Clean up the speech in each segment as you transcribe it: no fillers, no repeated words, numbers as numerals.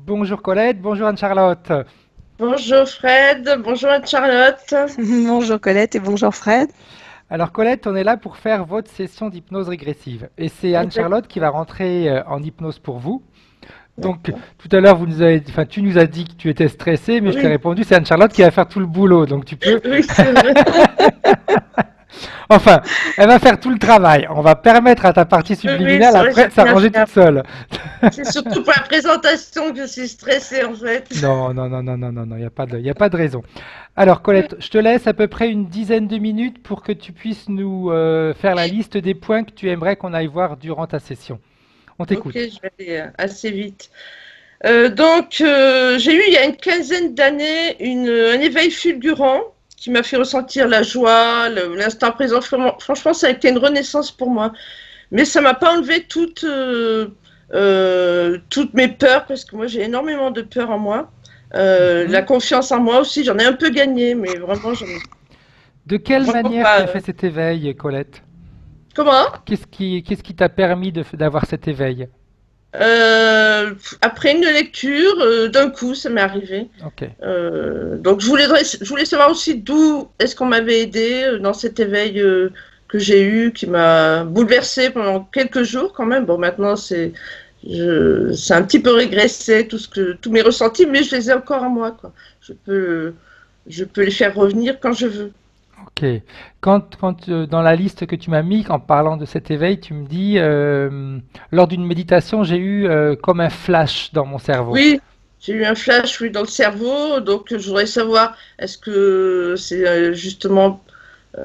Bonjour Colette, bonjour Anne-Charlotte. Bonjour Fred, bonjour Charlotte. Bonjour Colette et bonjour Fred. Alors Colette, on est là pour faire votre session d'hypnose régressive. Et c'est Anne-Charlotte qui va rentrer en hypnose pour vous. Donc D'accord. tout à l'heure, tu nous as dit que tu étais stressé, mais je t'ai Oui, répondu, c'est Anne-Charlotte qui va faire tout le boulot. Donc tu peux... oui, c'est vrai. Enfin, elle va faire tout le travail. On va permettre à ta partie Oui, subliminale c'est vrai, après j'aime de bien s'arranger faire. toute seule. C'est surtout pour la présentation que je suis stressée en fait. Non, non, non, non, non, non, non, y a pas de raison. Alors, Colette, je te laisse à peu près une dizaine de minutes pour que tu puisses nous faire la liste des points que tu aimerais qu'on aille voir durant ta session. On Ok, t'écoute. je vais aller assez vite. J'ai eu il y a une quinzaine d'années un éveil fulgurant qui m'a fait ressentir la joie, l'instant présent. Franchement, ça a été une renaissance pour moi. Mais ça m'a pas enlevé toutes mes peurs, parce que moi j'ai énormément de peur en moi. La Mhm. confiance en moi aussi, j'en ai un peu gagné, mais vraiment, j'en ai De quelle vraiment manière tu as pas. fait cet éveil, Colette? Comment? Qu'est-ce qui t'a permis d'avoir cet éveil? Après une lecture, d'un coup, ça m'est arrivé. Ok. Donc je voulais savoir aussi d'où est-ce qu'on m'avait aidé dans cet éveil que j'ai eu, qui m'a bouleversée pendant quelques jours quand même. Bon, maintenant c'est un petit peu régressé tous mes ressentis, mais je les ai encore en moi, quoi. Je peux les faire revenir quand je veux. Ok. Dans la liste que tu m'as mis, en parlant de cet éveil, tu me dis, lors d'une méditation, j'ai eu comme un flash dans mon cerveau. Oui, j'ai eu un flash, oui, dans le cerveau, donc je voudrais savoir est-ce que c'est justement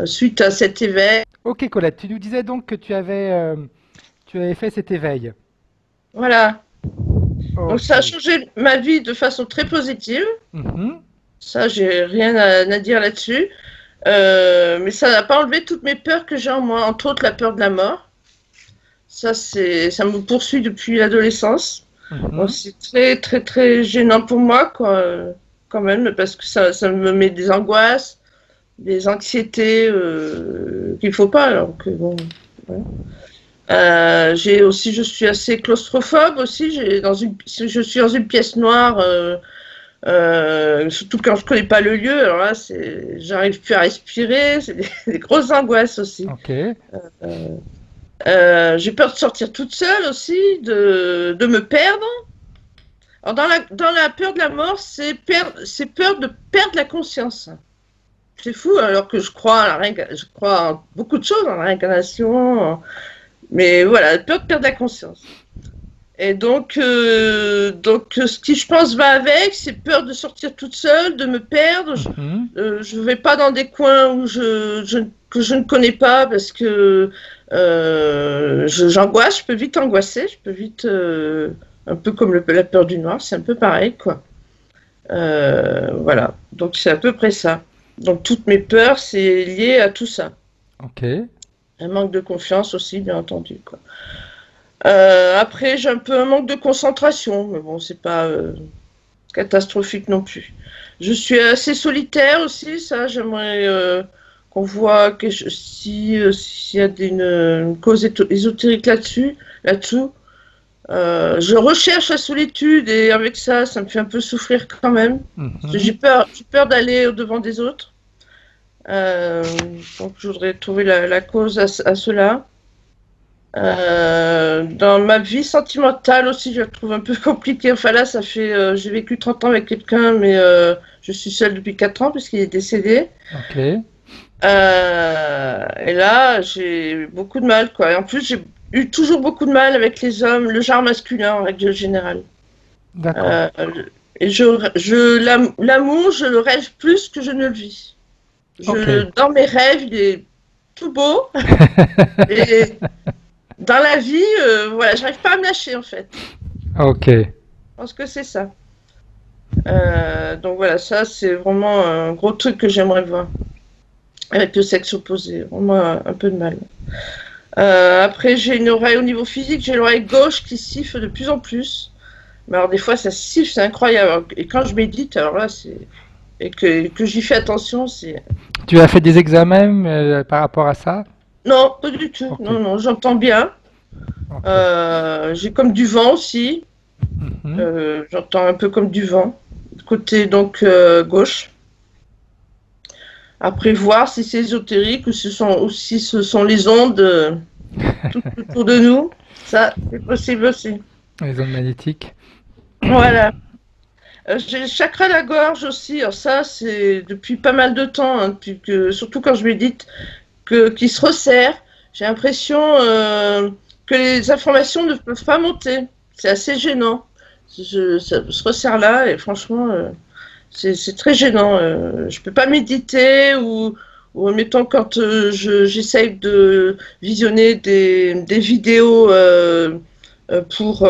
suite à cet éveil. Ok, Colette, tu nous disais donc que tu avais fait cet éveil. Voilà. Donc Ok. ça a changé ma vie de façon très positive. Mhm. Ça, j'ai rien à dire là-dessus. Mais ça n'a pas enlevé toutes mes peurs que j'ai en moi, entre autres la peur de la mort. Ça me poursuit depuis l'adolescence. Bon, Mhm. c'est très, très, très gênant pour moi, quoi, quand même, parce que ça me met des angoisses, des anxiétés qu'il faut pas. Alors que bon, voilà. Je suis assez claustrophobe aussi. Si je suis dans une pièce noire. Surtout quand je connais pas le lieu, alors là, j'arrive plus à respirer, c'est des grosses angoisses aussi. Ok. J'ai peur de sortir toute seule aussi, de me perdre. Alors dans la peur de la mort, c'est peur de perdre la conscience. C'est fou, alors que je crois en beaucoup de choses, en la réincarnation, mais voilà, peur de perdre la conscience. Et ce qui, je pense, va avec, c'est peur de sortir toute seule, de me perdre. Mhm. Je vais pas dans des coins que je ne connais pas parce que j'angoisse, je peux vite angoisser, je peux vite, un peu comme la peur du noir, c'est un peu pareil, quoi. Voilà, donc c'est à peu près ça. Donc toutes mes peurs, c'est lié à tout ça. Ok. Un manque de confiance aussi, bien entendu, quoi. Après, j'ai un peu un manque de concentration, mais bon, c'est pas catastrophique non plus. Je suis assez solitaire aussi, ça, j'aimerais qu'on voit s'il y a une cause ésotérique là-dessous. Je recherche la solitude et avec ça, ça me fait un peu souffrir quand même. Parce que Mhm. j'ai peur d'aller au devant des autres. Euh, donc, je voudrais trouver la cause à cela. Dans ma vie sentimentale aussi, je la trouve un peu compliquée. Enfin là, j'ai vécu 30 ans avec quelqu'un, mais je suis seule depuis 4 ans puisqu'il est décédé. Ok. Et là, j'ai beaucoup de mal, quoi. Et en plus, j'ai eu toujours beaucoup de mal avec les hommes, le genre masculin en règle générale. D'accord. Euh, et l'amour, je le rêve plus que je ne le vis. Ok. Dans mes rêves, il est tout beau. Et dans la vie, voilà, j'arrive pas à me lâcher en fait. Ok. Je pense que c'est ça. Donc voilà, ça c'est vraiment un gros truc que j'aimerais voir avec le sexe opposé. Vraiment un peu de mal. Après, j'ai une oreille au niveau physique, j'ai l'oreille gauche qui siffle de plus en plus. Mais alors des fois ça siffle, c'est incroyable. Et quand je médite, alors là c'est et que j'y fais attention, c'est Tu as fait des examens par rapport à ça? non, pas du tout. Ok. Non, non, j'entends bien. Ok. J'ai comme du vent aussi. J'entends un peu comme du vent. Côté donc gauche. Après, voir si c'est ésotérique ou si ce sont les ondes tout autour de nous. Ça, c'est possible aussi. Les ondes magnétiques. Voilà. J'ai le chakra de la gorge aussi. Alors ça, c'est depuis pas mal de temps, hein, surtout quand je médite, qui se resserre. J'ai l'impression que les informations ne peuvent pas monter. C'est assez gênant. Ça se resserre là et franchement, c'est très gênant. Je peux pas méditer ou mettons quand j'essaye de visionner des vidéos pour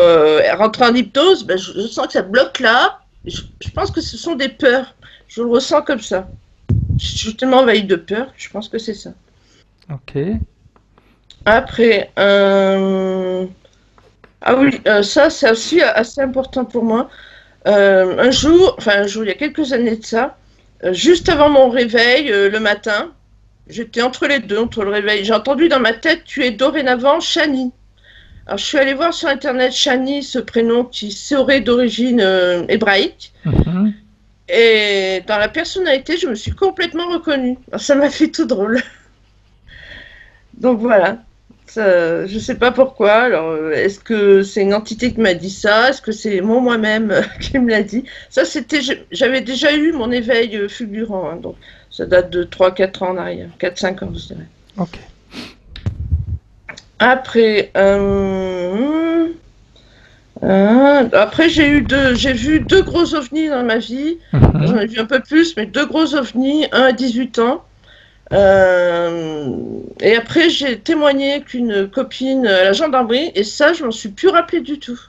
rentrer en hypnose, ben, je sens que ça bloque là. Je pense que ce sont des peurs. Je le ressens comme ça. Je suis tellement envahie de peur que je pense que c'est ça. Ok. Après, ah oui, ça c'est aussi assez important pour moi. Un jour, il y a quelques années de ça, juste avant mon réveil, le matin, j'étais entre les deux, entre le réveil. J'ai entendu dans ma tête, tu es dorénavant Shani. Alors, je suis allée voir sur Internet Shani, ce prénom qui serait d'origine hébraïque. Et dans la personnalité, je me suis complètement reconnue. Alors, ça m'a fait tout drôle. Donc voilà. Ça, je ne sais pas pourquoi. Alors, est-ce que c'est une entité qui m'a dit ça? Est-ce que c'est moi-même qui me l'a dit? Ça, j'avais déjà eu mon éveil fulgurant. Hein, donc, ça date de 3-4 ans en arrière. 4-5 ans, je dirais. Ok. Après, j'ai vu deux gros ovnis dans ma vie. J'en ai vu un peu plus, mais deux gros ovnis, un à 18 ans. Et après, j'ai témoigné qu'une copine à la gendarmerie, et ça, je m'en suis plus rappelé du tout.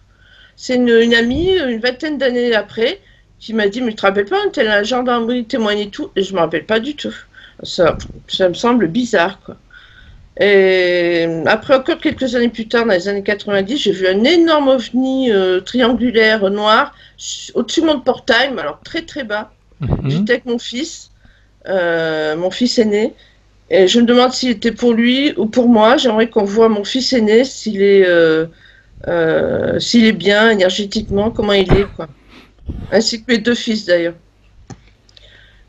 C'est une amie, une vingtaine d'années après, qui m'a dit, mais tu te rappelles pas, t'es à la gendarmerie, témoigner tout, et je me rappelle pas du tout. Ça me semble bizarre, quoi. Et après, encore quelques années plus tard, dans les années 90, j'ai vu un énorme ovni triangulaire noir au-dessus de mon portail, mais alors très très bas. J'étais avec mon fils aîné, et je me demande s'il était pour lui ou pour moi. J'aimerais qu'on voit mon fils aîné, s'il est bien énergétiquement, comment il est, quoi. Ainsi que mes deux fils d'ailleurs.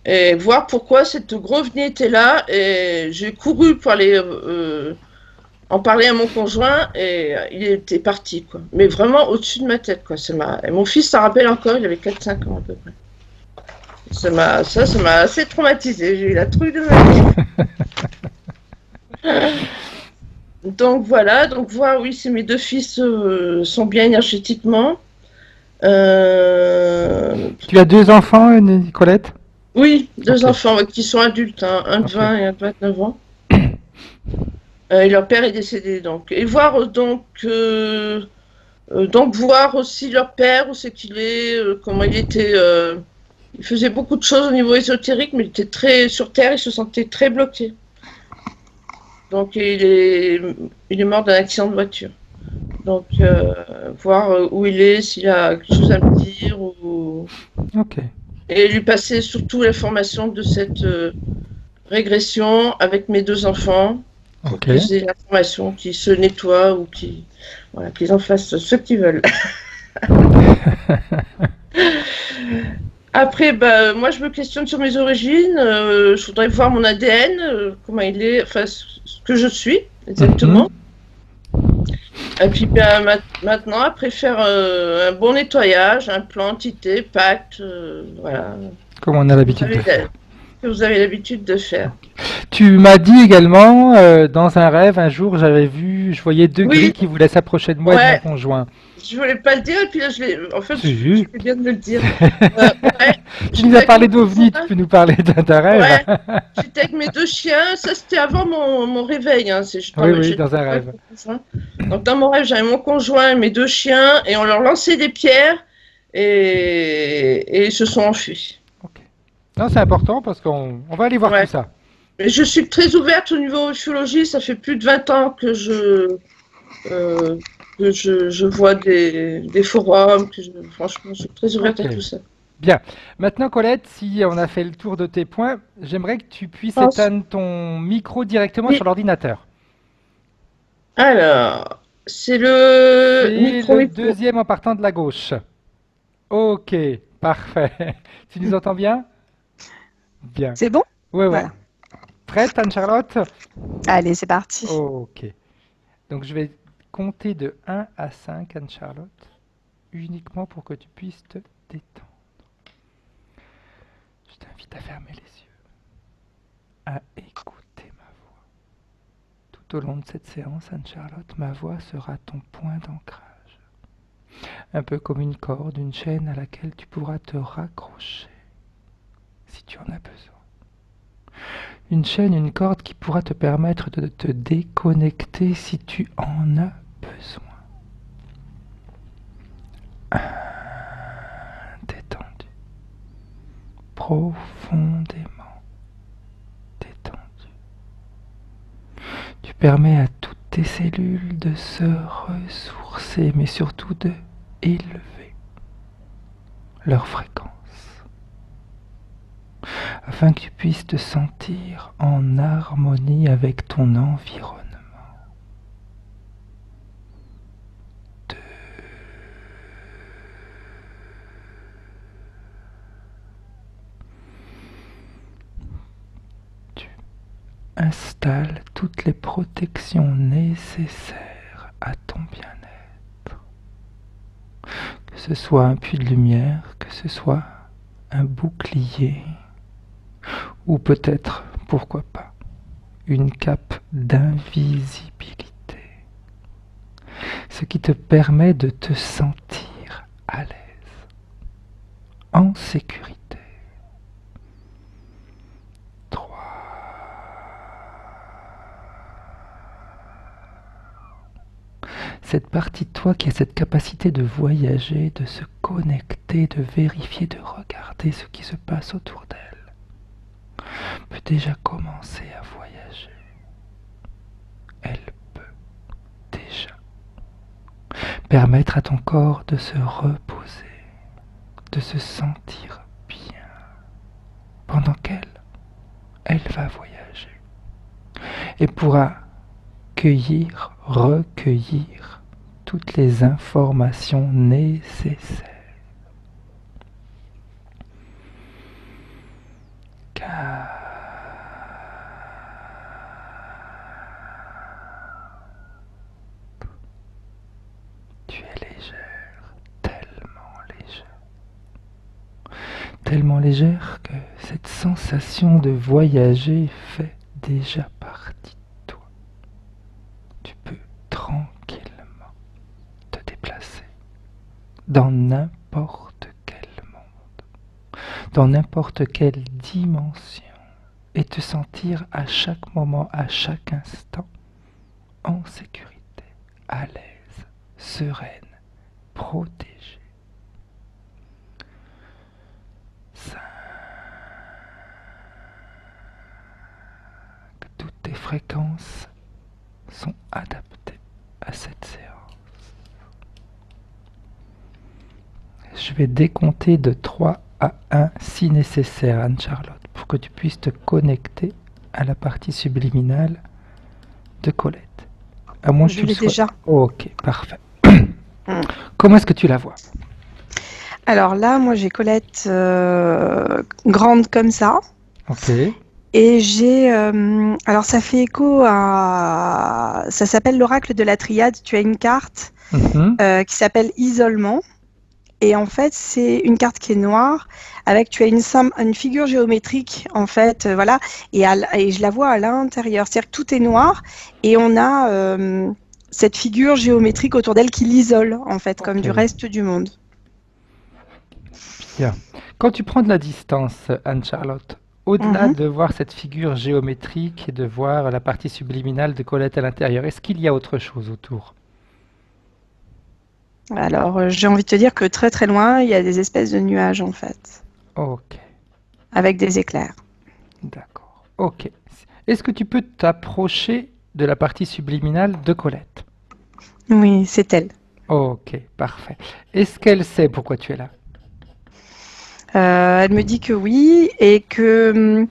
Et voir pourquoi cette gros ovni était là, et j'ai couru pour aller en parler à mon conjoint, et il était parti, quoi. Mais vraiment au-dessus de ma tête, quoi. Et mon fils s'en rappelle encore, il avait 4-5 ans à peu près. Ça m'a assez traumatisé. J'ai eu la trouille de ma vie. Donc voilà, donc voir, oui, si mes deux fils sont bien énergétiquement. Tu as deux enfants, Nicolette? Oui, deux enfants qui sont adultes, hein, un de 20 et un de 29 ans. Et leur père est décédé, donc. Et voir donc voir aussi leur père, où c'est qu'il est, comment il était. Il faisait beaucoup de choses au niveau ésotérique, mais il était très sur Terre, il se sentait très bloqué. Donc il est mort d'un accident de voiture. Donc voir où il est, s'il a quelque chose à me dire, Ok. Et lui passer surtout l'information de cette régression avec mes deux enfants. Pour qu'ils aient l'information, qu'ils se nettoient ou qu'ils en fassent ce qu'ils veulent. Après, moi, je me questionne sur mes origines. Je voudrais voir mon ADN, comment il est, enfin, ce que je suis, exactement. Et puis, maintenant, après faire un bon nettoyage, un plan, entité, pacte, voilà. Comme on a l'habitude de faire. Que vous avez l'habitude de faire. Tu m'as dit également, dans un rêve, un jour, je voyais deux grilles qui voulaient s'approcher de moi et de mon conjoint. Je voulais pas le dire, et puis là, en fait, je fais bien de me le dire. Tu nous as parlé d'OVNI, tu peux nous parler d'un rêve? Ouais, j'étais avec mes deux chiens, ça c'était avant mon réveil. Hein. Oui, dans un rêve. Donc dans mon rêve, j'avais mon conjoint et mes deux chiens, et on leur lançait des pierres, et ils se sont enfuis. Okay. Non, c'est important, parce qu'on va aller voir tout ça. Mais je suis très ouverte au niveau ufologie, ça fait plus de 20 ans que je vois des forums, franchement, je suis très ouverte à tout ça. Bien. Maintenant, Colette, si on a fait le tour de tes points, j'aimerais que tu puisses éteindre ton micro directement sur l'ordinateur. Alors, C'est le C'est micro le micro. deuxième en partant de la gauche. Ok, parfait. Tu nous entends bien? Bien. C'est bon? Ouais, ouais. Voilà. Prête, Anne-Charlotte? Allez, c'est parti. Ok. Donc je vais compter de 1 à 5, Anne-Charlotte, uniquement pour que tu puisses te détendre. Je t'invite à fermer les yeux, à écouter ma voix. Tout au long de cette séance, Anne-Charlotte, ma voix sera ton point d'ancrage. Un peu comme une corde, une chaîne à laquelle tu pourras te raccrocher si tu en as besoin. Une chaîne, une corde qui pourra te permettre de te déconnecter si tu en as besoin. Détendu. Profondément détendu. Tu permets à toutes tes cellules de se ressourcer, mais surtout de élever leur fréquence, afin que tu puisses te sentir en harmonie avec ton environnement. Tu installes toutes les protections nécessaires à ton bien-être. Que ce soit un puits de lumière, que ce soit un bouclier, ou peut-être, pourquoi pas, une cape d'invisibilité. Ce qui te permet de te sentir à l'aise, en sécurité. 3. Cette partie de toi qui a cette capacité de voyager, de se connecter, de vérifier, de regarder ce qui se passe autour d'elle, peut déjà commencer à voyager. Elle peut déjà permettre à ton corps de se reposer, de se sentir bien, pendant qu'elle va voyager et pourra cueillir, recueillir toutes les informations nécessaires. Car tu es légère, tellement légère que cette sensation de voyager fait déjà partie de toi. Tu peux tranquillement te déplacer dans n'importe quel monde, dans n'importe quelle dimension, et te sentir à chaque moment, à chaque instant, en sécurité, à l'aise, sereine, protégée. 5. Toutes tes fréquences sont adaptées à cette séance. Je vais décompter de 3 à 1 si nécessaire, Anne-Charlotte, pour que tu puisses te connecter à la partie subliminale de Colette. À moins que Je tu le l'ai sois. déjà. Ok, parfait. Comment est-ce que tu la vois? Alors là, moi j'ai Colette grande comme ça. Ok. Et j'ai. Alors ça fait écho à. Ça s'appelle l'oracle de la triade. Tu as une carte Mhm. qui s'appelle Isolement. Et en fait, c'est une carte qui est noire, avec tu as une figure géométrique, en fait, voilà, et je la vois à l'intérieur. C'est-à-dire que tout est noir, et on a cette figure géométrique autour d'elle qui l'isole, en fait, comme Ok. du reste du monde. Bien. Quand tu prends de la distance, Anne-Charlotte, au-delà Mhm. de voir cette figure géométrique et de voir la partie subliminale de Colette à l'intérieur, est-ce qu'il y a autre chose autour? Alors, j'ai envie de te dire que très très loin, il y a des espèces de nuages, en fait, Ok, avec des éclairs. d'accord. Ok. Est-ce que tu peux t'approcher de la partie subliminale de Colette? Oui, c'est elle. Ok, parfait. Est-ce qu'elle sait pourquoi tu es là? Elle me dit que oui, et que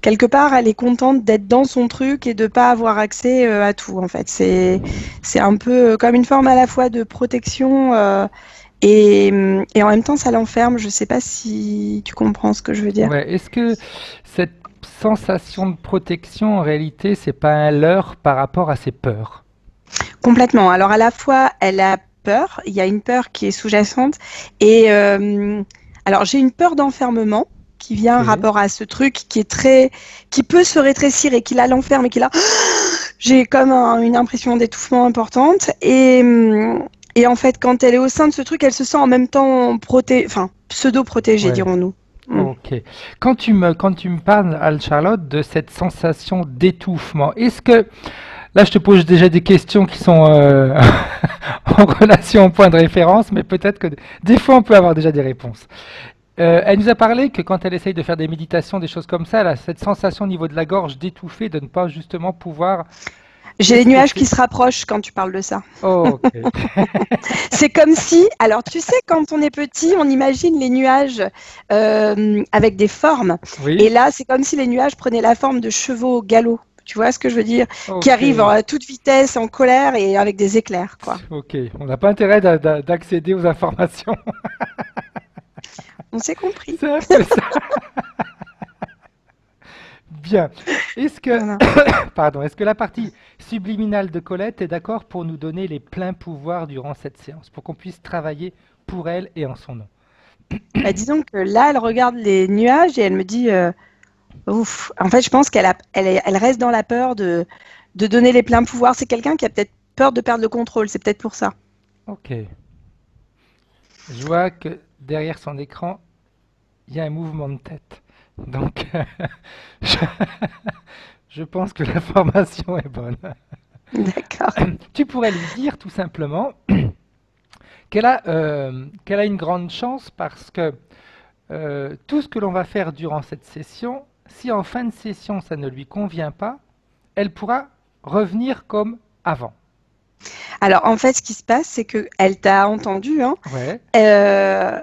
quelque part, elle est contente d'être dans son truc et de pas avoir accès à tout, en fait. C'est un peu comme une forme à la fois de protection et en même temps, ça l'enferme. Je sais pas si tu comprends ce que je veux dire. Ouais. Est-ce que cette sensation de protection, en réalité, c'est pas un leurre par rapport à ses peurs? Complètement. Alors à la fois, elle a peur, il y a une peur qui est sous-jacente, et alors j'ai une peur d'enfermement qui vient en Ok. rapport à ce truc qui peut se rétrécir et qui là l'enferme et qui là, j'ai comme une impression d'étouffement importante, et en fait quand elle est au sein de ce truc, elle se sent en même temps enfin pseudo-protégée, Ouais. dirons-nous. Ok. Quand tu me parles, Anne-Charlotte, de cette sensation d'étouffement, est-ce que, là je te pose déjà des questions qui sont en relation au point de référence, mais peut-être que des fois on peut avoir déjà des réponses. Elle nous a parlé que quand elle essaye de faire des méditations, des choses comme ça, elle a cette sensation au niveau de la gorge d'étouffer, de ne pas justement pouvoir J'ai les nuages qui exprimer. se rapprochent quand tu parles de ça. Oh, ok. C'est comme si, alors tu sais, quand on est petit, on imagine les nuages avec des formes. Et Oui, là, c'est comme si les nuages prenaient la forme de chevaux au galop. Tu vois ce que je veux dire? Qui ok. arrivent à toute vitesse, en colère et avec des éclairs, quoi. Ok. On n'a pas intérêt d'accéder aux informations. On s'est compris. C'est un peu ça. Bien. Est-ce que, Voilà. pardon, est-ce que la partie subliminale de Colette est d'accord pour nous donner les pleins pouvoirs durant cette séance, pour qu'on puisse travailler pour elle et en son nom? Bah, disons que là, elle regarde les nuages et elle me dit, ouf. En fait, je pense elle reste dans la peur de donner les pleins pouvoirs. C'est quelqu'un qui a peut-être peur de perdre le contrôle. C'est peut-être pour ça. Ok. Je vois que derrière son écran, il y a un mouvement de tête. Donc, je, je pense que l'information est bonne. D'accord. Tu pourrais lui dire tout simplement qu'elle a une grande chance parce que tout ce que l'on va faire durant cette session, si en fin de session ça ne lui convient pas, elle pourra revenir comme avant. Alors, en fait, ce qui se passe, c'est qu'elle t'a entendu, hein, Ouais, euh,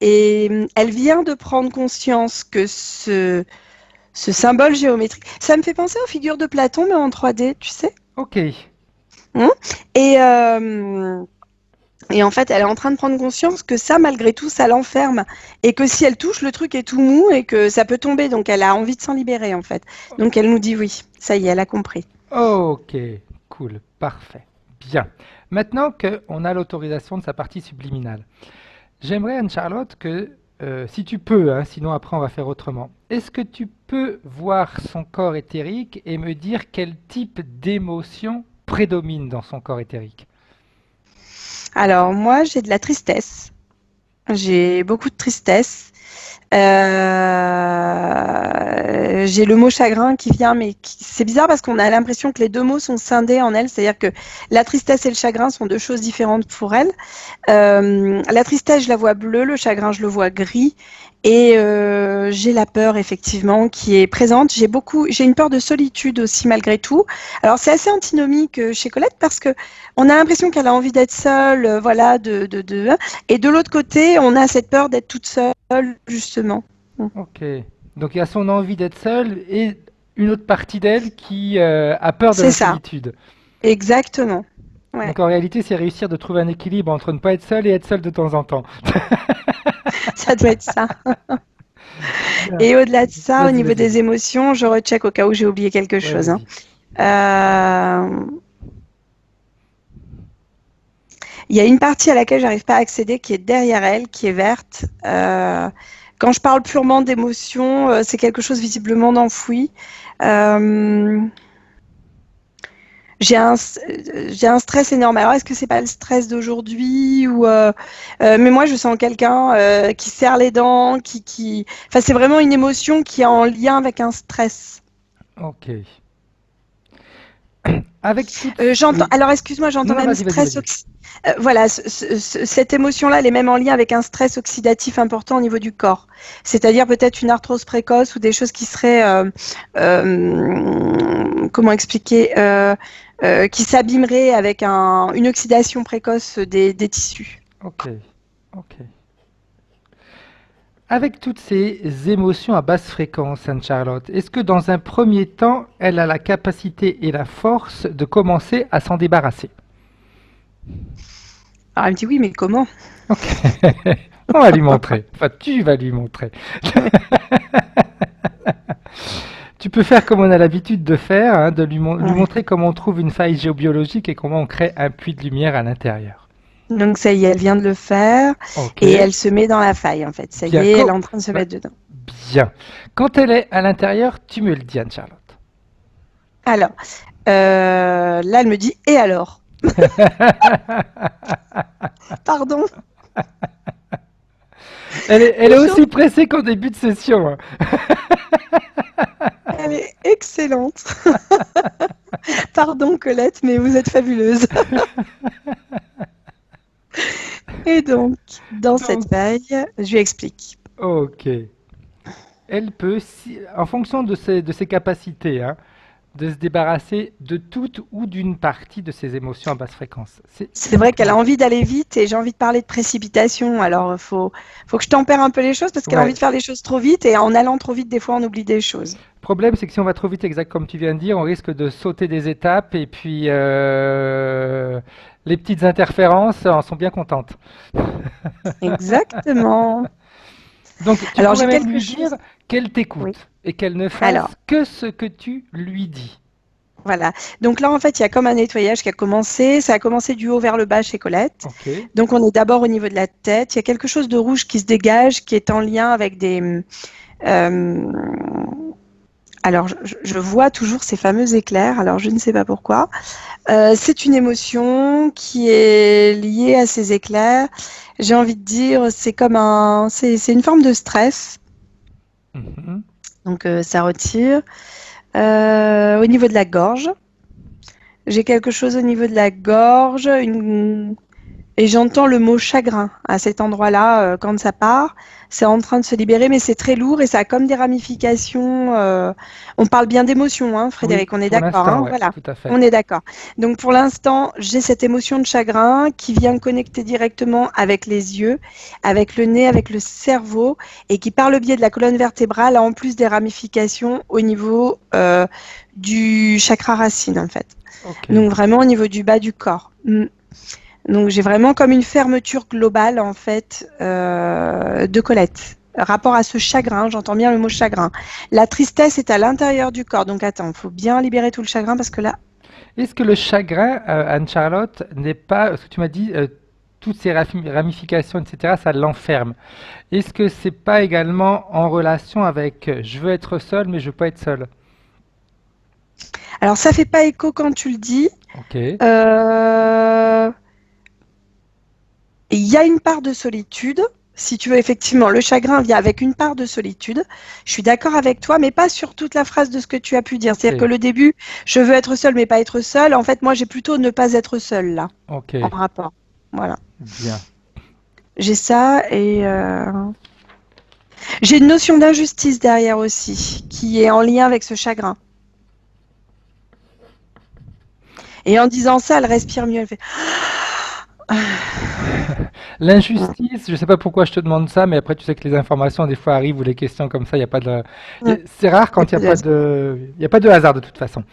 et elle vient de prendre conscience que ce symbole géométrique, ça me fait penser aux figures de Platon, mais en 3D, tu sais. ok, Hein. Et, euh, et en fait, elle est en train de prendre conscience que ça, malgré tout, ça l'enferme. Et que si elle touche, le truc est tout mou et que ça peut tomber. Donc, elle a envie de s'en libérer, en fait. Donc, elle nous dit oui. Ça y est, elle a compris. ok, cool, parfait, bien. Maintenant qu'on a l'autorisation de sa partie subliminale, j'aimerais, Anne-Charlotte, que, si tu peux, hein, sinon après on va faire autrement, est-ce que tu peux voir son corps éthérique et me dire quel type d'émotion prédomine dans son corps éthérique? Alors, moi, j'ai de la tristesse. J'ai beaucoup de tristesse. J'ai le mot chagrin qui vient, mais c'est bizarre parce qu'on a l'impression que les deux mots sont scindés en elle, c'est-à-dire que la tristesse et le chagrin sont deux choses différentes pour elle. La tristesse, je la vois bleue, le chagrin, je le vois gris, et j'ai la peur effectivement qui est présente. J'ai une peur de solitude aussi malgré tout. Alors c'est assez antinomique chez Colette parce que on a l'impression qu'elle a envie d'être seule, voilà, et de l'autre côté, on a cette peur d'être toute seule, justement. Ok, donc il y a son envie d'être seule et une autre partie d'elle qui a peur de C'est la ça, solitude. exactement. Ouais. Donc en réalité, c'est réussir de trouver un équilibre entre ne pas être seul et être seul de temps en temps. Ça doit être ça. Bien. Et au-delà de ça, au Vas-y, niveau vas-y. des émotions, je recheck au cas où j'ai oublié quelque Ouais, chose, hein. vas-y. Euh, Il y a une partie à laquelle j'arrive pas à accéder qui est derrière elle, qui est verte. Quand je parle purement d'émotion, c'est quelque chose visiblement d'enfoui. Euh, j'ai un stress énorme. Alors, est-ce que c'est pas le stress d'aujourd'hui ou mais moi, je sens quelqu'un qui serre les dents, Enfin, c'est vraiment une émotion qui est en lien avec un stress. Ok. Avec toutes... J'entends. Oui. Alors, excuse-moi, Non, j'entends non, même vas-y, vas-y, stress. vas-y. Voilà, cette émotion-là, elle est même en lien avec un stress oxydatif important au niveau du corps. C'est-à-dire peut-être une arthrose précoce ou des choses qui seraient, comment expliquer, qui s'abîmeraient avec une oxydation précoce des tissus. Ok, ok. Avec toutes ces émotions à basse fréquence, Anne-Charlotte, est-ce que dans un premier temps, elle a la capacité et la force de commencer à s'en débarrasser? Alors, elle me dit oui, mais comment? Ok, on va lui montrer. Enfin, tu vas lui montrer. Tu peux faire comme on a l'habitude de faire, hein, de lui montrer comment on trouve une faille géobiologique et comment on crée un puits de lumière à l'intérieur. Donc ça y est, elle vient de le faire Ok. et elle se met dans la faille en fait. Ça y Bien, est, elle est en train de se ouais, mettre dedans. bien. Quand elle est à l'intérieur, tu me le dis, Anne-Charlotte. Alors, là, elle me dit et alors? Pardon? Elle est aussi pressée qu'en début de session, hein. Elle est excellente. Pardon Colette, mais vous êtes fabuleuse. Et donc, dans cette faille, je lui explique. Ok. Elle peut, en fonction de ses capacités, hein, de se débarrasser de toute ou d'une partie de ses émotions à basse fréquence. C'est vrai qu'elle a envie d'aller vite et j'ai envie de parler de précipitation. Alors, faut que je tempère un peu les choses parce qu'elle a envie de faire les choses trop vite et en allant trop vite, des fois, on oublie des choses. Le problème, c'est que si on va trop vite, exact comme tu viens de dire, on risque de sauter des étapes et puis les petites interférences en sont bien contentes. Exactement. Donc, tu Alors, pourrais j'ai même lui quelque dire chose. qu'elle t'écoute Oui. et qu'elle ne fasse Alors, que ce que tu lui dis. voilà. Donc là, en fait, il y a comme un nettoyage qui a commencé. Ça a commencé du haut vers le bas chez Colette. Ok. Donc, on est d'abord au niveau de la tête. Il y a quelque chose de rouge qui se dégage, qui est en lien avec des. Alors, je vois toujours ces fameux éclairs. Alors, je ne sais pas pourquoi. C'est une émotion qui est liée à ces éclairs. J'ai envie de dire, c'est comme c'est une forme de stress. Mhm. Donc, ça retire. Au niveau de la gorge, j'ai quelque chose au niveau de la gorge, et j'entends le mot chagrin à cet endroit-là quand ça part. C'est en train de se libérer, mais c'est très lourd et ça a comme des ramifications. On parle bien d'émotion, hein, Frédéric, Oui, on est pour d'accord, l'instant, hein, ouais, voilà, tout à fait. on est d'accord. Donc pour l'instant, j'ai cette émotion de chagrin qui vient connecter directement avec les yeux, avec le nez, avec le cerveau, et qui par le biais de la colonne vertébrale a en plus des ramifications au niveau du chakra racine, en fait. Ok. Donc vraiment au niveau du bas du corps. Donc j'ai vraiment comme une fermeture globale en fait de Colette. Rapport à ce chagrin, j'entends bien le mot chagrin. La tristesse est à l'intérieur du corps. Donc attends, il faut bien libérer tout le chagrin parce que là. Est-ce que le chagrin, Anne-Charlotte, n'est pas, ce que tu m'as dit, toutes ces ramifications, etc., ça l'enferme. Est-ce que c'est pas également en relation avec je veux être seule, mais je veux pas être seule? Alors ça fait pas écho quand tu le dis. Ok. Il y a une part de solitude. Si tu veux, effectivement, le chagrin vient avec une part de solitude. Je suis d'accord avec toi, mais pas sur toute la phrase de ce que tu as pu dire. C'est-à-dire que le début, je veux être seule, mais pas être seule. En fait, moi, j'ai plutôt ne pas être seule, là, Ok. en rapport. Voilà. Bien. J'ai ça et j'ai une notion d'injustice derrière aussi, qui est en lien avec ce chagrin. Et en disant ça, elle respire mieux. Elle fait... L'injustice, je ne sais pas pourquoi je te demande ça, mais après tu sais que les informations des fois arrivent ou les questions comme ça, il y a pas de. C'est rare quand il n'y a pas de hasard de toute façon.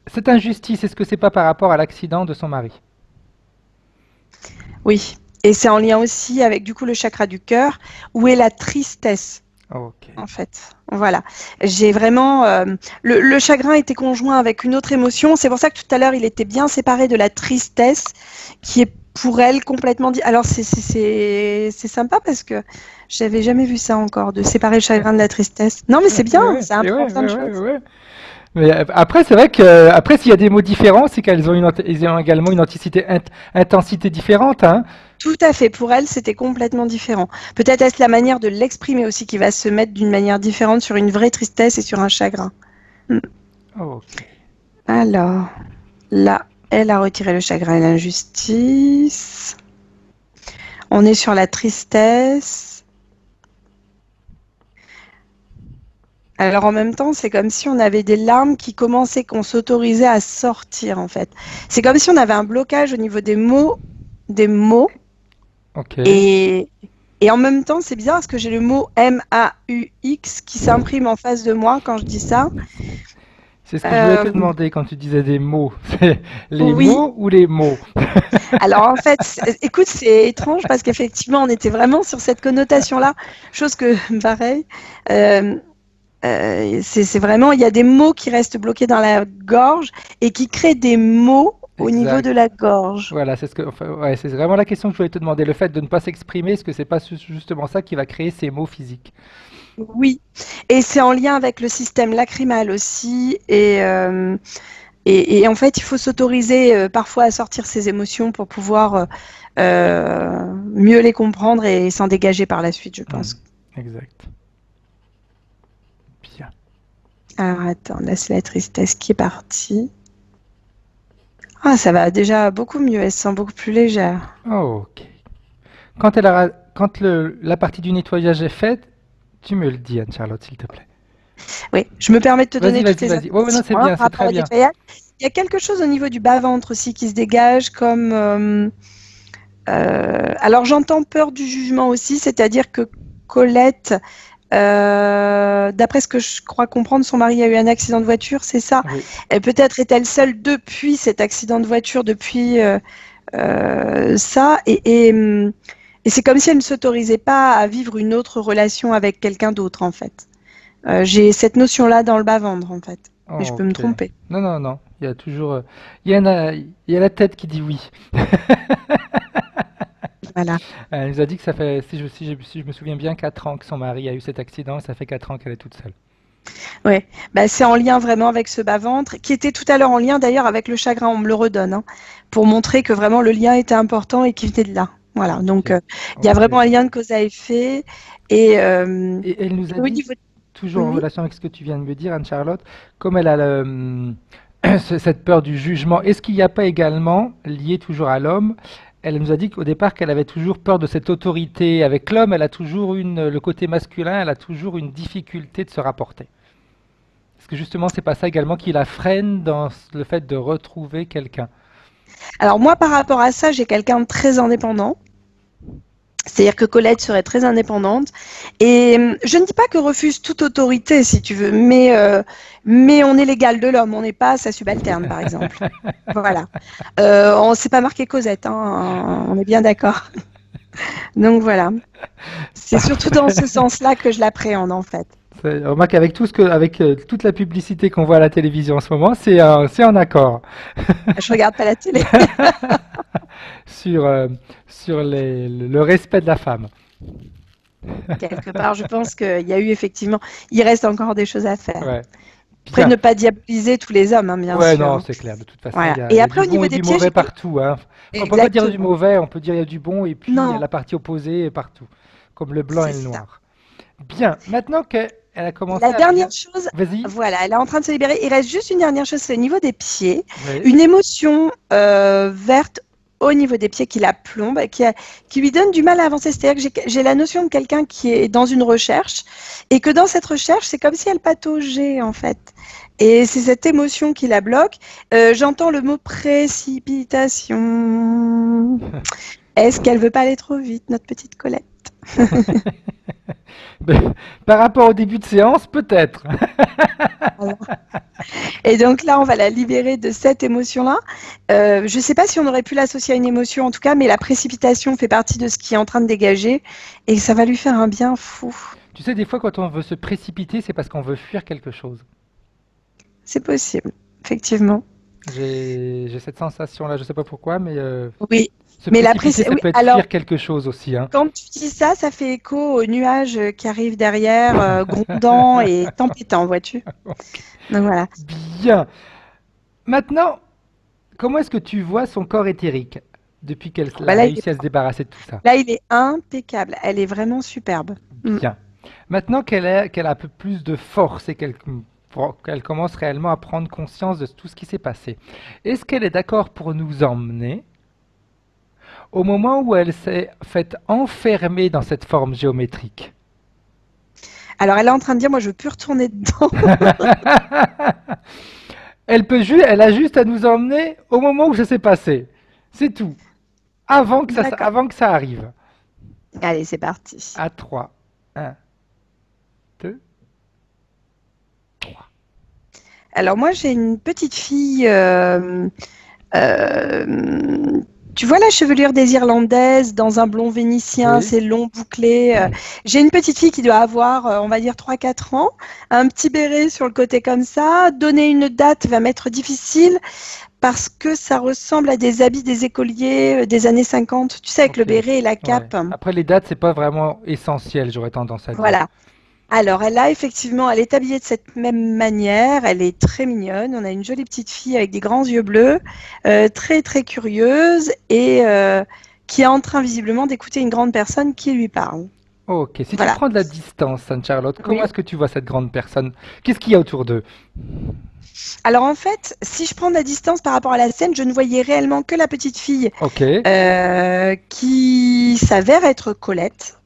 Cette injustice, est-ce que c'est pas par rapport à l'accident de son mari? Oui, et c'est en lien aussi avec du coup le chakra du cœur, où est la tristesse. Ok. En fait, voilà. J'ai vraiment le chagrin était conjoint avec une autre émotion. C'est pour ça que tout à l'heure il était bien séparé de la tristesse, qui est pour elle complètement dit. Alors c'est sympa parce que j'avais jamais vu ça encore, de séparer le chagrin de la tristesse. Non mais c'est bien, ça apprend plein de choses. Mais après, c'est vrai que après, s'il y a des mots différents, c'est qu'elles ont ils ont également une intensité différente, hein. Tout à fait. Pour elle, c'était complètement différent. Peut-être est-ce la manière de l'exprimer aussi qui va se mettre d'une manière différente sur une vraie tristesse et sur un chagrin. Ok. Alors, là, elle a retiré le chagrin et l'injustice. On est sur la tristesse. Alors en même temps, c'est comme si on avait des larmes qui commençaient, qu'on s'autorisait à sortir en fait. C'est comme si on avait un blocage au niveau des mots. Ok. Et Et en même temps, c'est bizarre parce que j'ai le mot M-A-U-X qui s'imprime en face de moi quand je dis ça. C'est ce que je voulais te demander quand tu disais des mots. C'est les Oui. mots ou les mots? Alors en fait, écoute, c'est étrange parce qu'effectivement, on était vraiment sur cette connotation-là, chose que, pareil, c'est vraiment, il y a des mots qui restent bloqués dans la gorge et qui créent des mots au niveau Exact. de la gorge. Voilà, ouais, c'est vraiment la question que je voulais te demander. Le fait de ne pas s'exprimer, est-ce que c'est pas justement ça qui va créer ces mots physiques? Oui, et c'est en lien avec le système lacrymal aussi. Et en fait, il faut s'autoriser parfois à sortir ses émotions pour pouvoir mieux les comprendre et s'en dégager par la suite, je pense. Exact. Bien. Alors attends, là c'est la tristesse qui est partie. Ah, ça va déjà beaucoup mieux, elle se sent beaucoup plus légère. Ok. Quand la partie du nettoyage est faite, tu me le dis, Anne-Charlotte, s'il te plaît. Oui, je me permets de te donner toutes les vas-y. Ouais, non, c'est informations bien, par c'est très rapport au bien. nettoyage. Il y a quelque chose au niveau du bas-ventre aussi qui se dégage comme... alors j'entends peur du jugement aussi, c'est-à-dire que Colette, d'après ce que je crois comprendre, son mari a eu un accident de voiture, c'est ça? Oui. Et peut-être est-elle seule depuis cet accident de voiture, depuis ça, et c'est comme si elle ne s'autorisait pas à vivre une autre relation avec quelqu'un d'autre, en fait. J'ai cette notion-là dans le bas-ventre, en fait. Mais je peux me Ok. tromper. Non. Il y a toujours. Il y a la tête qui dit oui. Voilà. Elle nous a dit que ça fait, si je me souviens bien, 4 ans que son mari a eu cet accident et ça fait 4 ans qu'elle est toute seule. Ouais, bah, c'est en lien vraiment avec ce bas-ventre, qui était tout à l'heure en lien d'ailleurs avec le chagrin, on me le redonne, hein, pour montrer que vraiment le lien était important et qu'il venait de là. Voilà, donc il y a Ok. vraiment un lien de cause à effet. Et Et elle nous a au dit, niveau... toujours en Oui. relation avec ce que tu viens de me dire, Anne-Charlotte, comme elle a cette peur du jugement, est-ce qu'il n'y a pas également, lié toujours à l'homme, elle nous a dit qu'au départ qu'elle avait toujours peur de cette autorité. Avec l'homme, elle a toujours le côté masculin, elle a toujours une difficulté de se rapporter. Est-ce que justement, c'est pas ça également qui la freine dans le fait de retrouver quelqu'un? Alors moi, par rapport à ça, j'ai quelqu'un de très indépendant. C'est-à-dire que Colette serait très indépendante. Et je ne dis pas que refuse toute autorité, si tu veux, mais on est l'égal de l'homme, on n'est pas sa subalterne, par exemple. Voilà. On ne s'est pas marqué Cosette, hein, on est bien d'accord. Donc voilà. C'est surtout dans ce sens-là que je l'appréhende, en fait. Remarque, avec avec toute la publicité qu'on voit à la télévision en ce moment, c'est en accord Je regarde pas la télé. sur, le respect de la femme. Quelque part, je pense qu'il y a eu effectivement, il reste encore des choses à faire. Ouais. Après, Bien. ne pas diaboliser tous les hommes, hein, bien Ouais, sûr. non, c'est clair. De toute façon, Voilà. il y a, Et il y a après, du au bon niveau et des du pieds, mauvais j'ai... partout, hein. On peut pas dire du Exactement. mauvais, on peut dire il y a du bon et puis il y a Non, la partie opposée partout, comme le blanc c'est et le ça. noir. Bien. Maintenant qu'elle a commencé La à bien... dernière chose, Vas-y. voilà, elle est en train de se libérer. Il reste juste une dernière chose, c'est au niveau des pieds. Oui. Une émotion verte au niveau des pieds qui la plombe, qui lui donne du mal à avancer. C'est-à-dire que j'ai la notion de quelqu'un qui est dans une recherche et que dans cette recherche, c'est comme si elle pataugeait en fait. Et c'est cette émotion qui la bloque. J'entends le mot précipitation. Est-ce qu'elle veut pas aller trop vite, notre petite Colette? Par rapport au début de séance, peut-être. Voilà. Et donc là, on va la libérer de cette émotion-là. Je ne sais pas si on aurait pu l'associer à une émotion en tout cas, mais la précipitation fait partie de ce qui est en train de dégager et ça va lui faire un bien fou. Tu sais, des fois, quand on veut se précipiter, c'est parce qu'on veut fuir quelque chose. C'est possible, effectivement. J'ai cette sensation-là, je sais pas pourquoi, mais Oui, se mais la précipiter, ça oui, peut être alors fuir quelque chose aussi, hein. quand tu dis ça, ça fait écho aux nuages qui arrivent derrière, grondant et tempêtant, vois-tu? Donc voilà. Bien. Maintenant, comment est-ce que tu vois son corps éthérique depuis qu'elle a Bah là, réussi à se débarrasser de tout ça? là, il est impeccable. Elle est vraiment superbe. Bien. Maintenant qu'elle a un peu plus de force et qu'elle commence réellement à prendre conscience de tout ce qui s'est passé, est-ce qu'elle est d'accord pour nous emmener au moment où elle s'est faite enfermer dans cette forme géométrique? Alors, elle est en train de dire, moi, je veux plus retourner dedans. Elle a juste à nous emmener au moment où ça s'est passé. C'est tout. D'accord. Avant que ça arrive. Allez, c'est parti. À 3. 1, 2, 3. Alors moi, j'ai une petite fille, tu vois la chevelure des Irlandaises dans un blond vénitien, Oui. c'est long, bouclé. J'ai une petite fille qui doit avoir, on va dire, 3-4 ans, un petit béret sur le côté comme ça. Donner une date va m'être difficile parce que ça ressemble à des habits des écoliers des années 50, tu sais, avec le Ok. béret et la Ouais. cape. Après, les dates, c'est pas vraiment essentiel, j'aurais tendance à dire. Voilà. Alors, elle a effectivement, elle est habillée de cette même manière, elle est très mignonne, on a une jolie petite fille avec des grands yeux bleus, très très curieuse et qui est en train visiblement d'écouter une grande personne qui lui parle. Ok. Si tu Voilà. prends de la distance, Anne-Charlotte, comment Oui. est-ce que tu vois cette grande personne? Qu'est-ce qu'il y a autour d'eux? Alors en fait, si je prends de la distance par rapport à la scène, je ne voyais réellement que la petite fille Ok. qui s'avère être Colette.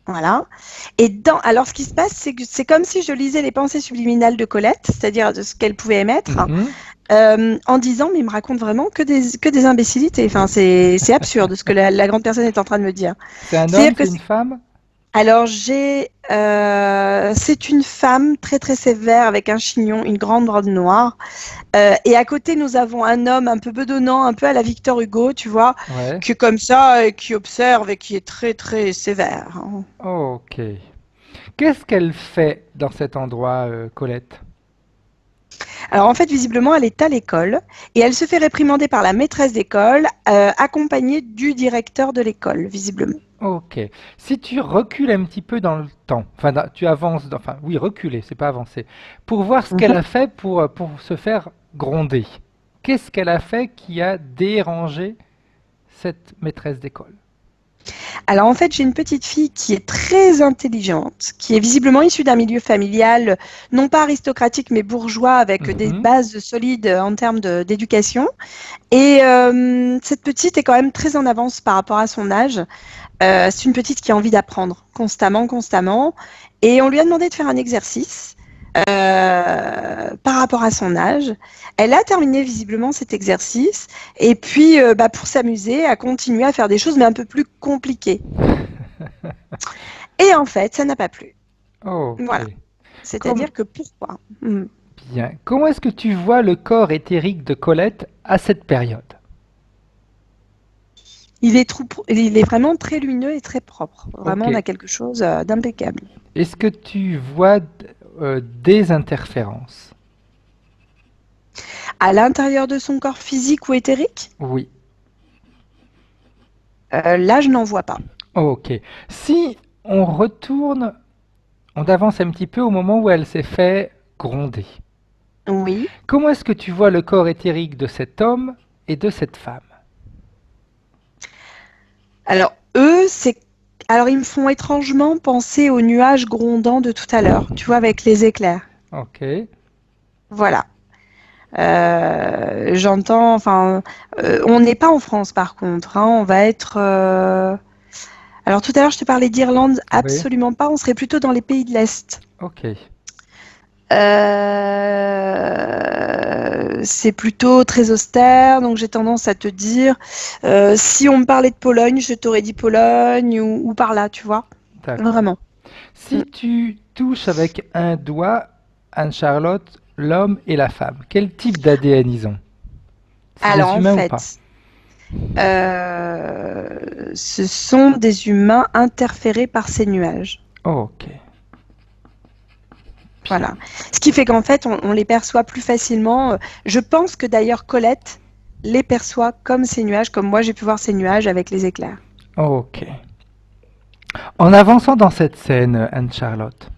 Voilà. Alors, ce qui se passe, c'est que c'est comme si je lisais les pensées subliminales de Colette, c'est-à-dire de ce qu'elle pouvait émettre, Mhm. en disant, mais il me raconte vraiment que des imbécilités. Enfin, c'est absurde ce que la grande personne est en train de me dire. C'est un homme, C'est-à-dire que c'est une femme? alors c'est une femme très très sévère avec un chignon, une grande robe noire. Et à côté, nous avons un homme un peu bedonnant, un peu à la Victor Hugo, tu vois, Ouais. qui est comme ça et qui observe et qui est très très sévère, hein. Ok. Qu'est-ce qu'elle fait dans cet endroit, Colette? Alors en fait, visiblement, elle est à l'école et elle se fait réprimander par la maîtresse d'école, accompagnée du directeur de l'école, visiblement. Ok. Si tu recules un petit peu dans le temps, enfin, tu avances, enfin, oui, reculer, c'est pas avancer, pour voir ce qu'elle Mhm. a fait pour se faire gronder. Qu'est-ce qu'elle a fait qui a dérangé cette maîtresse d'école? Alors en fait, j'ai une petite fille qui est très intelligente, qui est visiblement issue d'un milieu familial, non pas aristocratique, mais bourgeois, avec des Mhm. bases solides en termes d'éducation. Et cette petite est quand même très en avance par rapport à son âge. C'est une petite qui a envie d'apprendre constamment, constamment. Et on lui a demandé de faire un exercice par rapport à son âge. Elle a terminé visiblement cet exercice. Et puis, pour s'amuser, a continué à faire des choses, mais un peu plus compliquées. Et en fait, ça n'a pas plu. Ok. Voilà. Comme, C'est-à-dire que pourquoi? Hmm. bien. Comment est-ce que tu vois le corps éthérique de Colette à cette période? Il est vraiment très lumineux et très propre. Vraiment, Ok. on a quelque chose d'impeccable. Est-ce que tu vois des interférences? À l'intérieur de son corps physique ou éthérique, Oui. là, je n'en vois pas. Ok. Si on retourne, on avance un petit peu au moment où elle s'est fait gronder. Oui. Comment est-ce que tu vois le corps éthérique de cet homme et de cette femme? Alors, alors, ils me font étrangement penser aux nuages grondants de tout à l'heure, tu vois, avec les éclairs. Ok. Voilà. J'entends, enfin, on n'est pas en France par contre, hein, on va être. Alors, tout à l'heure, je te parlais d'Irlande, Oui. absolument pas, on serait plutôt dans les pays de l'Est. Ok. C'est plutôt très austère, donc j'ai tendance à te dire, si on me parlait de Pologne, je t'aurais dit Pologne ou par là, tu vois, D'accord. vraiment. Mm. Si tu touches avec un doigt, Anne-Charlotte, l'homme et la femme, quel type d'ADN ils ont? C'est Alors des en humains ou pas? fait, ce sont des humains interférés par ces nuages. Ok. Bien. Voilà. Ce qui fait qu'en fait, on les perçoit plus facilement. Je pense que d'ailleurs Colette les perçoit comme ces nuages, comme moi j'ai pu voir ces nuages avec les éclairs. Ok. En avançant dans cette scène, Anne-Charlotte,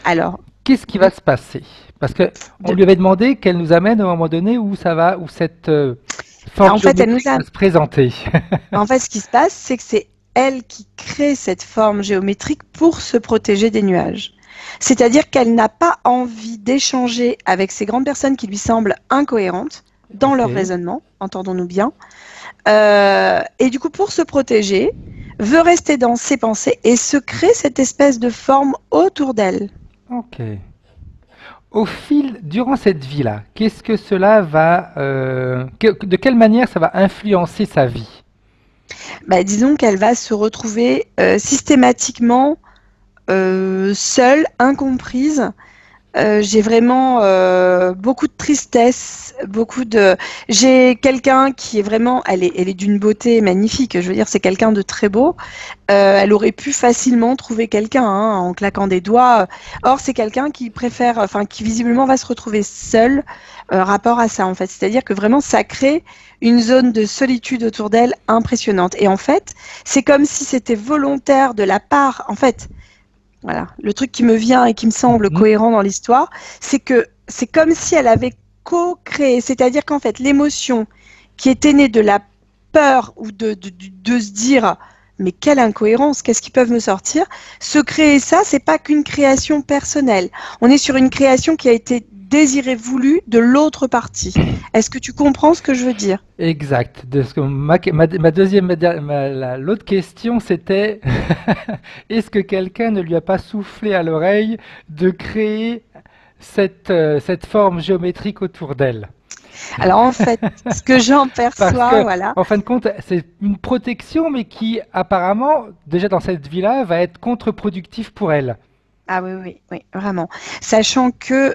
Alors, qu'est-ce qui va se passer? Parce que on de- lui avait demandé qu'elle nous amène au moment donné où ça va, où cette forme en fait, elle nous géométrique a va se présenter. En fait, ce qui se passe, c'est que c'est elle qui crée cette forme géométrique pour se protéger des nuages. C'est-à-dire qu'elle n'a pas envie d'échanger avec ces grandes personnes qui lui semblent incohérentes dans leur Ok. raisonnement, entendons-nous bien. Et du coup, pour se protéger, veut rester dans ses pensées et se crée cette espèce de forme autour d'elle. Ok. Durant cette vie-là, qu'est-ce que cela va, de quelle manière ça va influencer sa vie? Bah, disons qu'elle va se retrouver systématiquement seule, incomprise. J'ai vraiment beaucoup de tristesse, J'ai quelqu'un qui est vraiment, elle est d'une beauté magnifique. Je veux dire, c'est quelqu'un de très beau. Elle aurait pu facilement trouver quelqu'un en claquant des doigts. Or, c'est quelqu'un qui préfère, enfin, qui visiblement va se retrouver seul rapport à ça, en fait. C'est-à-dire que vraiment, ça crée une zone de solitude autour d'elle impressionnante. Et en fait, c'est comme si c'était volontaire de la part, en fait. Voilà. Le truc qui me vient et qui me semble cohérent dans l'histoire, c'est que c'est comme si elle avait co-créé, c'est-à-dire qu'en fait, l'émotion qui était née de la peur ou de se dire mais quelle incohérence, qu'est-ce qu'ils peuvent me sortir, se créer ça, c'est pas qu'une création personnelle. On est sur une création qui a été désirée, voulue de l'autre partie. Est-ce que tu comprends ce que je veux dire? Exact. L'autre question, c'était est-ce que quelqu'un ne lui a pas soufflé à l'oreille de créer cette forme géométrique autour d'elle? Alors en fait, ce que j'en perçois, Parce que, voilà. en fin de compte, c'est une protection, mais qui apparemment, déjà dans cette vie-là, va être contre-productive pour elle. Ah oui, oui, oui, vraiment. Sachant que,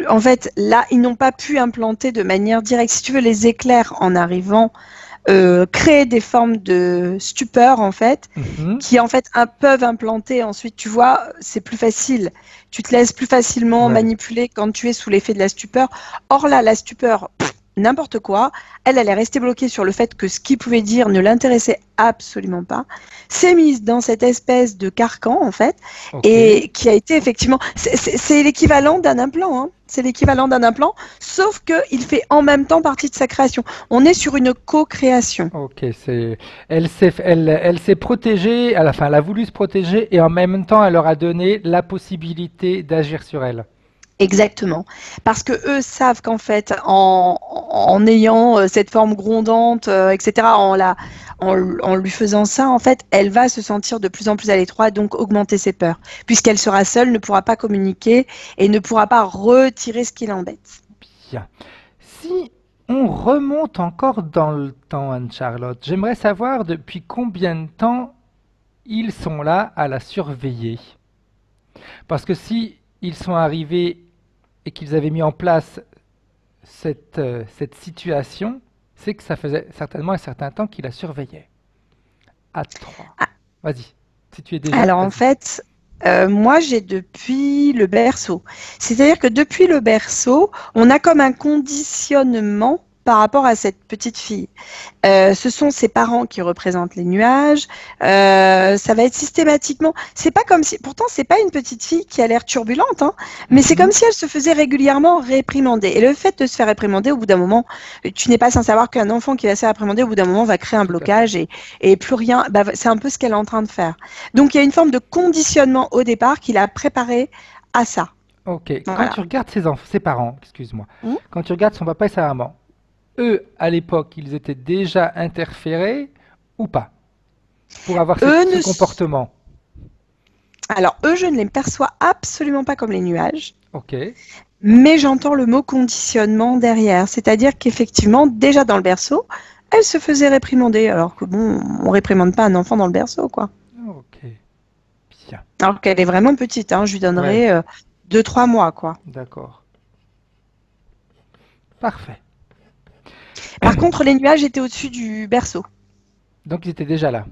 en fait, là, ils n'ont pas pu implanter de manière directe, si tu veux, les éclairs en arrivant, créer des formes de stupeur, en fait, qui, en fait, peuvent implanter ensuite, tu vois, c'est plus facile. Tu te laisses plus facilement manipuler quand tu es sous l'effet de la stupeur. Or là, la stupeur, n'importe quoi. Elle est restée bloquée sur le fait que ce qu'il pouvait dire ne l'intéressait absolument pas. S'est mise dans cette espèce de carcan, en fait, et qui a été effectivement... C'est l'équivalent d'un implant, hein. C'est l'équivalent d'un implant, sauf qu'il fait en même temps partie de sa création. On est sur une co-création. Ok, elle s'est protégée, à la fin, elle a voulu se protéger, et en même temps, elle leur a donné la possibilité d'agir sur elle. Exactement, parce que eux savent qu'en fait, en ayant cette forme grondante, etc., en lui faisant ça, en fait, elle va se sentir de plus en plus à l'étroit, donc augmenter ses peurs, puisqu'elle sera seule, ne pourra pas communiquer et ne pourra pas retirer ce qui l'embête. Bien. Si on remonte encore dans le temps, Anne-Charlotte, j'aimerais savoir depuis combien de temps ils sont là à la surveiller. Parce que si ils sont arrivés et qu'ils avaient mis en place cette situation, c'est que ça faisait certainement un certain temps qu'ils la surveillaient. À 3. Vas-y, si tu es déjà... Alors en fait, moi j'ai depuis le berceau. C'est-à-dire que depuis le berceau, on a comme un conditionnement par rapport à cette petite fille. Ce sont ses parents qui représentent les nuages. Ça va être systématiquement. C'est pas comme si. Pourtant, c'est pas une petite fille qui a l'air turbulente, hein, mais c'est comme si elle se faisait régulièrement réprimander. Et le fait de se faire réprimander, au bout d'un moment, tu n'es pas sans savoir qu'un enfant qui va se faire réprimander, au bout d'un moment, va créer un blocage et plus rien. Bah, c'est un peu ce qu'elle est en train de faire. Donc, il y a une forme de conditionnement au départ qui l'a préparée à ça. Ok. Voilà. Quand tu regardes ses parents, excuse-moi, quand tu regardes son papa et sa maman, eux, à l'époque, ils étaient déjà interférés ou pas pour avoir ce comportement? Alors, eux, je ne les perçois absolument pas comme les nuages. Ok. Mais j'entends le mot conditionnement derrière. C'est-à-dire qu'effectivement, déjà dans le berceau, elle se faisait réprimander. Alors que bon, on réprimande pas un enfant dans le berceau, quoi. Ok. Bien. Alors qu'elle est vraiment petite, hein. Je lui donnerais 2-3 mois, quoi. D'accord. Parfait. Par contre, les nuages étaient au-dessus du berceau. Donc, ils étaient déjà là.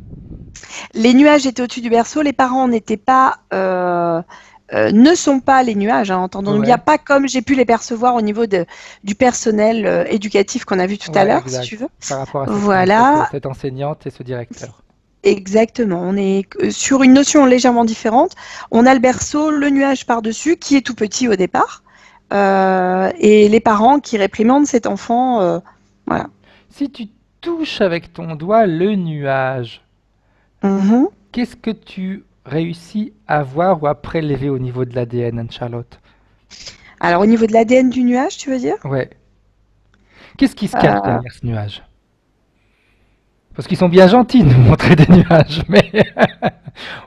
Les nuages étaient au-dessus du berceau. Les parents n'étaient pas, ne sont pas les nuages. Hein, entendons-nous bien, pas comme j'ai pu les percevoir au niveau du personnel éducatif qu'on a vu tout à l'heure, si tu veux. Par rapport à cette enseignante et ce directeur. Exactement. On est sur une notion légèrement différente. On a le berceau, le nuage par-dessus, qui est tout petit au départ, et les parents qui réprimandent cet enfant. Voilà. Si tu touches avec ton doigt le nuage, qu'est-ce que tu réussis à voir ou à prélever au niveau de l'ADN, Anne-Charlotte? Alors, au niveau de l'ADN du nuage, tu veux dire? Ouais. Qu'est-ce qui se cache derrière ce nuage? Parce qu'ils sont bien gentils de nous montrer des nuages, mais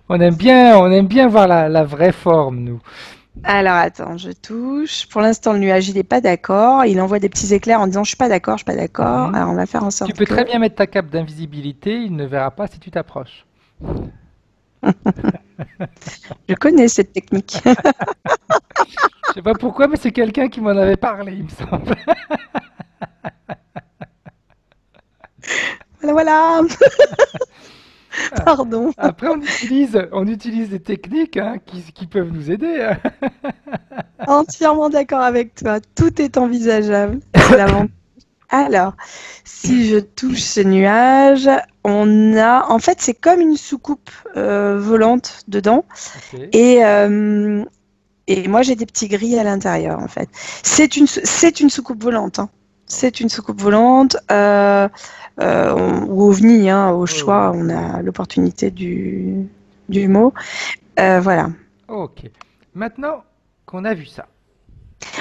on aime bien voir la vraie forme, nous. Alors attends, je touche. Pour l'instant, le nuage, il n'est pas d'accord. Il envoie des petits éclairs en disant je suis pas d'accord, je suis pas d'accord. Mhm. Alors on va faire en Tu sorte peux très que. bien mettre ta cape d'invisibilité, il ne verra pas si tu t'approches. Je connais cette technique. Je sais pas pourquoi, mais c'est quelqu'un qui m'en avait parlé, il me semble. Voilà, voilà. Pardon. Après, on utilise des techniques hein, qui peuvent nous aider. Hein. Entièrement d'accord avec toi. Tout est envisageable. C'est l'avantage. Alors, si je touche ce nuage, on a. En fait, c'est comme une soucoupe volante dedans. Ok. Et moi, j'ai des petits grilles à l'intérieur, en fait. C'est une soucoupe volante. Hein. C'est une soucoupe volante. Ou OVNI, hein, au choix, on a l'opportunité du mot. Voilà. Ok. Maintenant qu'on a vu ça.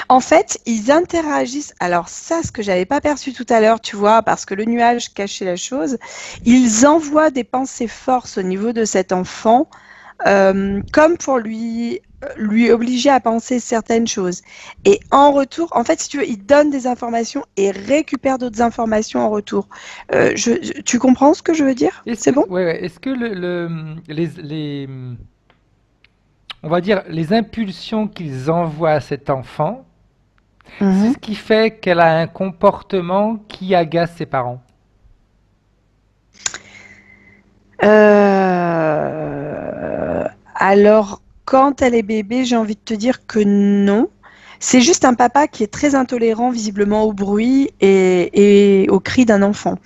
En fait, ils interagissent. Alors ça, ce que j'avais pas perçu tout à l'heure, tu vois, parce que le nuage cachait la chose, ils envoient des pensées forces au niveau de cet enfant, comme pour lui obliger à penser certaines choses. Et en retour, en fait, si tu veux, ils donnent des informations et récupèrent d'autres informations en retour. Tu comprends ce que je veux dire? C'est bon? Ouais. Est-ce que on va dire, les impulsions qu'ils envoient à cet enfant, c'est Mhm. ce qui fait qu'elle a un comportement qui agace ses parents? Alors, quand elle est bébé, j'ai envie de te dire que non. C'est juste un papa qui est très intolérant visiblement au bruit et aux cris d'un enfant.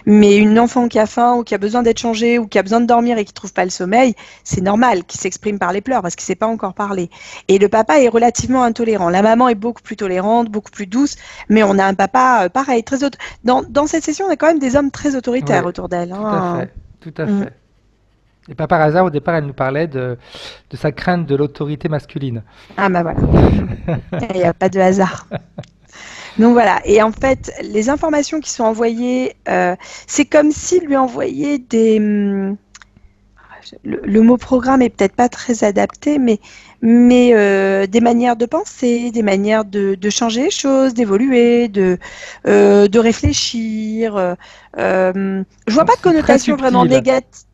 Mais une enfant qui a faim ou qui a besoin d'être changée ou qui a besoin de dormir et qui ne trouve pas le sommeil, c'est normal qu'il s'exprime par les pleurs parce qu'il ne sait pas encore parler. Et le papa est relativement intolérant. La maman est beaucoup plus tolérante, beaucoup plus douce, mais on a un papa pareil, dans cette session, on a quand même des hommes très autoritaires Oui, autour d'elle. tout à Hein. fait, tout à Mm. fait. Et pas par hasard, au départ, elle nous parlait de sa crainte de l'autorité masculine. Ah bah voilà, il n'y a pas de hasard. Donc voilà, et en fait, les informations qui sont envoyées, c'est comme s'il lui envoyait le mot programme est peut-être pas très adapté, mais des manières de penser, des manières de changer les choses, d'évoluer, de réfléchir. Je vois Donc pas de c'est très connotation vraiment subtil. négative.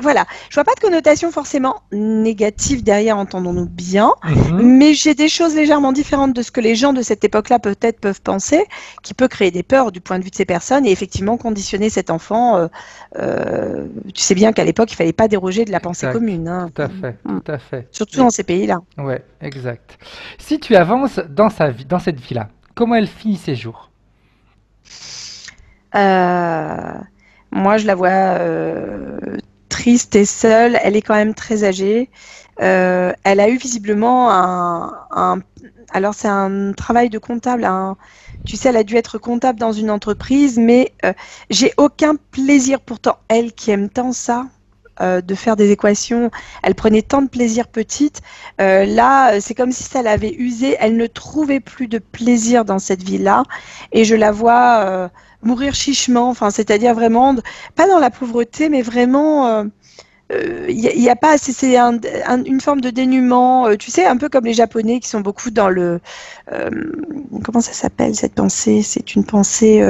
Voilà, je vois pas de connotation forcément négative derrière, entendons-nous bien, Mhm. mais j'ai des choses légèrement différentes de ce que les gens de cette époque-là peut-être peuvent penser, qui peut créer des peurs du point de vue de ces personnes et effectivement conditionner cet enfant. Tu sais bien qu'à l'époque, il fallait pas déroger de la pensée Exact, commune, hein. tout à fait, Mm. tout à fait. Surtout dans ces pays-là. Ouais, exact. Si tu avances dans sa vie, dans cette vie-là, comment elle finit ses jours? Euh, Moi, je la vois triste et seule. Elle est quand même très âgée. Elle a eu visiblement alors c'est un travail de comptable. Tu sais, elle a dû être comptable dans une entreprise, mais j'ai aucun plaisir pourtant. Elle qui aime tant ça. De faire des équations, elle prenait tant de plaisir petite. Là, c'est comme si ça l'avait usée. Elle ne trouvait plus de plaisir dans cette vie-là, et je la vois mourir chichement. Enfin, c'est-à-dire vraiment, pas dans la pauvreté, mais vraiment. Il y a pas, une forme de dénuement, tu sais, un peu comme les Japonais qui sont beaucoup dans euh, comment ça s'appelle cette pensée? C'est une pensée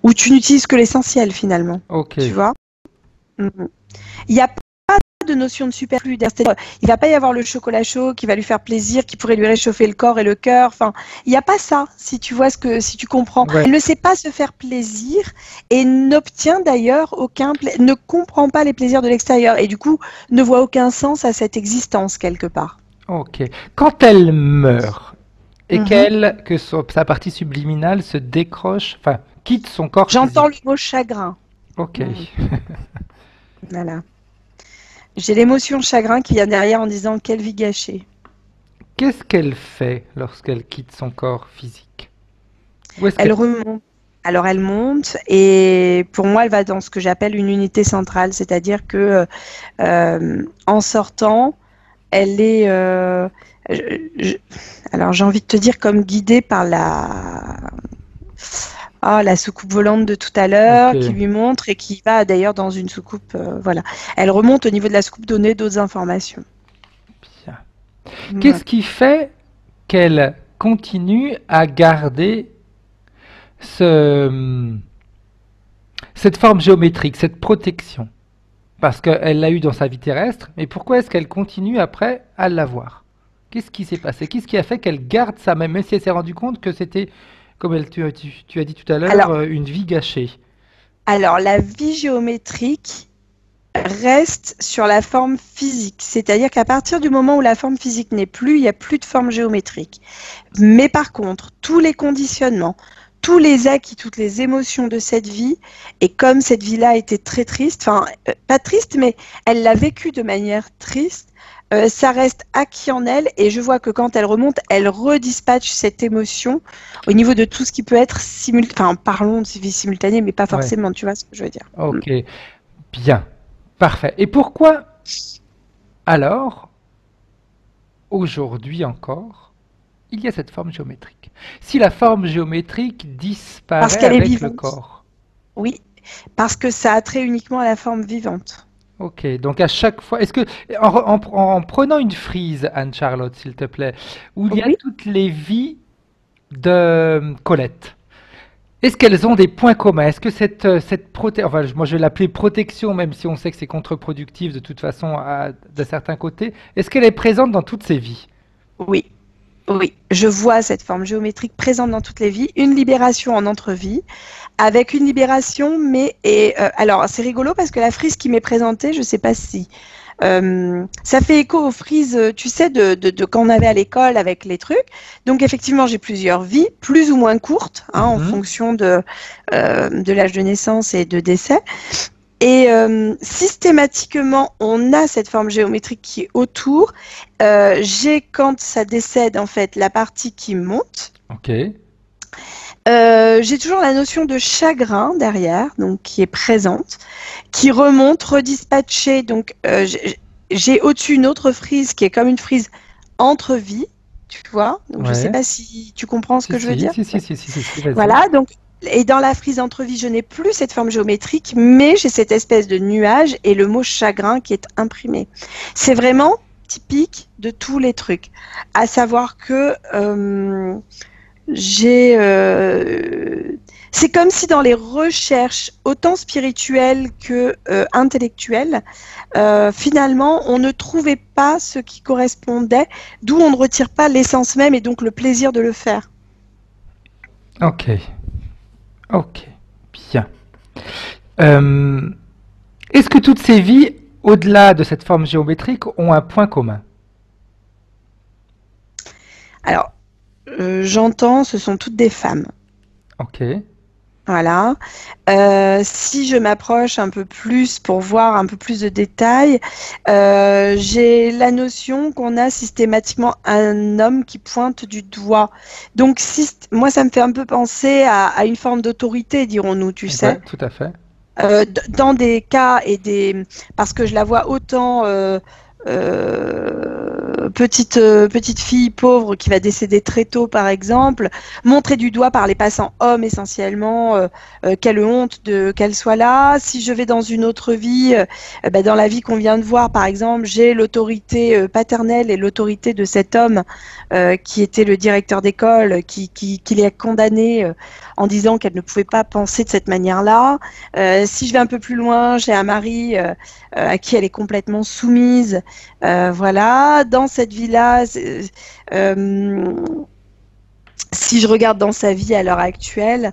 où tu n'utilises que l'essentiel finalement, Ok, tu vois? Mhm. Il n'y a pas de notion de superflu. C'est-à-dire, il va pas y avoir le chocolat chaud qui va lui faire plaisir, qui pourrait lui réchauffer le corps et le cœur. Enfin, il n'y a pas ça, si tu vois si tu comprends. ouais, Elle ne sait pas se faire plaisir et n'obtient d'ailleurs ne comprend pas les plaisirs de l'extérieur et du coup ne voit aucun sens à cette existence quelque part. ok. Quand elle meurt et Mhm. sa partie subliminale se décroche, enfin, quitte son corps J'entends le physique. mot chagrin. Ok. Mhm. Voilà. J'ai l'émotion chagrin qui vient derrière en disant quelle vie gâchée. Qu'est-ce qu'elle fait lorsqu'elle quitte son corps physique? Où est-ce Elle qu'elle... remonte. Alors elle monte et pour moi elle va dans ce que j'appelle une unité centrale, c'est-à-dire que en sortant, elle est, je- alors j'ai envie de te dire comme guidée par la soucoupe volante de tout à Ok, l'heure qui lui montre et qui va d'ailleurs dans une soucoupe, voilà. Elle remonte au niveau de la soucoupe donner d'autres informations. bien. Qu'est-ce qui fait qu'elle continue à garder cette forme géométrique, cette protection? Parce qu'elle l'a eu dans sa vie terrestre, mais pourquoi est-ce qu'elle continue après à l'avoir? Qu'est-ce qui s'est passé? Qu'est-ce qui a fait qu'elle garde ça, même si elle s'est rendue compte que c'était, comme tu as dit tout à l'heure, Alors, une vie gâchée? alors, la vie géométrique reste sur la forme physique. C'est-à-dire qu'à partir du moment où la forme physique n'est plus, il n'y a plus de forme géométrique. Mais par contre, tous les conditionnements, tous les acquis, toutes les émotions de cette vie, et comme cette vie-là était très triste, enfin, pas triste, mais elle l'a vécue de manière triste, ça reste acquis en elle, et je vois que quand elle remonte, elle redispatche cette émotion au niveau de tout ce qui peut être enfin, parlons de vie simultanée, mais pas Ouais, forcément, tu vois ce que je veux dire. ok, bien, parfait. Et pourquoi alors, aujourd'hui encore, il y a cette forme géométrique? Si la forme géométrique Parce disparaît qu'elle est avec le vivante. corps. Oui, parce que ça a trait uniquement à la forme vivante. Ok, donc à chaque fois, est-ce que, en prenant une frise, Anne-Charlotte, s'il te plaît, où il y a Oui, toutes les vies de Colette, est-ce qu'elles ont des points communs? Est-ce que cette protection, enfin, moi je vais l'appeler protection, même si on sait que c'est contre-productif de toute façon de certains côtés, est-ce qu'elle est présente dans toutes ces vies? oui, oui. Je vois cette forme géométrique présente dans toutes les vies, une libération en entrevie, avec une libération, alors c'est rigolo parce que la frise qui m'est présentée, je ne sais pas si ça fait écho aux frises, tu sais, de quand on avait à l'école avec les trucs. Donc effectivement, j'ai plusieurs vies, plus ou moins courtes, hein, en Mhm. fonction de l'âge de naissance et de décès. Et systématiquement, on a cette forme géométrique qui est autour. J'ai, quand ça décède, en fait, la partie qui monte. Ok, J'ai toujours la notion de chagrin derrière, donc qui est présente, qui remonte, redispatchée. Donc, j'ai au-dessus une autre frise qui est comme une frise entre vies, tu vois. Donc, je ne sais ouais, pas si tu comprends ce si, que je veux si, dire. si, si, si, si, si, si, vas-y. Voilà, donc, et dans la frise entre vies, je n'ai plus cette forme géométrique, mais j'ai cette espèce de nuage et le mot chagrin qui est imprimé. C'est vraiment typique de tous les trucs. À savoir que j'ai. C'est comme si dans les recherches, autant spirituelles que intellectuelles, finalement, on ne trouvait pas ce qui correspondait, d'où on ne retire pas l'essence même et donc le plaisir de le faire. Ok, ok, bien. Euh, Est-ce que toutes ces vies, au-delà de cette forme géométrique, ont un point commun? Alors, j'entends, ce sont toutes des femmes. Ok, Voilà. Si je m'approche un peu plus pour voir un peu plus de détails, j'ai la notion qu'on a systématiquement un homme qui pointe du doigt. Donc, moi, ça me fait un peu penser à une forme d'autorité, dirons-nous, tu ouais, sais. tout à fait. Dans des cas parce que je la vois autant petite fille pauvre qui va décéder très tôt, par exemple, montrée du doigt par les passants hommes essentiellement, quelle honte qu'elle soit là. Si je vais dans une autre vie, dans la vie qu'on vient de voir, par exemple, j'ai l'autorité paternelle et l'autorité de cet homme qui était le directeur d'école, qui les a condamnés en disant qu'elle ne pouvait pas penser de cette manière-là. Si je vais un peu plus loin, j'ai un mari à qui elle est complètement soumise. Voilà, dans cette vie-là, si je regarde dans sa vie à l'heure actuelle,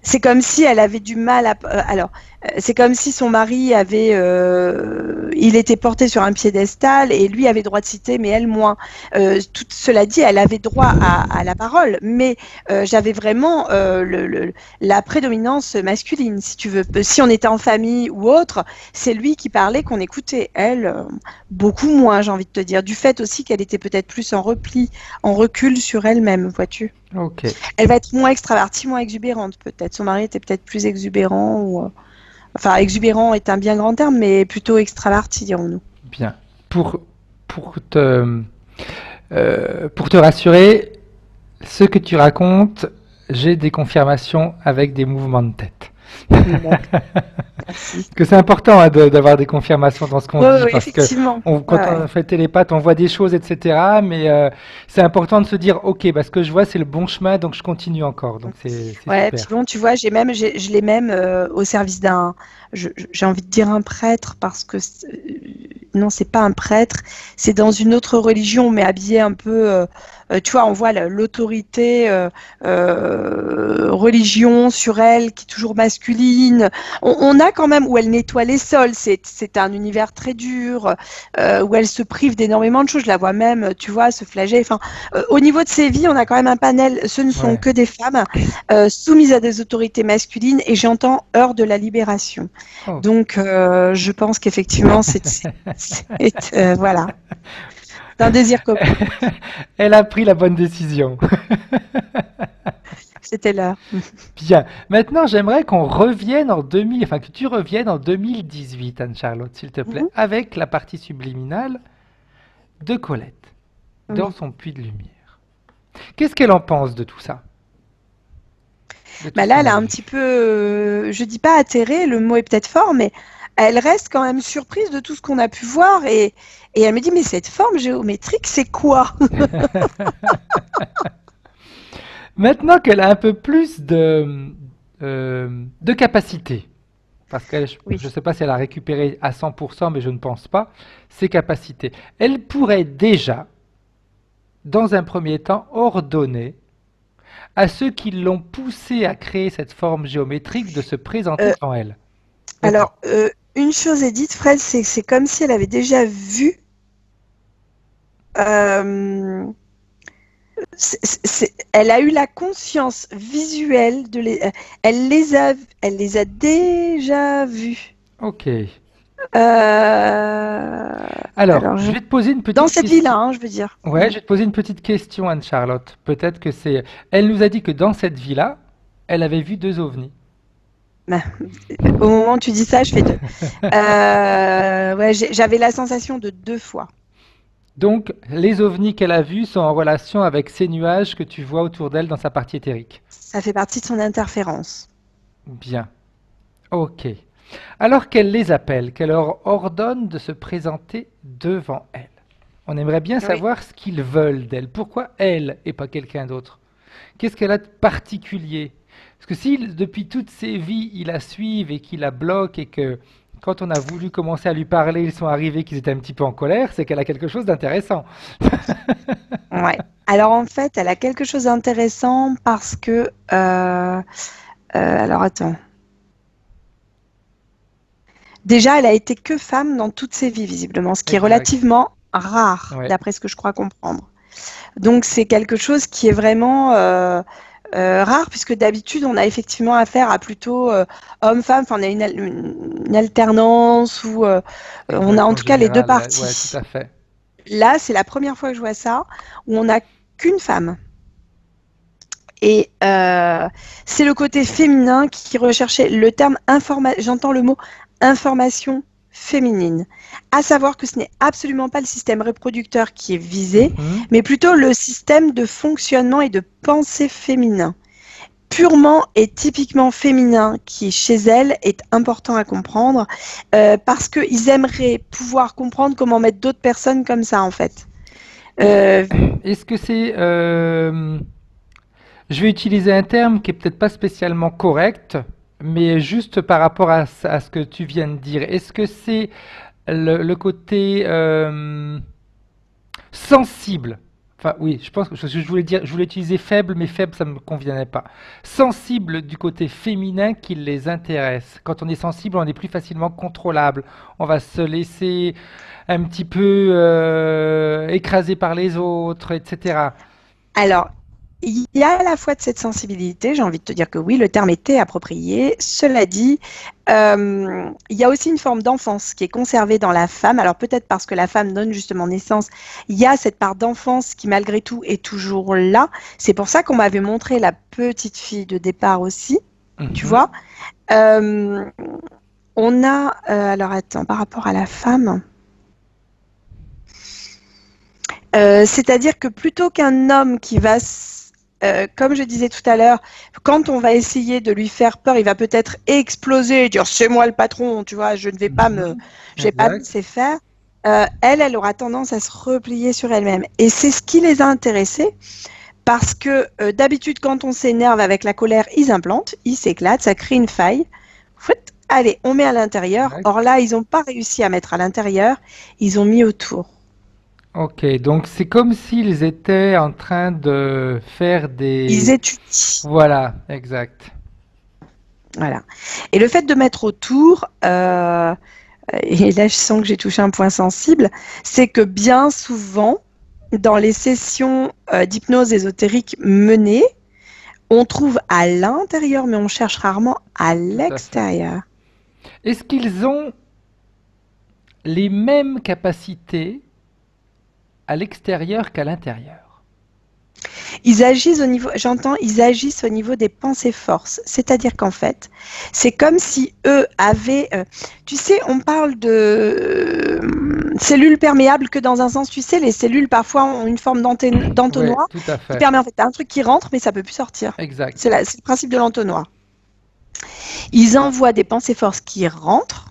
c'est comme si elle avait du mal à. C'est comme si son mari avait, il était porté sur un piédestal et lui avait droit de citer, mais elle moins. Tout cela dit, elle avait droit à la parole, mais j'avais vraiment la prédominance masculine, si tu veux. Si on était en famille ou autre, c'est lui qui parlait, qu'on écoutait. Elle, beaucoup moins, j'ai envie de te dire, du fait aussi qu'elle était peut-être plus en repli, en recul sur elle-même, vois-tu. Ok, Elle va être moins extravertie, moins exubérante, peut-être. Son mari était peut-être plus exubérant ou. Enfin, exubérant est un bien grand terme, mais plutôt extraverti, dirons-nous. bien. Pour, pour te, pour te rassurer, ce que tu racontes, j'ai des confirmations avec des mouvements de tête. Bon, merci. Parce que c'est important hein, d'avoir des confirmations dans ce qu'on Ouais, dit, ouais, parce que effectivement. quand Ouais, ouais. on fait télépathe, on voit des choses, etc. Mais c'est important de se dire, ok, bah, ce que je vois, c'est le bon chemin, donc je continue encore. Donc c'est Ouais, puis super. bon, tu vois, je l'ai même au service d'un, j'ai envie de dire un prêtre parce que non, c'est pas un prêtre, c'est dans une autre religion, mais habillé un peu, tu vois, on voit l'autorité religion sur elle qui est toujours masculine. On a quand même où elle nettoie les sols, c'est un univers très dur, où elle se prive d'énormément de choses. Je la vois même, tu vois, se flageller. Enfin, au niveau de ses vies, on a quand même un panel. Ce ne sont Ouais. que des femmes soumises à des autorités masculines et j'entends heure de la libération. Oh. Donc, je pense qu'effectivement, voilà, c'est un désir commun. Elle a pris la bonne décision. C'était l'heure. Bien. Maintenant, j'aimerais qu'on revienne en 2000, enfin que tu reviennes en 2018, Anne-Charlotte, s'il te plaît, Mhm. avec la partie subliminale de Colette dans Oui. son puits de lumière. Qu'est-ce qu'elle en pense de tout ça, de tout Bah ce là, qu'on elle a a un vu? petit peu, je dis pas atterré, le mot est peut-être fort, mais elle reste quand même surprise de tout ce qu'on a pu voir et elle me dit, mais cette forme géométrique, c'est quoi? Maintenant qu'elle a un peu plus de capacité, parce que je Oui. ne sais pas si elle a récupéré à 100%, mais je ne pense pas, ses capacités, elle pourrait déjà, dans un premier temps, ordonner à ceux qui l'ont poussée à créer cette forme géométrique de se présenter Euh, devant elle. Ou pas? alors, une chose est dite, Fred, c'est comme si elle avait déjà vu. euh, Elle a eu la conscience visuelle elle les a déjà vus. Ok. Alors, Alors, je vais te poser une dans petite cette vie-là, question. hein, je veux dire. Ouais, je vais te poser une petite question, Anne-Charlotte. Peut-être que c'est. Elle nous a dit que dans cette vie-là, elle avait vu deux ovnis. Ben, au moment où tu dis ça, je fais deux. Ouais, j'avais la sensation de deux fois. Donc, les ovnis qu'elle a vus sont en relation avec ces nuages que tu vois autour d'elle dans sa partie éthérique. Ça fait partie de son interférence. Bien. Ok. Alors qu'elle les appelle, qu'elle leur ordonne de se présenter devant elle. On aimerait bien Oui. savoir ce qu'ils veulent d'elle. Pourquoi elle et pas quelqu'un d'autre? Qu'est-ce qu'elle a de particulier? Parce que si depuis toutes ses vies, ils la suivent et qu'ils la bloquent et que quand on a voulu commencer à lui parler, ils sont arrivés qu'ils étaient un petit peu en colère, c'est qu'elle a quelque chose d'intéressant. Ouais. Alors en fait, elle a quelque chose d'intéressant parce que alors attends. Déjà, elle a été que femme dans toutes ses vies, visiblement, ce qui est Exact. relativement rare, Ouais. d'après ce que je crois comprendre. Donc, c'est quelque chose qui est vraiment rare, puisque d'habitude, on a effectivement affaire à plutôt homme-femme. Enfin, on a une alternance où on a Exact. en En tout cas les deux général, ouais, ouais, tout parties. à fait. Là, c'est la première fois que je vois ça, où on n'a qu'une femme. Et c'est le côté féminin qui recherchait le terme j'entends le mot information féminine. À savoir que ce n'est absolument pas le système reproducteur qui est visé, Mhm. mais plutôt le système de fonctionnement et de pensée féminin. Purement et typiquement féminin qui chez elle est important à comprendre parce qu'ils aimeraient pouvoir comprendre comment mettre d'autres personnes comme ça en fait. Euh, Est-ce que c'est... je vais utiliser un terme qui est peut-être pas spécialement correct, mais juste par rapport à ce que tu viens de dire. Est-ce que c'est le côté sensible? Enfin, oui, je pense que je voulais dire, je voulais utiliser faible, mais faible, ça ne me convenait pas. Sensible du côté féminin qui les intéresse. Quand on est sensible, on est plus facilement contrôlable. On va se laisser un petit peu écraser par les autres, etc. alors, il y a à la fois de cette sensibilité, j'ai envie de te dire que oui, le terme était approprié. Cela dit, il y a aussi une forme d'enfance qui est conservée dans la femme. Alors peut-être parce que la femme donne justement naissance, il y a cette part d'enfance qui malgré tout est toujours là. C'est pour ça qu'on m'avait montré la petite fille de départ aussi, tu Mhm. vois. Euh, on a, alors attends, par rapport à la femme, c'est-à-dire que plutôt qu'un homme qui va comme je disais tout à l'heure, quand on va essayer de lui faire peur, il va peut-être exploser et dire c'est moi le patron, tu vois, je ne vais pas je vais pas me Exact. laisser faire. Elle aura tendance à se replier sur elle-même. Et c'est ce qui les a intéressés. Parce que d'habitude, quand on s'énerve avec la colère, ils implantent, ils s'éclatent, ça crée une faille. Fouit, allez, on met à l'intérieur. Exact. Or là, ils n'ont pas réussi à mettre à l'intérieur, ils ont mis autour. Ok, donc c'est comme s'ils étaient en train de faire Ils des... étudient. Voilà, exact. Voilà. Et le fait de mettre autour, et là je sens que j'ai touché un point sensible, c'est que bien souvent, dans les sessions d'hypnose ésotérique menées, on trouve à l'intérieur, mais on cherche rarement à Tout à fait. l'extérieur. Est-ce qu'ils ont les mêmes capacités à l'extérieur qu'à l'intérieur? Ils agissent au niveau, j'entends, ils agissent au niveau des pensées forces. C'est-à-dire qu'en fait, c'est comme si eux avaient, tu sais, on parle de cellules perméables que dans un sens, tu sais, les cellules parfois ont une forme Oui, d'entonnoir tout à qui fait. permet en fait, t'as un truc qui rentre, mais ça peut plus sortir. Exact. C'est le principe de l'entonnoir. Ils envoient des pensées forces qui rentrent,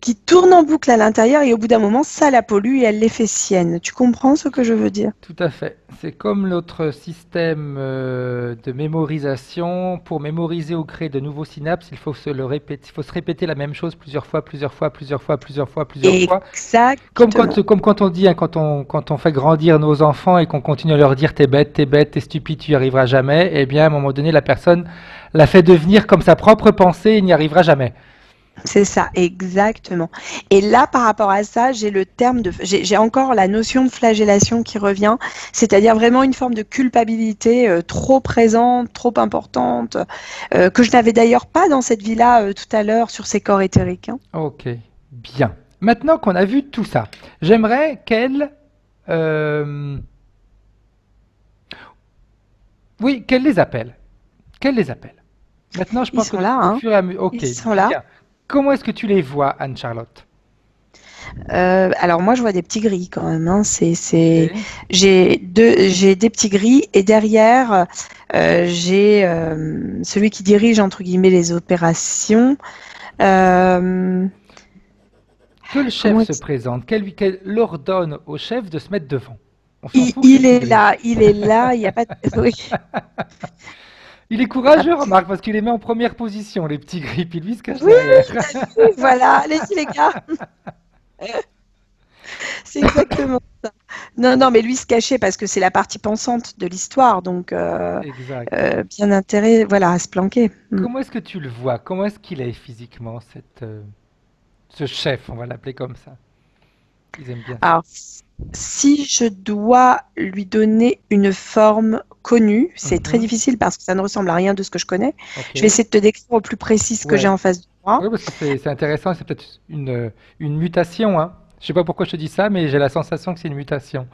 qui tournent en boucle à l'intérieur et au bout d'un moment, ça la pollue et elle les fait siennes. Tu comprends ce que je veux dire? Tout à fait. C'est comme notre système de mémorisation. Pour mémoriser ou créer de nouveaux synapses, il faut se le répéter. Il faut se répéter la même chose plusieurs fois, plusieurs fois, plusieurs fois, plusieurs fois, plusieurs fois. Exactement. Comme quand on dit, hein, quand on fait grandir nos enfants et qu'on continue à leur dire t'es bête, t'es stupide, tu n'y arriveras jamais, eh bien, à un moment donné, la personne l'a fait devenir comme sa propre pensée et n'y arrivera jamais. C'est ça, exactement. Et là, par rapport à ça, j'ai encore la notion de flagellation qui revient, c'est-à-dire vraiment une forme de culpabilité trop présente, trop importante, que je n'avais d'ailleurs pas dans cette vie-là tout à l'heure sur ces corps éthériques, hein. Ok, bien. Maintenant qu'on a vu tout ça, j'aimerais euh, qu'elle les appelle. Qu'elle les appelle. Maintenant, je Ils pense sont que là, au hein. fur et à mesure. Ok, Ils sont là. bien. Comment est-ce que tu les vois, Anne-Charlotte? Alors moi, je vois des petits gris quand même, hein. Ok. J'ai des petits gris et derrière, j'ai celui qui dirige entre guillemets les opérations. Euh, Que le chef comment se présente, qu'elle ordonne au chef de se mettre devant. On s'en il, fout que c'est il petit est gris. là, il est là. Il n'y a pas de... Oui. Il est courageux, remarque, parce qu'il les met en première position, les petits gris, puis lui il se cache Oui, derrière. t'as vu, voilà. Allez-y les gars, c'est exactement ça. Non, non, mais lui se cachait parce que c'est la partie pensante de l'histoire, donc Exact. bien intérêt, voilà, à se planquer. Mm. Comment est-ce que tu le vois? Comment est-ce qu'il est physiquement, ce chef, on va l'appeler comme ça. Ils aiment bien ça. Alors, si je dois lui donner une forme connue, c'est très Mhm. difficile parce que ça ne ressemble à rien de ce que je connais. Ok. Je vais essayer de te décrire au plus précis ce que j'ai Ouais. en face de moi. Oui, parce que c'est intéressant, c'est peut-être une mutation, hein. Je sais pas pourquoi je te dis ça, mais j'ai la sensation que c'est une mutation.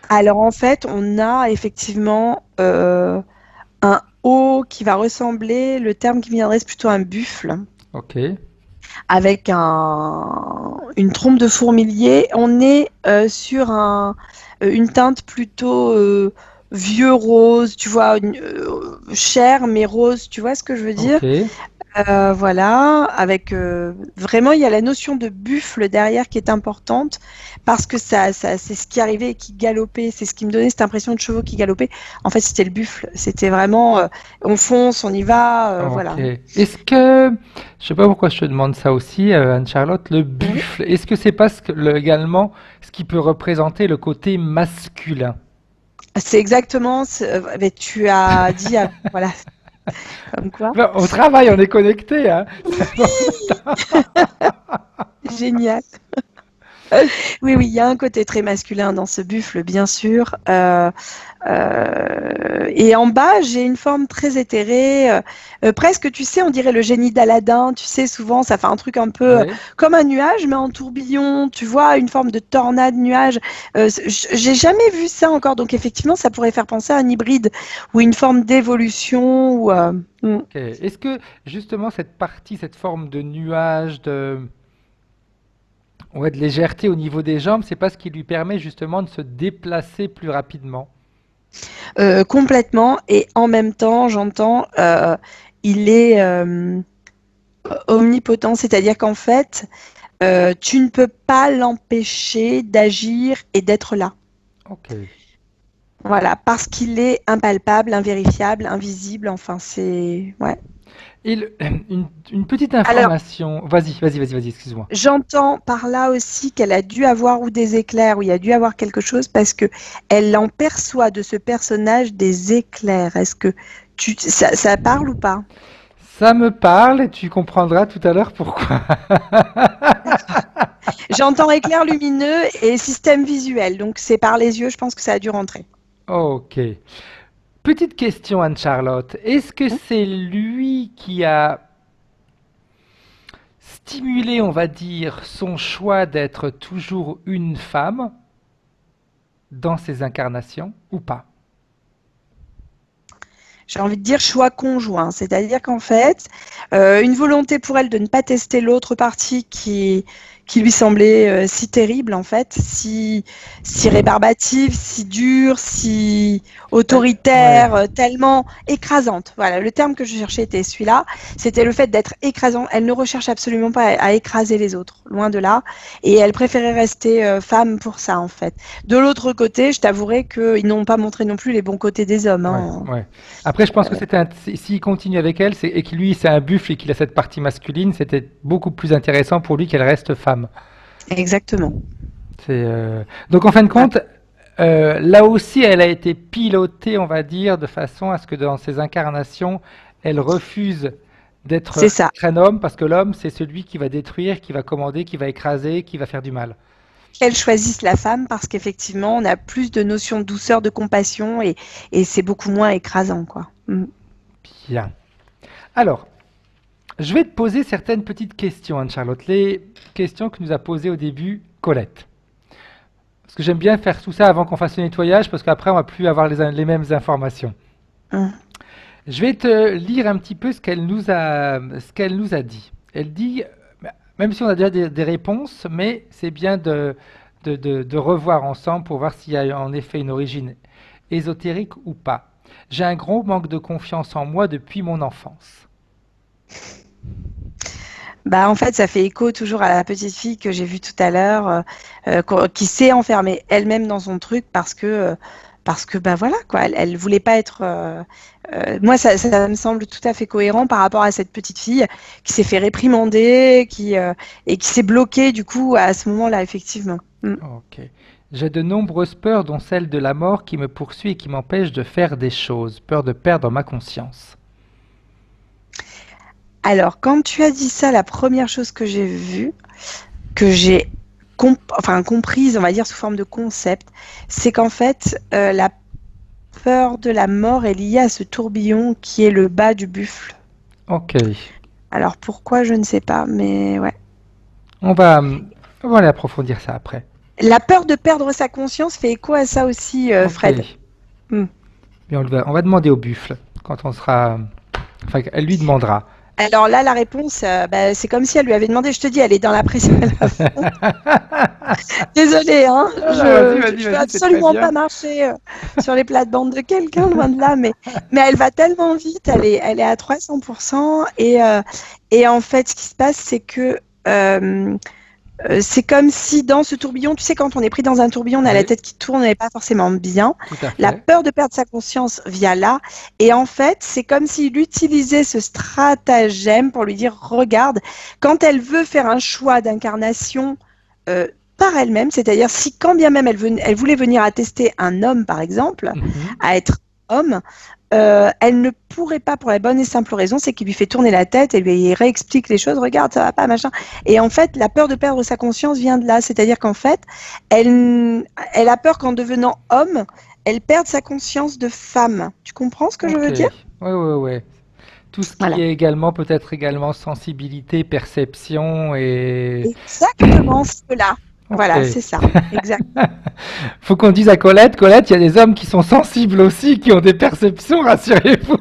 Alors en fait, on a effectivement un haut qui va ressembler, le terme qui viendrait, c'est plutôt un buffle, Ok. avec une trompe de fourmilier. On est sur une teinte plutôt vieux rose, tu vois, chair mais rose, tu vois ce que je veux dire? Ok. Voilà, avec vraiment, il y a la notion de buffle derrière qui est importante parce que c'est ce qui arrivait et qui galopait, c'est ce qui me donnait cette impression de chevaux qui galopaient. En fait, c'était le buffle, c'était vraiment, on fonce, on y va, Ok. voilà. Est-ce que, je sais pas pourquoi je te demande ça aussi, Anne-Charlotte, le Oui. buffle, est-ce que c'est pas également ce qui peut représenter le côté masculin? C'est exactement, mais tu as dit, voilà, comme quoi. Ben, au travail, on est connecté, hein. C'est pour Oui, ça. génial. Oui, oui, il y a un côté très masculin dans ce buffle, bien sûr. Et en bas, j'ai une forme très éthérée, presque, tu sais, on dirait le génie d'Aladin. Tu sais, souvent, ça fait un truc un peu Oui. comme un nuage, mais en tourbillon. Tu vois, une forme de tornade nuage. J'ai jamais vu ça encore, donc effectivement, ça pourrait faire penser à un hybride ou une forme d'évolution. Ok. Est-ce que justement cette partie, cette forme de nuage, ouais, de légèreté au niveau des jambes, c'est pas ce qui lui permet justement de se déplacer plus rapidement? complètement. Et en même temps, j'entends, il est omnipotent, c'est-à-dire qu'en fait, tu ne peux pas l'empêcher d'agir et d'être là. Ok. Voilà, parce qu'il est impalpable, invérifiable, invisible, enfin c'est... Ouais. Et une petite Alors, information. Vas-y, excuse-moi. j'entends par là aussi qu'elle a dû avoir ou des éclairs, ou il y a dû avoir quelque chose, parce que elle en perçoit de ce personnage des éclairs. Est-ce que ça parle ou pas? Ça me parle et tu comprendras tout à l'heure pourquoi. J'entends éclair lumineux et système visuel, donc c'est par les yeux, je pense que ça a dû rentrer. Ok. Petite question, Anne-Charlotte. Est-ce que c'est lui qui a stimulé, on va dire, son choix d'être toujours une femme dans ses incarnations ou pas? J'ai envie de dire choix conjoint, c'est-à-dire qu'en fait, une volonté pour elle de ne pas tester l'autre partie qui lui semblait si terrible, en fait, si rébarbative, si dure, si autoritaire, Ouais, tellement écrasante. Voilà, le terme que je cherchais était celui-là. C'était le fait d'être écrasant. Elle ne recherche absolument pas à écraser les autres, loin de là. Et elle préférait rester femme pour ça, en fait. De l'autre côté, je t'avouerai qu'ils n'ont pas montré non plus les bons côtés des hommes. Hein. ouais. Après, je pense que s'il continue avec elle, et que lui, c'est un buffle et qu'il a cette partie masculine, c'était beaucoup plus intéressant pour lui qu'elle reste femme. Exactement. Donc, en fin de compte, là aussi, elle a été pilotée, on va dire, de façon à ce que dans ses incarnations, elle refuse d'être C'est ça. un homme, parce que l'homme, c'est celui qui va détruire, qui va commander, qui va écraser, qui va faire du mal. Qu'elles choisissent la femme parce qu'effectivement, on a plus de notions de douceur, de compassion et c'est beaucoup moins écrasant, quoi. Mm. Bien. Alors, je vais te poser certaines petites questions, Anne-Charlotte. Les questions que nous a posées au début Colette. Parce que j'aime bien faire tout ça avant qu'on fasse le nettoyage, parce qu'après, on va plus avoir les mêmes informations. Mm. Je vais te lire un petit peu ce qu'elle nous a dit. Elle dit, même si on a déjà des réponses, mais c'est bien de revoir ensemble pour voir s'il y a en effet une origine ésotérique ou pas. J'ai un gros manque de confiance en moi depuis mon enfance. Bah, en fait, ça fait écho toujours à la petite fille que j'ai vue tout à l'heure, qui s'est enfermée elle-même dans son truc parce que bah voilà quoi, elle voulait pas être. Moi, ça me semble tout à fait cohérent par rapport à cette petite fille qui s'est fait réprimander, et qui s'est bloquée du coup à ce moment-là, effectivement. Mm. Ok. J'ai de nombreuses peurs, dont celle de la mort qui me poursuit et qui m'empêche de faire des choses. Peur de perdre ma conscience. Alors, quand tu as dit ça, la première chose que j'ai vue, que j'ai comprise, on va dire sous forme de concept, c'est qu'en fait, la peur de la mort est liée à ce tourbillon qui est le bas du buffle. Ok. Alors pourquoi, je ne sais pas, mais ouais. On va, on va aller approfondir ça après. La peur de perdre sa conscience fait écho à ça aussi, Ok. Fred. Hmm. Mais on va demander au buffle quand on sera. Enfin, elle lui demandera. Alors là, la réponse, bah, c'est comme si elle lui avait demandé, je te dis, elle est dans la pression à la fin. Désolée, hein, je veux absolument pas marcher sur les plates-bandes de quelqu'un, loin de là, mais elle va tellement vite, elle est à 300%, et en fait, ce qui se passe, c'est que c'est comme si dans ce tourbillon, tu sais, quand on est pris dans un tourbillon, on a la tête qui tourne, on n'est pas forcément bien. La peur de perdre sa conscience via là. Et en fait, c'est comme s'il utilisait ce stratagème pour lui dire, regarde, quand elle veut faire un choix d'incarnation par elle-même, c'est-à-dire si quand bien même elle voulait venir attester un homme, par exemple, à être homme, elle ne pourrait pas, pour la bonne et simple raison, c'est qu'il lui fait tourner la tête et lui réexplique les choses, regarde, ça va pas, machin. Et en fait, la peur de perdre sa conscience vient de là, c'est-à-dire qu'en fait, elle a peur qu'en devenant homme, elle perde sa conscience de femme. Tu comprends ce que je veux dire? Oui. Tout ce qui est également, peut-être également sensibilité, perception et... Exactement cela. Voilà, c'est ça, exact. Faut qu'on dise à Colette, il y a des hommes qui sont sensibles aussi, qui ont des perceptions, rassurez-vous.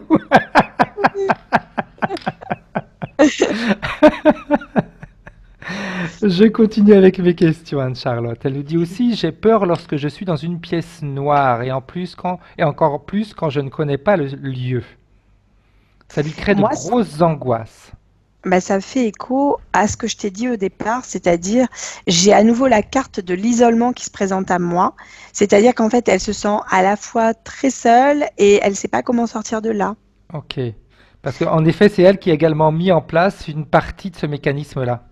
Je continue avec mes questions, Anne-Charlotte. Elle nous dit aussi, j'ai peur lorsque je suis dans une pièce noire et encore plus quand je ne connais pas le lieu. Ça lui crée de Moi, grosses angoisses. bah, ça fait écho à ce que je t'ai dit au départ, c'est-à-dire j'ai à nouveau la carte de l'isolement qui se présente à moi, c'est-à-dire qu'en fait elle se sent à la fois très seule et elle ne sait pas comment sortir de là. Ok. Parce qu'en effet, c'est elle qui a également mis en place une partie de ce mécanisme-là.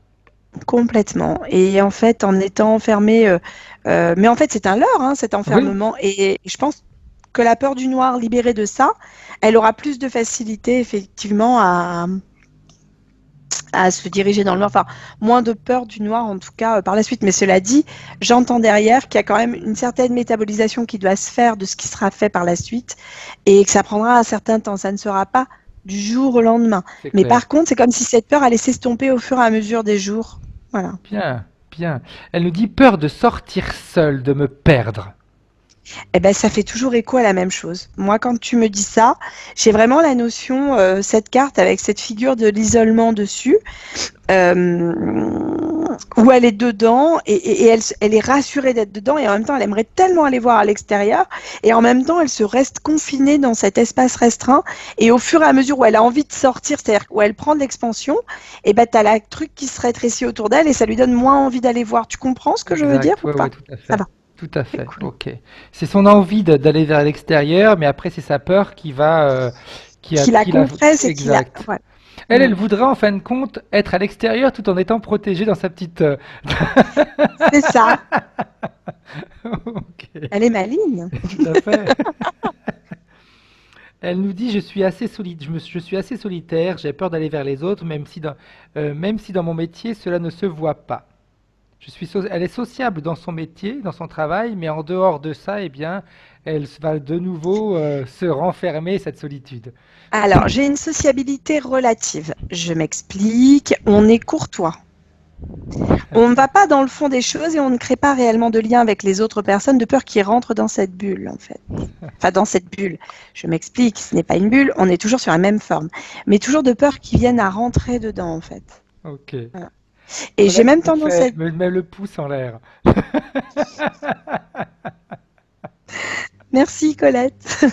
Complètement. Et en fait, en étant enfermée, mais en fait c'est un leurre, hein, cet Oui, enfermement, et je pense que la peur du noir libérée de ça, elle aura plus de facilité effectivement à se diriger dans le noir, enfin moins de peur du noir en tout cas par la suite. Mais cela dit, j'entends derrière qu'il y a quand même une certaine métabolisation qui doit se faire de ce qui sera fait par la suite et que ça prendra un certain temps. Ça ne sera pas du jour au lendemain. c'est Mais clair. par contre, c'est comme si cette peur allait s'estomper au fur et à mesure des jours. Voilà. Bien, bien. Elle nous dit peur de sortir seule, de me perdre. Eh ben, ça fait toujours écho à la même chose. Moi, quand tu me dis ça, j'ai vraiment la notion, cette carte avec cette figure de l'isolement dessus, euh, où elle est dedans et elle est rassurée d'être dedans et en même temps, elle aimerait tellement aller voir à l'extérieur et en même temps, elle se reste confinée dans cet espace restreint et au fur et à mesure où elle a envie de sortir, c'est-à-dire où elle prend de l'expansion, et ben, tu as le truc qui se rétrécit autour d'elle et ça lui donne moins envie d'aller voir. Tu comprends ce que je veux dire Exact, ou oui, oui, pas? tout à Ça fait. va, Tout à c'est fait, cool. ok. C'est son envie d'aller vers l'extérieur, mais après, c'est sa peur qui va, Qui la qui la... compresse et qui la... Exact. Ouais. Elle, Mm. elle voudrait en fin de compte être à l'extérieur tout en étant protégée dans sa petite... C'est ça. Ok, Elle est maligne. tout à fait. Elle nous dit, je suis assez solitaire, j'ai peur d'aller vers les autres, même si dans mon métier, cela ne se voit pas. Elle est sociable dans son métier, dans son travail, mais en dehors de ça, eh bien, elle va de nouveau se renfermer, cette solitude. Alors, j'ai une sociabilité relative. Je m'explique. On est courtois. On ne va pas dans le fond des choses et on ne crée pas réellement de lien avec les autres personnes de peur qu'ils rentrent dans cette bulle, en fait. Enfin, dans cette bulle. Je m'explique. Ce n'est pas une bulle. On est toujours sur la même forme. Mais toujours de peur qu'ils viennent à rentrer dedans, en fait. Ok. Voilà. Et j'ai Colette même tendance à... me met le pouce en l'air. Merci, Colette.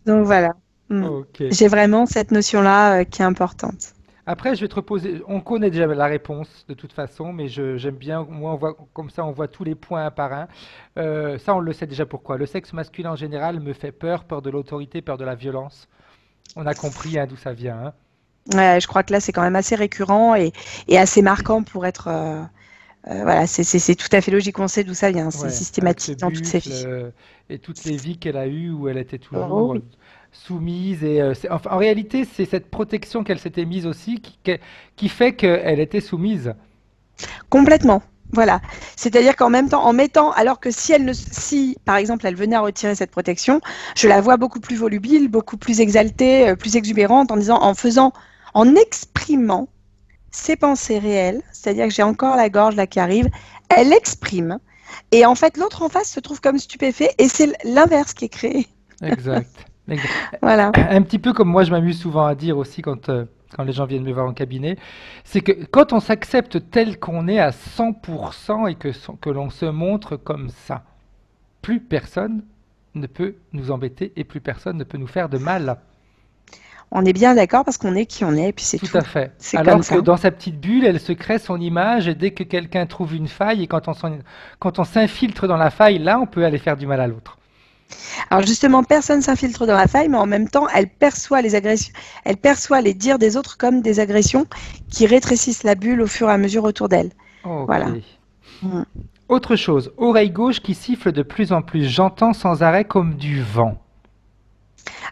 Donc, voilà. Mm. Ok. J'ai vraiment cette notion-là qui est importante. Après, je vais te reposer. On connaît déjà la réponse de toute façon, mais j'aime bien. Moi, on voit comme ça, on voit tous les points un par un. Ça, on le sait déjà pourquoi. Le sexe masculin en général me fait peur, peur de l'autorité, peur de la violence. On a compris hein, d'où ça vient. Hein. Ouais, je crois que là, c'est quand même assez récurrent et assez marquant pour être. Voilà, c'est tout à fait logique. On sait d'où ça vient. C'est Ouais, avec ce systématique dans toutes ces buffle vies. et toutes les vies qu'elle a eues où elle était Oh toujours oui, soumise. Et, enfin, en réalité, c'est cette protection qu'elle s'était mise aussi qui fait qu'elle était soumise. complètement. Voilà. C'est-à-dire qu'en même temps, en mettant, alors que si elle ne, si par exemple elle venait à retirer cette protection, je la vois beaucoup plus volubile, beaucoup plus exaltée, plus exubérante, en disant, en faisant, en exprimant ses pensées réelles. C'est-à-dire que j'ai encore la gorge là qui arrive. Elle exprime. Et en fait, l'autre en face se trouve comme stupéfait et c'est l'inverse qui est créé. Exact. Exact. Voilà. Un petit peu comme moi, je m'amuse souvent à dire aussi quand les gens viennent me voir en cabinet, c'est que quand on s'accepte tel qu'on est à 100% et que l'on se montre comme ça, plus personne ne peut nous embêter et plus personne ne peut nous faire de mal. On est bien d'accord parce qu'on est qui on est et puis c'est Tout à tout. fait. C'est comme Alors que ça. dans sa petite bulle, elle se crée son image et dès que quelqu'un trouve une faille et quand on s'infiltre dans la faille, là, on peut aller faire du mal à l'autre. Alors justement, personne s'infiltre dans la faille, mais en même temps, elle perçoit les agressions, elle perçoit les dires des autres comme des agressions qui rétrécissent la bulle au fur et à mesure autour d'elle. Ok. Voilà. Mm. Autre chose, oreille gauche qui siffle de plus en plus. J'entends sans arrêt comme du vent.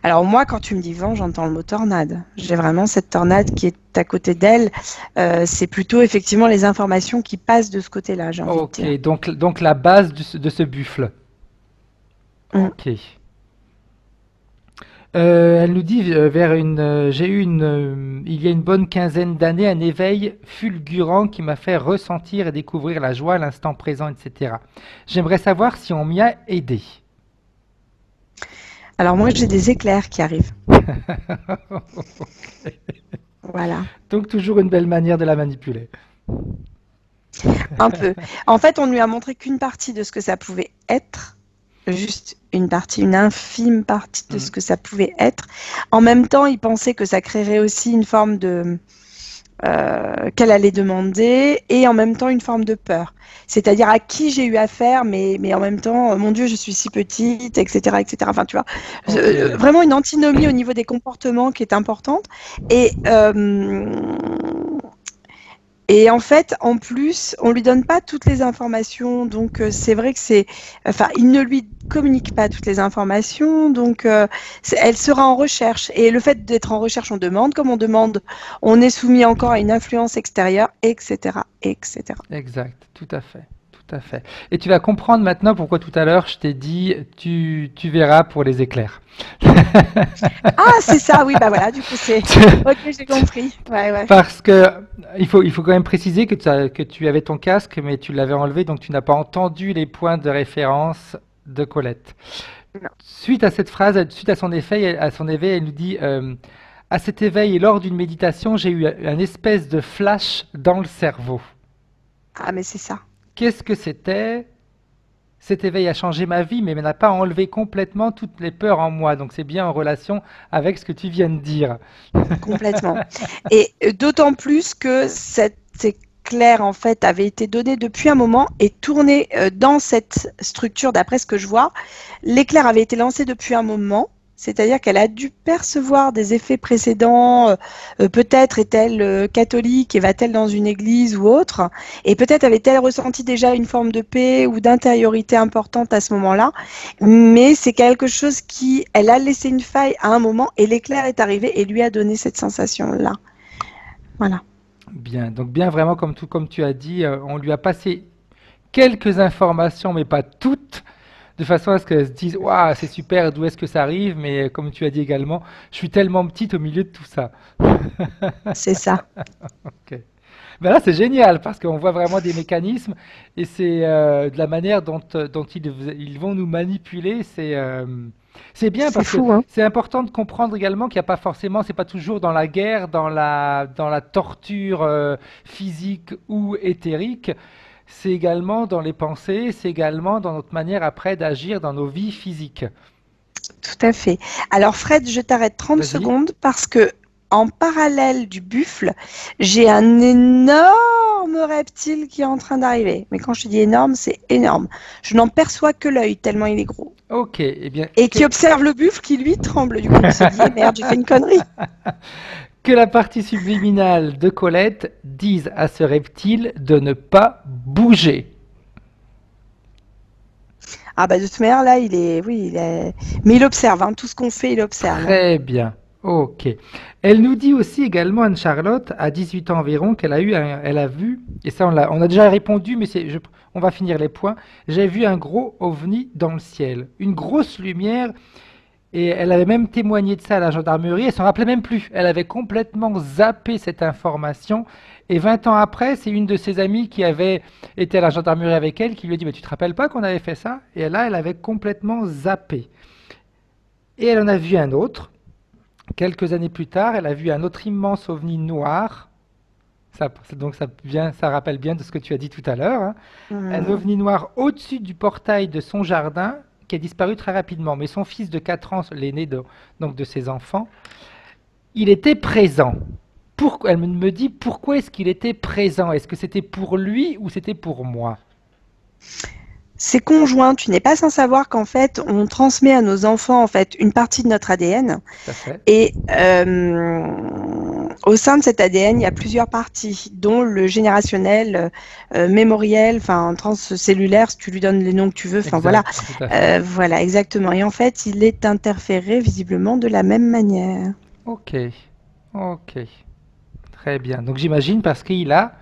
Alors moi, quand tu me dis vent, j'entends le mot tornade. J'ai vraiment cette tornade qui est à côté d'elle. C'est plutôt effectivement les informations qui passent de ce côté-là, j'ai envie de Ok, dire. donc la base de ce buffle. Mm. Ok. Elle nous dit j'ai eu il y a une bonne quinzaine d'années un éveil fulgurant qui m'a fait ressentir et découvrir la joie, l'instant présent, etc. J'aimerais savoir si on m'y a aidé. Alors moi, j'ai des éclairs qui arrivent. Voilà, Donc toujours une belle manière de la manipuler. un peu. En fait, on ne lui a montré qu'une partie de ce que ça pouvait être, juste une partie, une infime partie de Mm. ce que ça pouvait être. En même temps, il pensait que ça créerait aussi une forme de qu'elle allait demander et en même temps une forme de peur. C'est-à-dire à qui j'ai eu affaire, mais en même temps, mon Dieu, je suis si petite, etc., etc. Enfin, tu vois, Ok. vraiment une antinomie au niveau des comportements qui est importante. Et, et en fait, en plus, on lui donne pas toutes les informations, donc c'est vrai que enfin, il ne lui communique pas toutes les informations, donc elle sera en recherche. Et le fait d'être en recherche, on demande, comme on demande, on est soumis encore à une influence extérieure, etc., etc. Exact, tout à fait, tout à fait. Et tu vas comprendre maintenant pourquoi tout à l'heure je t'ai dit tu verras pour les éclairs. Ah, c'est ça, oui, bah voilà, du coup c'est. Ok, j'ai compris. Ouais, ouais. Parce que il faut quand même préciser que tu avais ton casque, mais tu l'avais enlevé, donc tu n'as pas entendu les points de référence de Colette. Non. Suite à cette phrase, suite à son éveil, elle nous dit à cet éveil et lors d'une méditation, j'ai eu un espèce de flash dans le cerveau. Ah, mais c'est ça, Qu'est-ce que c'était? Cet éveil a changé ma vie, mais n'a pas enlevé complètement toutes les peurs en moi. Donc c'est bien en relation avec ce que tu viens de dire. complètement. Et d'autant plus que cette éclair, en fait, avait été donné depuis un moment et tourné dans cette structure, d'après ce que je vois. L'éclair avait été lancé depuis un moment. C'est-à-dire qu'elle a dû percevoir des effets précédents. Peut-être est-elle catholique et va-t-elle dans une église ou autre. Et peut-être avait-elle ressenti déjà une forme de paix ou d'intériorité importante à ce moment-là. Mais c'est quelque chose qui, elle a laissé une faille à un moment et l'éclair est arrivé et lui a donné cette sensation-là. Voilà. Bien, donc bien vraiment comme tu as dit, on lui a passé quelques informations, mais pas toutes, de façon à ce qu'elle se dise, waouh, c'est super, d'où est-ce que ça arrive? Mais comme tu as dit également, je suis tellement petite au milieu de tout ça. C'est ça. Ok. Ben là, c'est génial parce qu'on voit vraiment des mécanismes et c'est de la manière dont ils vont nous manipuler. C'est bien C'est parce que fou, hein? c'est important de comprendre également qu'il n'y a pas forcément, c'est pas toujours dans la guerre, dans la torture physique ou éthérique. C'est également dans les pensées, c'est également dans notre manière après d'agir dans nos vies physiques. Tout à fait. Alors Fred, je t'arrête 30 Vas-y. secondes parce que en parallèle du buffle, j'ai un énorme reptile qui est en train d'arriver. Mais quand je te dis énorme, c'est énorme. Je n'en perçois que l'œil tellement il est gros. Ok, eh bien, Et qui observe le buffle qui lui tremble. Du coup, il se dit, eh merde, j'ai fait une connerie. que la partie subliminale de Colette dise à ce reptile de ne pas bouger. Ah bah de toute manière, là, il est... Oui, il est... Mais il observe, hein. Tout ce qu'on fait, il observe, hein. Très bien. Ok. Elle nous dit aussi également, Anne-Charlotte, à 18 ans environ, elle a vu, et ça on a déjà répondu, mais on va finir les points. J'ai vu un gros ovni dans le ciel, une grosse lumière, et elle avait même témoigné de ça à la gendarmerie, elle s'en rappelait même plus. Elle avait complètement zappé cette information, et 20 ans après, c'est une de ses amies qui avait été à la gendarmerie avec elle, qui lui a dit, mais tu te rappelles pas qu'on avait fait ça? Et là, elle avait complètement zappé. Et elle en a vu un autre. Quelques années plus tard, elle a vu un autre immense ovni noir. Donc ça rappelle bien de ce que tu as dit tout à l'heure, hein. Un Hmm. ovni noir au-dessus du portail de son jardin qui a disparu très rapidement. Mais son fils de 4 ans, l'aîné donc de ses enfants, il était présent. Elle me dit pourquoi est-ce qu'il était présent? Est-ce que c'était pour lui ou c'était pour moi? C'est conjoint. Tu n'es pas sans savoir qu'en fait, on transmet à nos enfants en fait une partie de notre ADN. Tout à fait. Et au sein de cet ADN, il y a plusieurs parties, dont le générationnel, mémoriel, enfin transcellulaire, si tu lui donnes les noms que tu veux. Enfin voilà, Exact, tout à fait. voilà exactement. Et en fait, il est interféré visiblement de la même manière. Ok, ok, très bien. Donc j'imagine parce qu'il a,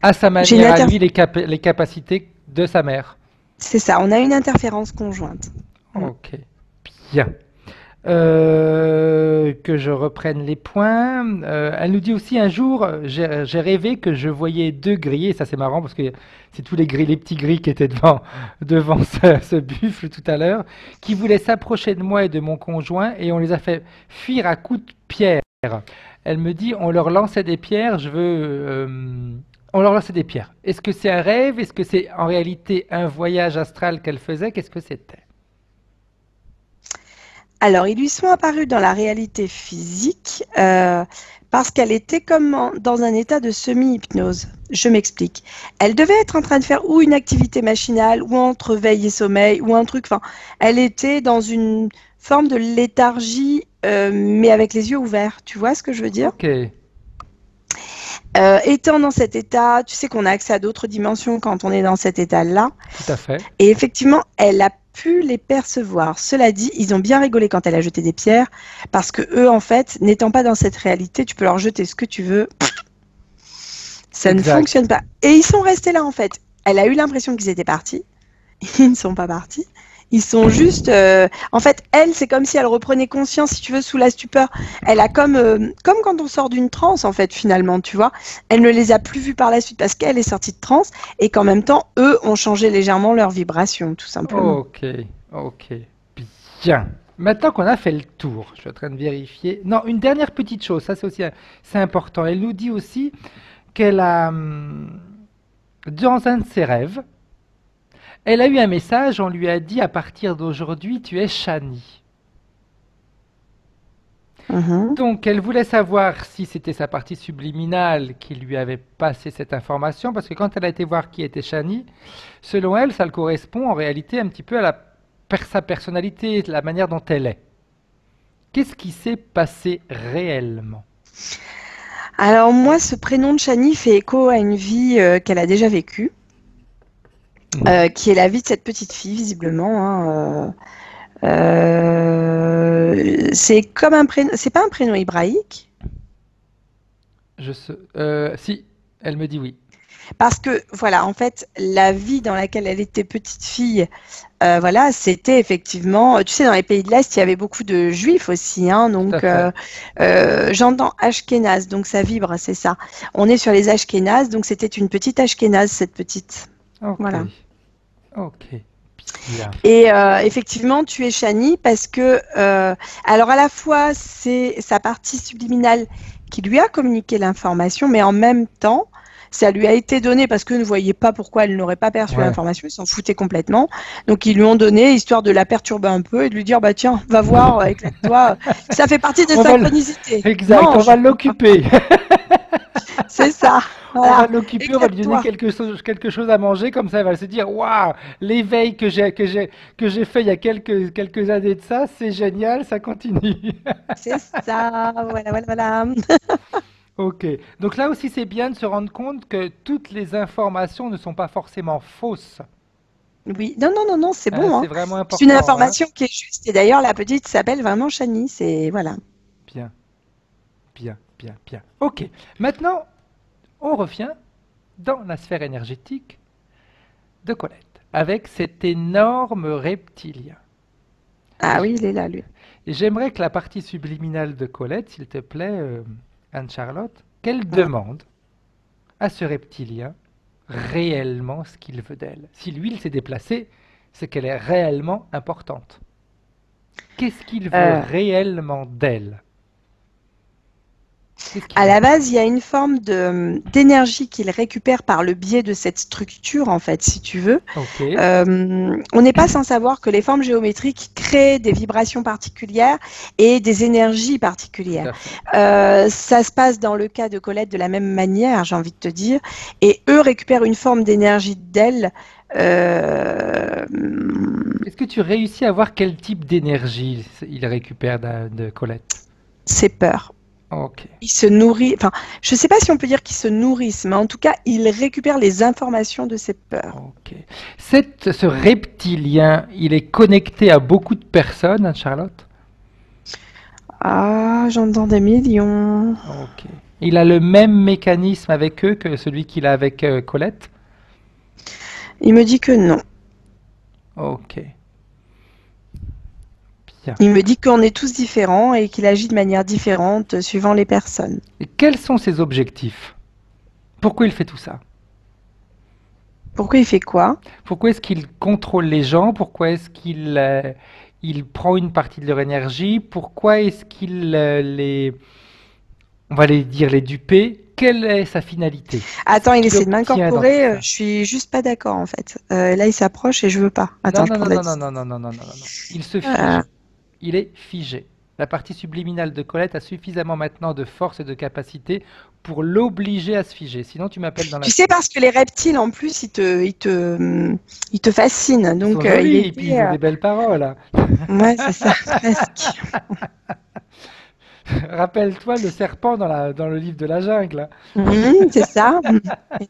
à sa J'ai une manière à lui, les capacités de sa mère. C'est ça. On a une interférence conjointe. Mm. Ok, bien. Que je reprenne les points. Elle nous dit aussi un jour, j'ai rêvé que je voyais deux grilles. Et ça c'est marrant parce que c'est tous les petits grilles qui étaient devant ce buffle tout à l'heure, qui voulaient s'approcher de moi et de mon conjoint et on les a fait fuir à coups de pierre. Elle me dit, on leur lançait des pierres, on leur lançait des pierres. Est-ce que c'est un rêve? Est-ce que c'est en réalité un voyage astral qu'elle faisait? Qu'est-ce que c'était? Alors, ils lui sont apparus dans la réalité physique parce qu'elle était comme dans un état de semi-hypnose. Je m'explique. Elle devait être en train de faire ou une activité machinale, ou entre veille et sommeil, ou un truc. Enfin, elle était dans une forme de léthargie, mais avec les yeux ouverts. Tu vois ce que je veux dire? Ok, Étant dans cet état, tu sais qu'on a accès à d'autres dimensions quand on est dans cet état-là. tout à fait. Et effectivement, elle a pu les percevoir. Cela dit, ils ont bien rigolé quand elle a jeté des pierres, parce que eux, en fait, n'étant pas dans cette réalité, tu peux leur jeter ce que tu veux, ça ne Exact. fonctionne pas. Et ils sont restés là, en fait. Elle a eu l'impression qu'ils étaient partis. Ils ne sont pas partis. Ils sont juste... En fait, elle, c'est comme si elle reprenait conscience, si tu veux, sous la stupeur. Elle a comme quand on sort d'une transe, en fait, finalement, tu vois. Elle ne les a plus vus par la suite parce qu'elle est sortie de transe et qu'en même temps, eux ont changé légèrement leur vibration, tout simplement. Ok, ok, bien. Maintenant qu'on a fait le tour, je suis en train de vérifier. Non, une dernière petite chose, ça c'est aussi c'est important. Elle nous dit aussi qu'elle a, dans un de ses rêves, elle a eu un message, on lui a dit à partir d'aujourd'hui, tu es Shani. Mhm. Donc elle voulait savoir si c'était sa partie subliminale qui lui avait passé cette information, parce que quand elle a été voir qui était Shani, selon elle, ça le correspond en réalité un petit peu à sa personnalité, la manière dont elle est. Qu'est-ce qui s'est passé réellement? Alors moi, ce prénom de Shani fait écho à une vie qu'elle a déjà vécue, qui est la vie de cette petite fille, visiblement. Hein, c'est comme un prénom, c'est pas un prénom hébraïque, Si, elle me dit oui. parce que voilà, en fait, la vie dans laquelle elle était petite fille, voilà, c'était effectivement, tu sais, dans les pays de l'Est, il y avait beaucoup de juifs aussi, hein, Tout donc à fait. j'entends Ashkénaze, donc ça vibre, c'est ça. On est sur les Ashkénazes, donc c'était une petite Ashkénaze, cette petite. Ok. Voilà. Ok. Bien. Et effectivement, tu es Shani parce que, alors à la fois, c'est sa partie subliminale qui lui a communiqué l'information, mais en même temps, ça lui a été donné parce qu'eux ne voyaient pas pourquoi elle n'aurait pas perçu Ouais. l'information, ils s'en foutaient complètement. Donc ils lui ont donné, histoire de la perturber un peu et de lui dire, bah tiens, va voir, éclate-toi. Ça fait partie des On va synchronicités. Exact, on Mange, va l'occuper. c'est ça. On va Voilà, l'occuper, on va lui donner éclate-toi. quelque chose à manger, comme ça elle va se dire, waouh, l'éveil que j'ai fait il y a quelques années de ça, c'est génial, ça continue. C'est ça, voilà, voilà, voilà. Ok. Donc là aussi, c'est bien de se rendre compte que toutes les informations ne sont pas forcément fausses. Oui, non, non, non, non, c'est bon, C'est hein. vraiment C'est une important, hein. information qui est juste. Et d'ailleurs, la petite s'appelle vraiment Shani. C'est voilà. Bien, bien, bien, bien. Ok. Maintenant, on revient dans la sphère énergétique de Colette, avec cet énorme reptilien. Ah oui, il est là, lui. Et j'aimerais que la partie subliminale de Colette, s'il te plaît, Anne-Charlotte, qu'elle Ouais. demande à ce reptilien réellement ce qu'il veut d'elle. Si lui, il s'est déplacé, c'est qu'elle est réellement importante. Qu'est-ce qu'il veut Euh, réellement d'elle? Qu'est-ce qu'il à veut? la base, il y a une forme d'énergie qu'il récupère par le biais de cette structure, en fait, si tu veux. Ok, On n'est pas sans savoir que les formes géométriques créent des vibrations particulières et des énergies tout particulières. à fait. Ça se passe dans le cas de Colette de la même manière, j'ai envie de te dire. Et eux récupèrent une forme d'énergie d'elle. Euh, Est-ce que tu réussis à voir quel type d'énergie il récupère de Colette? c'est peur. Ok, Il se nourrit, enfin, je ne sais pas si on peut dire qu'ils se nourrissent, mais en tout cas, ils récupèrent les informations de ces peurs. ok. Ce reptilien, il est connecté à beaucoup de personnes, Anne-Charlotte? Ah, j'entends des millions. Ok. Il a le même mécanisme avec eux que celui qu'il a avec Colette? Il me dit que non. Ok, bien. Il me dit qu'on est tous différents et qu'il agit de manière différente suivant les personnes. Et quels sont ses objectifs? Pourquoi il fait tout ça? Pourquoi il fait quoi? Pourquoi est-ce qu'il contrôle les gens? Pourquoi est-ce qu'il prend une partie de leur énergie? Pourquoi est-ce qu'il on va les dire les duper. Quelle est sa finalité? Attends, il Qu'il essaie de obtient dans tout m'incorporer. ça. Je suis juste pas d'accord en fait. Là, il s'approche et je veux pas. Non, Attends, je non, prends non, la non, non, distance. non, non, non, non, non, non, non. Il se Euh, fige. Il est figé. La partie subliminale de Colette a suffisamment maintenant de force et de capacité pour l'obliger à se figer. Sinon, tu m'appelles dans la Tu sais, foulée. parce que les reptiles, en plus, ils te fascinent. Ils sont Donc, il jolis et puis était. ils ont des belles paroles, hein. Ouais, c'est ça, presque. Rappelle-toi le serpent dans le livre de la jungle, C'est ça.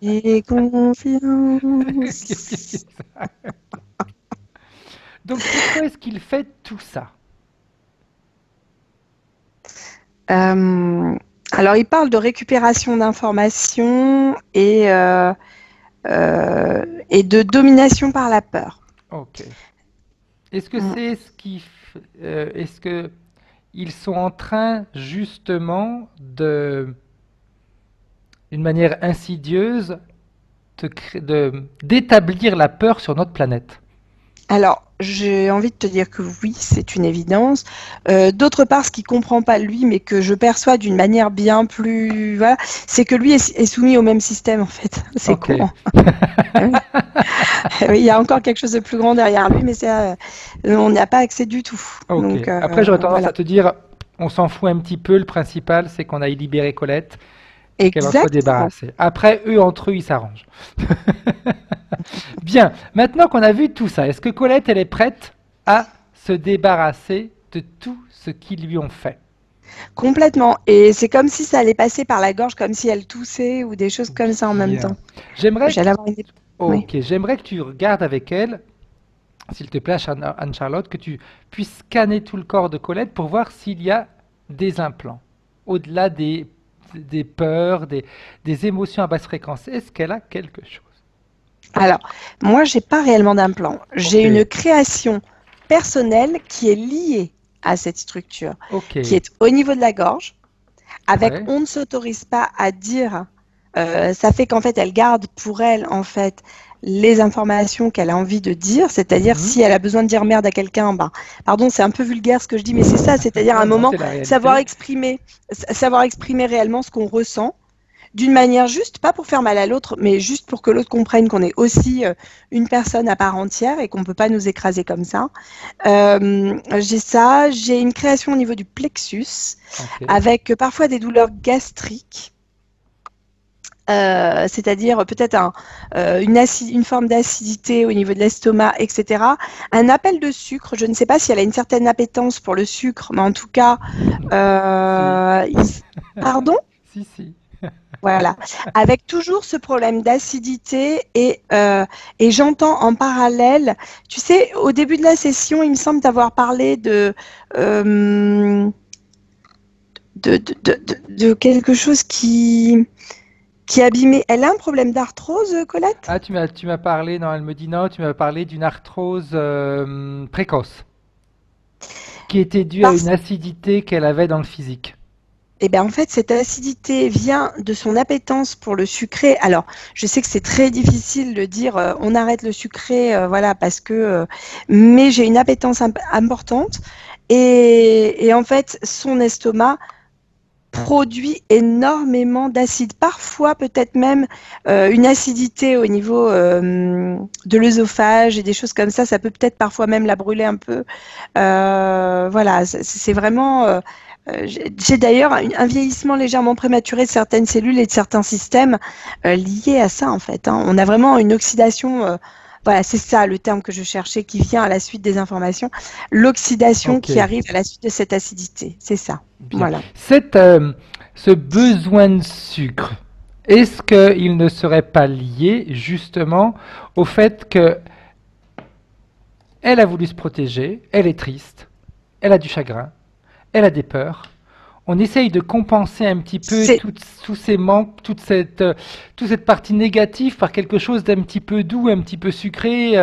Et hein. confiance. Donc, pourquoi est-ce qu'il fait tout ça? Alors, il parle de récupération d'informations et de domination par la peur. Ok. Est-ce que Mm. c'est ce est-ce que ils sont en train justement d'une manière insidieuse, d'établir la peur sur notre planète? Alors, j'ai envie de te dire que oui, c'est une évidence. D'autre part, ce qu'il comprend pas lui, mais que je perçois d'une manière bien plus, voilà, c'est que lui est soumis au même système en fait. C'est Ok. con. Oui, oui, il y a encore quelque chose de plus grand derrière lui, mais on n'y a pas accès du tout. Ok. Donc Après, j'aurais tendance voilà. à te dire, on s'en fout un petit peu. Le principal, c'est qu'on aille libérer Colette et qu'elle en soit Exactement. débarrassée. Après, eux, entre eux, ils s'arrangent. Bien. Maintenant qu'on a vu tout ça, est-ce que Colette, elle est prête à se débarrasser de tout ce qu'ils lui ont fait? Complètement. Et c'est comme si ça allait passer par la gorge, comme si elle toussait ou des choses comme ça en même Bien. temps. J'aimerais J'allais avoir une. Oui. Ok, j'aimerais que tu regardes avec elle, s'il te plaît, Anne-Charlotte, que tu puisses scanner tout le corps de Colette pour voir s'il y a des implants, au-delà des peurs, des émotions à basse fréquence. Est-ce qu'elle a quelque chose? Alors, moi, j'ai pas réellement d'implant. J'ai Ok, une création personnelle qui est liée à cette structure, ok, qui est au niveau de la gorge, avec ouais. on ne s'autorise pas à dire. Ça fait qu'en fait, elle garde pour elle, en fait, les informations qu'elle a envie de dire, c'est-à-dire Mhm. si elle a besoin de dire merde à quelqu'un, ben, pardon, c'est un peu vulgaire ce que je dis, mais c'est ça, c'est-à-dire à un Non, non, moment, c'est la réalité. savoir exprimer réellement ce qu'on ressent, d'une manière juste, pas pour faire mal à l'autre, mais juste pour que l'autre comprenne qu'on est aussi une personne à part entière et qu'on ne peut pas nous écraser comme ça. J'ai ça, j'ai une création au niveau du plexus, Ok, avec parfois des douleurs gastriques. C'est-à-dire peut-être une forme d'acidité au niveau de l'estomac, etc. Un appel de sucre, je ne sais pas si elle a une certaine appétence pour le sucre, mais en tout cas, si, pardon? si. Voilà, avec toujours ce problème d'acidité et j'entends en parallèle, tu sais, au début de la session, il me semble t'avoir parlé euh, de quelque chose qui abîmait. Elle a un problème d'arthrose, Colette? Ah, tu m'as parlé, non, elle me dit non, tu m'as parlé d'une arthrose précoce, qui était due à une Parce acidité qu'elle avait dans le physique. Eh bien, en fait, cette acidité vient de son appétence pour le sucré. Alors, je sais que c'est très difficile de dire on arrête le sucré, voilà, parce que. Mais j'ai une appétence importante et en fait, son estomac produit énormément d'acide. Parfois, peut-être même une acidité au niveau de l'œsophage et des choses comme ça. Ça peut peut-être parfois même la brûler un peu. Voilà, c'est vraiment. J'ai d'ailleurs un vieillissement légèrement prématuré de certaines cellules et de certains systèmes liés à ça en fait, hein. On a vraiment une oxydation, voilà, c'est ça le terme que je cherchais, qui vient à la suite des informations, l'oxydation Ok, qui arrive à la suite de cette acidité, c'est ça. bien. Voilà. Ce besoin de sucre, est-ce qu'il ne serait pas lié justement au fait que elle a voulu se protéger, elle est triste, elle a du chagrin, elle a des peurs. On essaye de compenser un petit peu C'est tous ces manques, toute cette partie négative par quelque chose d'un petit peu doux, un petit peu sucré.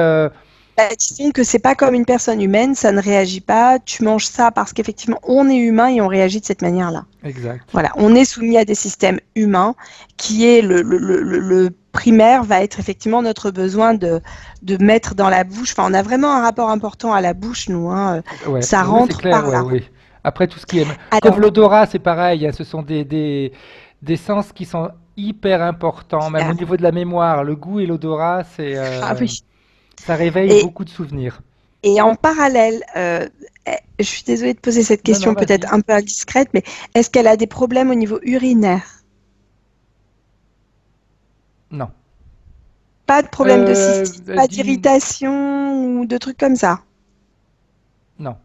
disons que c'est pas comme une personne humaine, ça ne réagit pas. Tu manges ça parce qu'effectivement on est humain et on réagit de cette manière-là. Exact. Voilà, on est soumis à des systèmes humains qui est le primaire va être effectivement notre besoin de mettre dans la bouche. Enfin, on a vraiment un rapport important à la bouche, nous, hein. Ouais, Ça oui, c'est rentre clair, par ouais, là. oui. Après, tout ce qui est... Alors, Comme l'odorat, c'est pareil, hein, ce sont des sens qui sont hyper importants, même au ah, niveau de la mémoire. Le goût et l'odorat, ah oui. ça réveille Et, beaucoup de souvenirs. et en parallèle, je suis désolée de poser cette Non, non, question vas-y. peut-être un peu indiscrète, mais est-ce qu'elle a des problèmes au niveau urinaire? Non. Pas de problème de cystite, pas D'une... d'irritation ou de trucs comme ça? Non.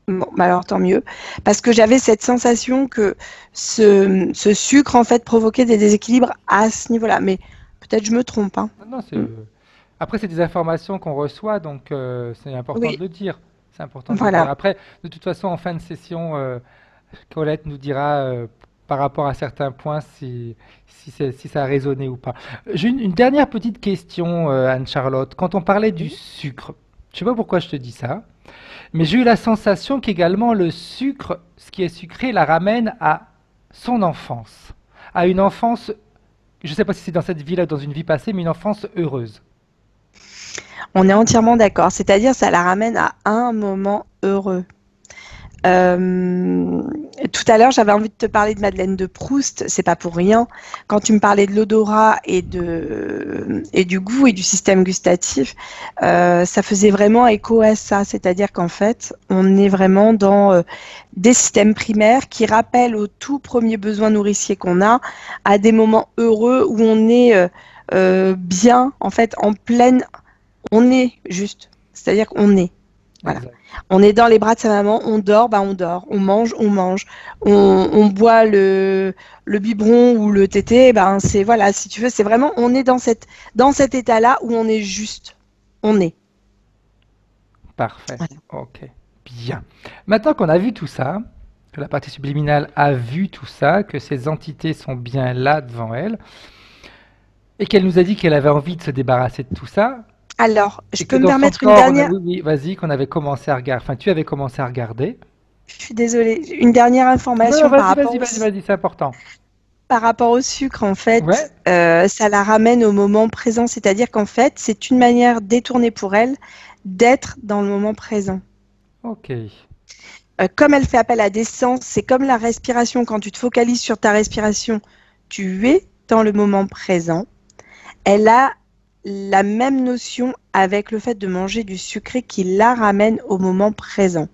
Bon, bah alors tant mieux, parce que j'avais cette sensation que ce sucre en fait provoquait des déséquilibres à ce niveau-là, mais peut-être je me trompe, hein. Non, non, Mm. Après, c'est des informations qu'on reçoit, donc c'est important de Oui, le dire. C'est important de le dire. voilà. Après, de toute façon, en fin de session, Colette nous dira par rapport à certains points si ça a résonné ou pas. J'ai une dernière petite question, Anne-Charlotte. Quand on parlait du Oui. sucre, je sais pas pourquoi je te dis ça, mais j'ai eu la sensation qu'également le sucre, ce qui est sucré, la ramène à son enfance, à une enfance, je ne sais pas si c'est dans cette vie-là ou dans une vie passée, mais une enfance heureuse. On est entièrement d'accord, c'est-à-dire ça la ramène à un moment heureux. Euh, Tout à l'heure, j'avais envie de te parler de Madeleine de Proust, c'est pas pour rien. Quand tu me parlais de l'odorat et du goût et du système gustatif, ça faisait vraiment écho à ça. C'est-à-dire qu'en fait, on est vraiment dans des systèmes primaires qui rappellent aux tout premiers besoins nourriciers qu'on a, à des moments heureux où on est bien, en fait, en pleine, on est juste. C'est-à-dire qu'on est. Voilà. Exact. On est dans les bras de sa maman, on dort, bah on dort, on mange, on boit le biberon ou le tété, ben c'est voilà, si tu veux, c'est vraiment, on est dans cet état-là où on est juste, on est. Parfait. Voilà. Ok. Bien. Maintenant qu'on a vu tout ça, que la partie subliminale a vu tout ça, que ces entités sont bien là devant elle, et qu'elle nous a dit qu'elle avait envie de se débarrasser de tout ça, Alors, je et que peux me dans son permettre une corps, on a, dernière, oui, oui, vas-y, qu'on avait commencé à regarder, enfin, tu avais commencé à regarder. je suis désolée, une dernière Non, non, information vas-y, vas-y, vas-y, vas-y, c'est important. par rapport au sucre, en fait, Ouais, ça la ramène au moment présent, c'est-à-dire qu'en fait, c'est une manière détournée pour elle d'être dans le moment présent. ok. Comme elle fait appel à des sens, c'est comme la respiration. Quand tu te focalises sur ta respiration, tu es dans le moment présent. Elle a la même notion avec le fait de manger du sucré qui la ramène au moment présent.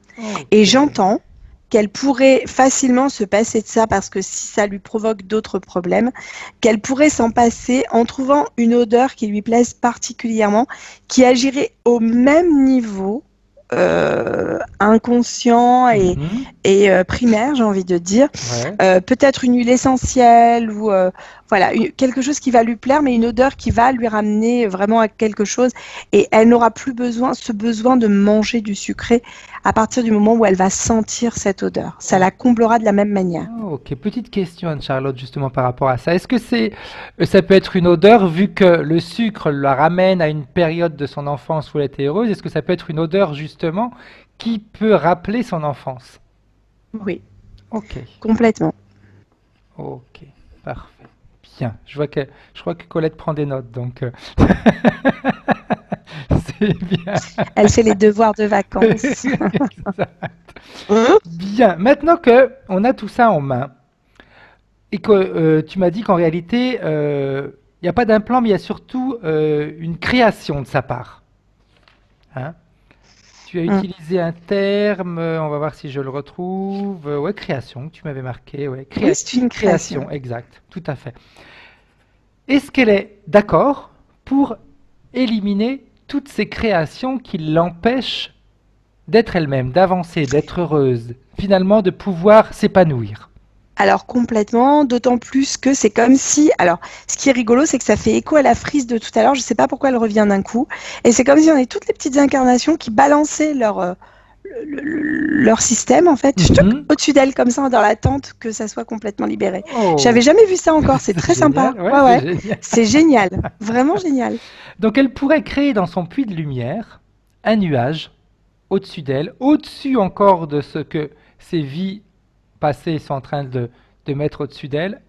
Et Ok. j'entends qu'elle pourrait facilement se passer de ça parce que si ça lui provoque d'autres problèmes, qu'elle pourrait s'en passer en trouvant une odeur qui lui plaise particulièrement, qui agirait au même niveau inconscient Mhm. et primaire, j'ai envie de dire. Ouais. Peut-être une huile essentielle ou voilà, quelque chose qui va lui plaire, mais une odeur qui va lui ramener vraiment à quelque chose. Et elle n'aura plus ce besoin de manger du sucré à partir du moment où elle va sentir cette odeur. Ça la comblera de la même manière. Ah, ok, petite question Anne-Charlotte justement par rapport à ça. Est-ce que ça peut être une odeur vu que le sucre la ramène à une période de son enfance où elle était heureuse? Est-ce que ça peut être une odeur justement qui peut rappeler son enfance? Oui, Ok, complètement. ok, parfait. Bien, je crois que Colette prend des notes, donc c'est bien. Elle fait les devoirs de vacances. Exact. Hein. Bien, maintenant que on a tout ça en main, et que tu m'as dit qu'en réalité, il n'y a pas d'implant, mais il y a surtout une création de sa part. Hein. Tu as Hum. utilisé un terme, on va voir si je le retrouve. Ouais, création, que tu m'avais marqué. Ouais, Oui, c'est une création. création, exact, tout à fait. Est-ce qu'elle est d'accord pour éliminer toutes ces créations qui l'empêchent d'être elle-même, d'avancer, d'être heureuse, finalement de pouvoir s'épanouir? Alors complètement, d'autant plus que c'est comme si, alors ce qui est rigolo, c'est que ça fait écho à la frise de tout à l'heure, je ne sais pas pourquoi elle revient d'un coup, et c'est comme si on avait toutes les petites incarnations qui balançaient leur système, en fait, ch'tuc, Mhm. au-dessus d'elle, comme ça, dans l'attente que ça soit complètement libéré. J'avais Oh, jamais vu ça encore, c'est c'est très sympa. génial, ouais, Ouais, c'est ouais, génial. c'est génial, vraiment génial. Donc elle pourrait créer dans son puits de lumière un nuage au-dessus d'elle, au-dessus encore de ce que ses vies passées sont en train de mettre au-dessus d'elle,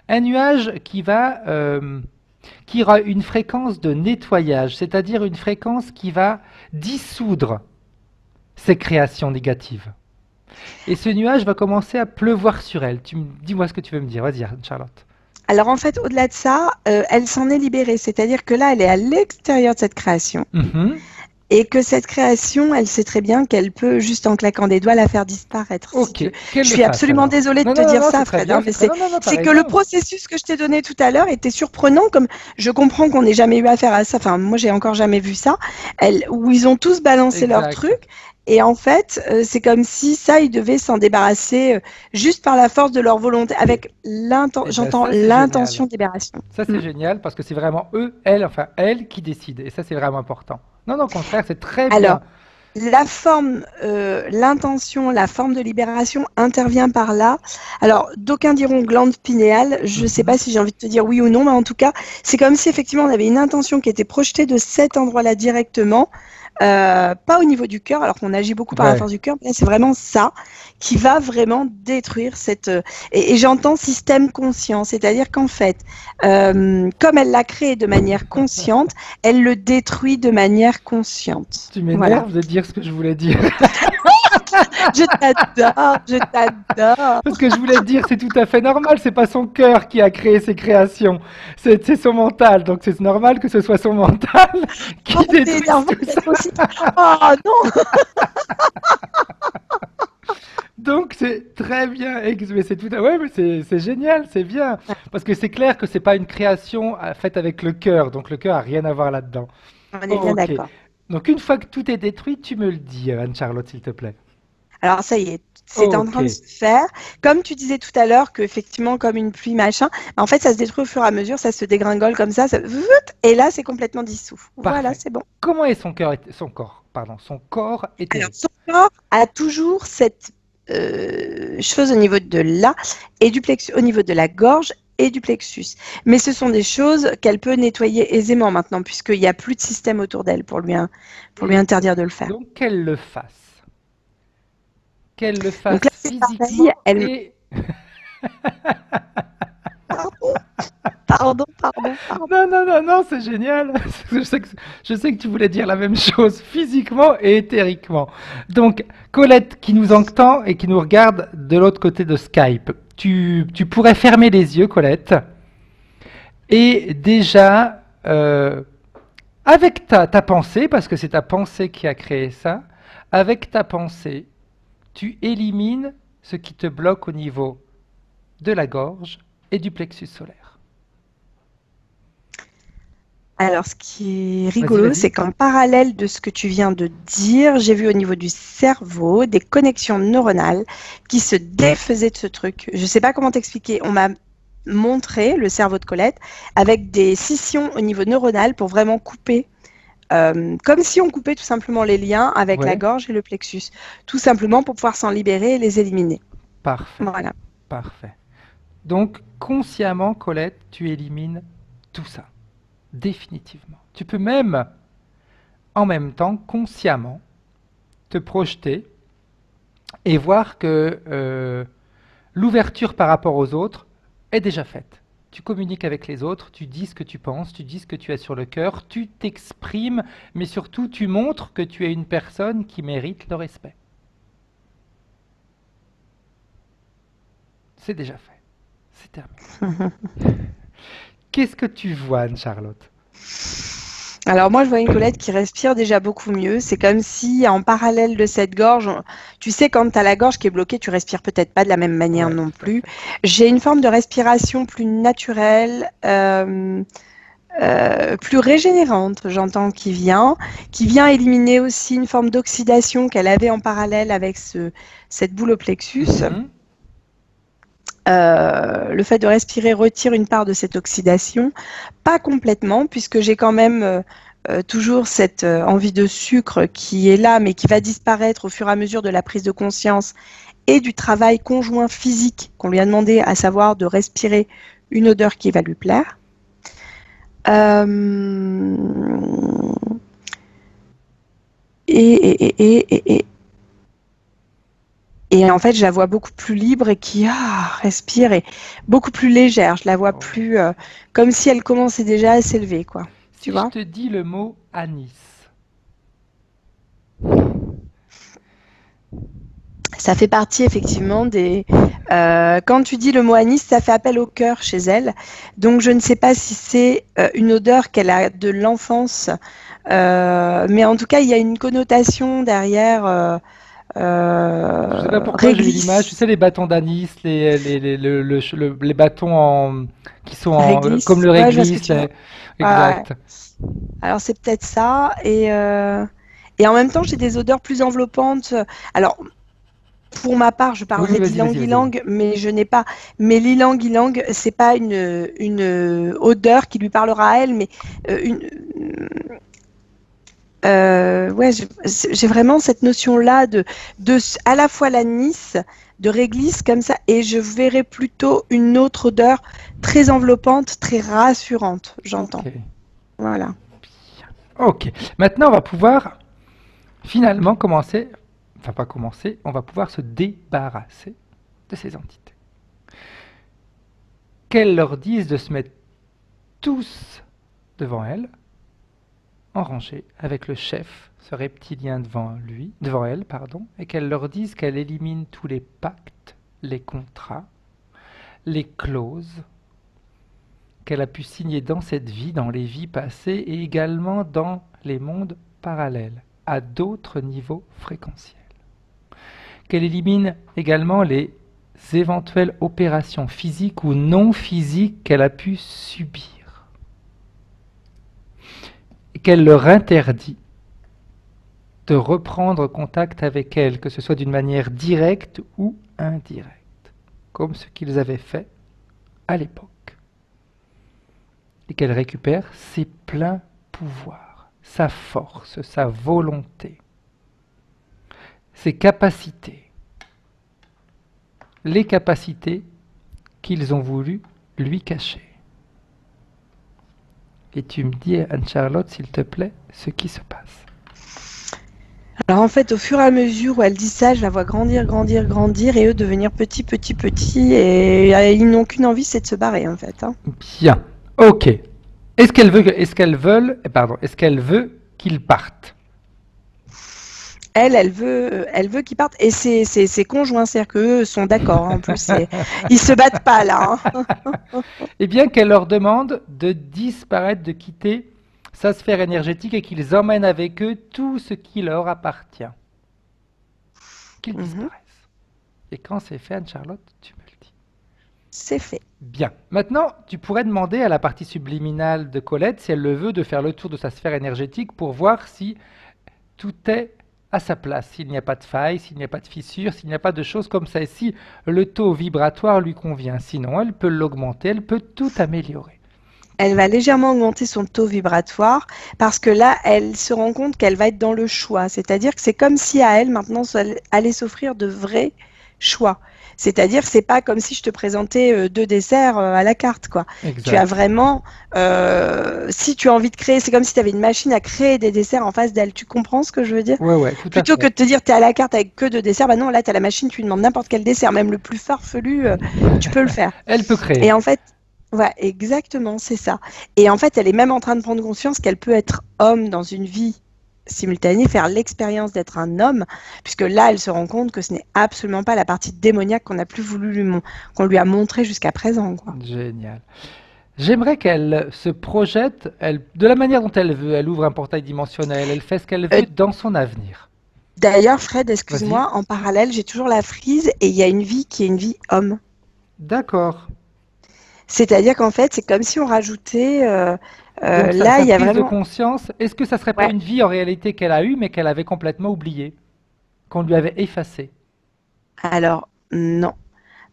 un nuage qui aura une fréquence de nettoyage, c'est-à-dire une fréquence qui va dissoudre ces créations négatives. Et ce nuage va commencer à pleuvoir sur elle. Dis-moi ce que tu veux me dire. Vas-y, Charlotte. Alors en fait, au-delà de ça, elle s'en est libérée. C'est-à-dire que là, elle est à l'extérieur de cette création. Mhm. Et que cette création, elle sait très bien qu'elle peut, juste en claquant des doigts, la faire disparaître. Si Ok, tu veux. qu'elle Je le suis fasse absolument alors. désolée de Non, te non, non, dire non, ça, c'est très Fred, bien, hein, mais non, non, non, t'as c'est que le raison. processus que je t'ai donné tout à l'heure était surprenant, comme je comprends qu'on n'ait jamais eu affaire à ça, enfin moi j'ai encore jamais vu ça, où ils ont tous balancé leur Exact. truc, et en fait c'est comme si ça, ils devaient s'en débarrasser juste par la force de leur volonté, avec Eh ben j'entends ça, c'est génial. l'intention de libération. Ça, Mm. c'est génial parce que c'est vraiment eux, elles, enfin elles qui décident. Et ça, c'est vraiment important. Non, non, au contraire, c'est très bien. Alors, la forme, l'intention, la forme de libération intervient par là. Alors, d'aucuns diront glande pinéale. Je ne sais Mhm. pas si j'ai envie de te dire oui ou non, mais en tout cas, c'est comme si effectivement on avait une intention qui était projetée de cet endroit-là directement, pas au niveau du cœur, alors qu'on agit beaucoup par la Ouais. force du cœur. Mais là, c'est vraiment ça qui va vraiment détruire cette. Et j'entends système conscient, c'est-à-dire qu'en fait, comme elle l'a créé de manière consciente, elle le détruit de manière consciente. Tu Voilà. m'énerves de dire ce que je voulais dire. Je t'adore, je t'adore. Parce que je voulais dire, c'est tout à fait normal. C'est pas son cœur qui a créé ses créations. C'est son mental. Donc c'est normal que ce soit son mental qui Oh, t'es détruise énervant tout ça. d'être aussi. Oh non. Donc c'est très bien, mais c'est tout ouais, mais c'est génial, c'est bien, parce que c'est clair que c'est pas une création faite avec le cœur, donc le cœur a rien à voir là-dedans. On est bien Ok. d'accord. Donc une fois que tout est détruit, tu me le dis, Anne-Charlotte, s'il te plaît. Alors ça y est, c'est en Ok. train de se faire. Comme tu disais tout à l'heure, que effectivement, comme une pluie, machin, en fait, ça se détruit au fur et à mesure, ça se dégringole comme ça, et là, c'est complètement dissous. Voilà, Parfait. c'est bon. Comment est son corps, pardon, son corps Alors, éthérique? son corps a toujours cette chose au niveau de là et du plexus, au niveau de la gorge et du plexus. Mais ce sont des choses qu'elle peut nettoyer aisément maintenant, puisqu'il n'y a plus de système autour d'elle pour lui Et interdire de le faire. donc qu'elle le fasse. Qu'elle le fasse Donc là, c'est pareil, physiquement elle... et... Pardon. Non, non, non, non, c'est génial. Je sais que tu voulais dire la même chose, physiquement et éthériquement. Donc, Colette qui nous entend et qui nous regarde de l'autre côté de Skype, tu pourrais fermer les yeux, Colette, et déjà, avec ta pensée, parce que c'est ta pensée qui a créé ça, avec ta pensée, tu élimines ce qui te bloque au niveau de la gorge et du plexus solaire. Alors, ce qui est Vas-y, rigolo, vas-y. c'est qu'en parallèle de ce que tu viens de dire, j'ai vu au niveau du cerveau des connexions neuronales qui se défaisaient de ce truc. Je ne sais pas comment t'expliquer. On m'a montré le cerveau de Colette avec des scissions au niveau neuronal pour vraiment couper, comme si on coupait tout simplement les liens avec la Ouais, gorge et le plexus, tout simplement pour pouvoir s'en libérer et les éliminer. parfait, Voilà. parfait. Donc, consciemment, Colette, tu élimines tout ça, définitivement. Tu peux même, en même temps, consciemment, te projeter et voir que l'ouverture par rapport aux autres est déjà faite. Tu communiques avec les autres, tu dis ce que tu penses, tu dis ce que tu as sur le cœur, tu t'exprimes, mais surtout tu montres que tu es une personne qui mérite le respect. C'est déjà fait. C'est terminé. Qu'est-ce que tu vois, Anne-Charlotte? Alors moi, je vois une Colette qui respire déjà beaucoup mieux. C'est comme si, en parallèle de cette gorge, tu sais, quand tu as la gorge qui est bloquée, tu respires peut-être pas de la même manière Ouais, non tout à plus. fait. J'ai une forme de respiration plus naturelle, plus régénérante, j'entends, qui vient éliminer aussi une forme d'oxydation qu'elle avait en parallèle avec cette boule au plexus. Mhm. Le fait de respirer retire une part de cette oxydation, pas complètement, puisque j'ai quand même toujours cette envie de sucre qui est là, mais qui va disparaître au fur et à mesure de la prise de conscience et du travail conjoint physique qu'on lui a demandé, à savoir de respirer une odeur qui va lui plaire. Et en fait, je la vois beaucoup plus libre et qui respire et beaucoup plus légère. Je la vois Oh. plus comme si elle commençait déjà à s'élever, quoi. Si Tu je vois? te dis le mot anis, Ça fait partie effectivement des... quand tu dis le mot anis, ça fait appel au cœur chez elle. Donc je ne sais pas si c'est une odeur qu'elle a de l'enfance, mais en tout cas il y a une connotation derrière Je sais pas pourquoi j'ai eu l'image, tu réglisse. sais, les bâtons d'anis, les bâtons qui sont comme Réglisse, le ouais, je vois ce que réglisse, tu veux. Ouais. exact. Alors c'est peut-être ça. Et en même temps j'ai des odeurs plus enveloppantes. Alors pour ma part, je Oui, oui, parlerai vas-y, vas-y, vas-y. d'ylang-ylang, mais je n'ai pas. Mais l'ylang-ylang, c'est pas une odeur qui lui parlera à elle, mais une. Ouais, j'ai vraiment cette notion-là de à la fois l'anis, de réglisse comme ça, et je verrais plutôt une autre odeur très enveloppante, très rassurante, Ok. j'entends. Voilà. Ok. Maintenant, on va pouvoir finalement commencer, enfin pas commencer, on va pouvoir se débarrasser de ces entités. Qu'elles leur disent de se mettre tous devant elles, en rangée, avec le chef, ce reptilien devant elle, pardon, et qu'elle leur dise qu'elle élimine tous les pactes, les contrats, les clauses qu'elle a pu signer dans cette vie, dans les vies passées et également dans les mondes parallèles, à d'autres niveaux fréquentiels. Qu'elle élimine également les éventuelles opérations physiques ou non physiques qu'elle a pu subir. Et qu'elle leur interdit de reprendre contact avec elle, que ce soit d'une manière directe ou indirecte, comme ce qu'ils avaient fait à l'époque. Et qu'elle récupère ses pleins pouvoirs, sa force, sa volonté, ses capacités, les capacités qu'ils ont voulu lui cacher. Et tu me dis, Anne-Charlotte, s'il te plaît, ce qui se passe. Alors en fait, au fur et à mesure où elle dit ça, je la vois grandir, grandir, grandir, et eux devenir petits, petits, petits, et ils n'ont qu'une envie, c'est de se barrer en fait, hein. Bien, ok. Est-ce qu'elle veut qu'ils partent? Elle veut qu'ils partent, et ses conjoints, c'est-à-dire qu'eux sont d'accord, hein, en plus, ils se battent pas là, hein. Eh bien, qu'elle leur demande de disparaître, de quitter sa sphère énergétique et qu'ils emmènent avec eux tout ce qui leur appartient. Qu'ils Mhm. disparaissent. Et quand c'est fait, Anne-Charlotte, tu me le dis. C'est fait. Bien. Maintenant, tu pourrais demander à la partie subliminale de Colette, si elle le veut, de faire le tour de sa sphère énergétique pour voir si tout est à sa place, s'il n'y a pas de faille, s'il n'y a pas de fissure, s'il n'y a pas de choses comme ça, et si le taux vibratoire lui convient. Sinon, elle peut l'augmenter, elle peut tout améliorer. Elle va légèrement augmenter son taux vibratoire parce que là, elle se rend compte qu'elle va être dans le choix. C'est-à-dire que c'est comme si à elle, maintenant, ça allait s'offrir de vrais choix. C'est-à-dire que c'est pas comme si je te présentais deux desserts à la carte, quoi. Tu as Exact. vraiment, si tu as envie de créer, c'est comme si tu avais une machine à créer des desserts en face d'elle. Tu comprends ce que je veux dire? Ouais, ouais, tout à Plutôt que fait. de te dire tu es à la carte avec que deux desserts, bah non, là tu as la machine, tu lui demandes n'importe quel dessert, même le plus farfelu, tu peux le faire. Elle peut Et créer. en fait, ouais, exactement, c'est ça. Et en fait, elle est même en train de prendre conscience qu'elle peut être homme dans une vie simultanée, faire l'expérience d'être un homme, puisque là, elle se rend compte que ce n'est absolument pas la partie démoniaque qu'on a plus voulu qu'on lui a montré jusqu'à présent, quoi. Génial. J'aimerais qu'elle se projette, de la manière dont elle veut. Elle ouvre un portail dimensionnel, elle fait ce qu'elle Euh, veut dans son avenir. D'ailleurs, Fred, Vas-y. excuse-moi, en parallèle, j'ai toujours la frise et il y a une vie qui est une vie homme. D'accord. C'est-à-dire qu'en fait, c'est comme si on rajoutait, Donc là, sa il y a prise de vraiment, conscience, est-ce que ça serait pas ouais, une vie en réalité qu'elle a eue mais qu'elle avait complètement oubliée, qu'on lui avait effacée? alors, non.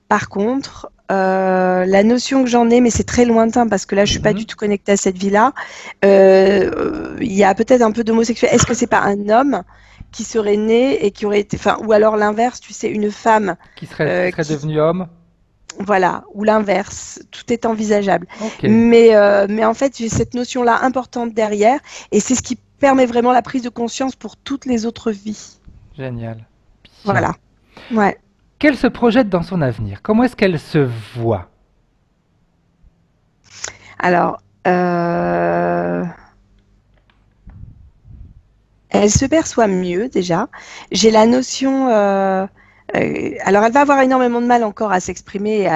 Par contre, la notion que j'en ai, mais c'est très lointain parce que là, je suis pas du Mhm. tout connectée à cette vie-là. Il y a peut-être un peu d'homosexuel. Est-ce que c'est pas un homme qui serait né et qui aurait été, enfin, ou alors l'inverse, tu sais, une femme Qui serait qui, devenu homme? voilà, ou l'inverse. Tout est envisageable. Ok, Mais en fait, j'ai cette notion-là importante derrière, et c'est ce qui permet vraiment la prise de conscience pour toutes les autres vies. génial. Bien. Voilà. Ouais. Qu'elle se projette dans son avenir? Comment est-ce qu'elle se voit? Alors, elle se perçoit mieux déjà. J'ai la notion alors, elle va avoir énormément de mal encore à s'exprimer,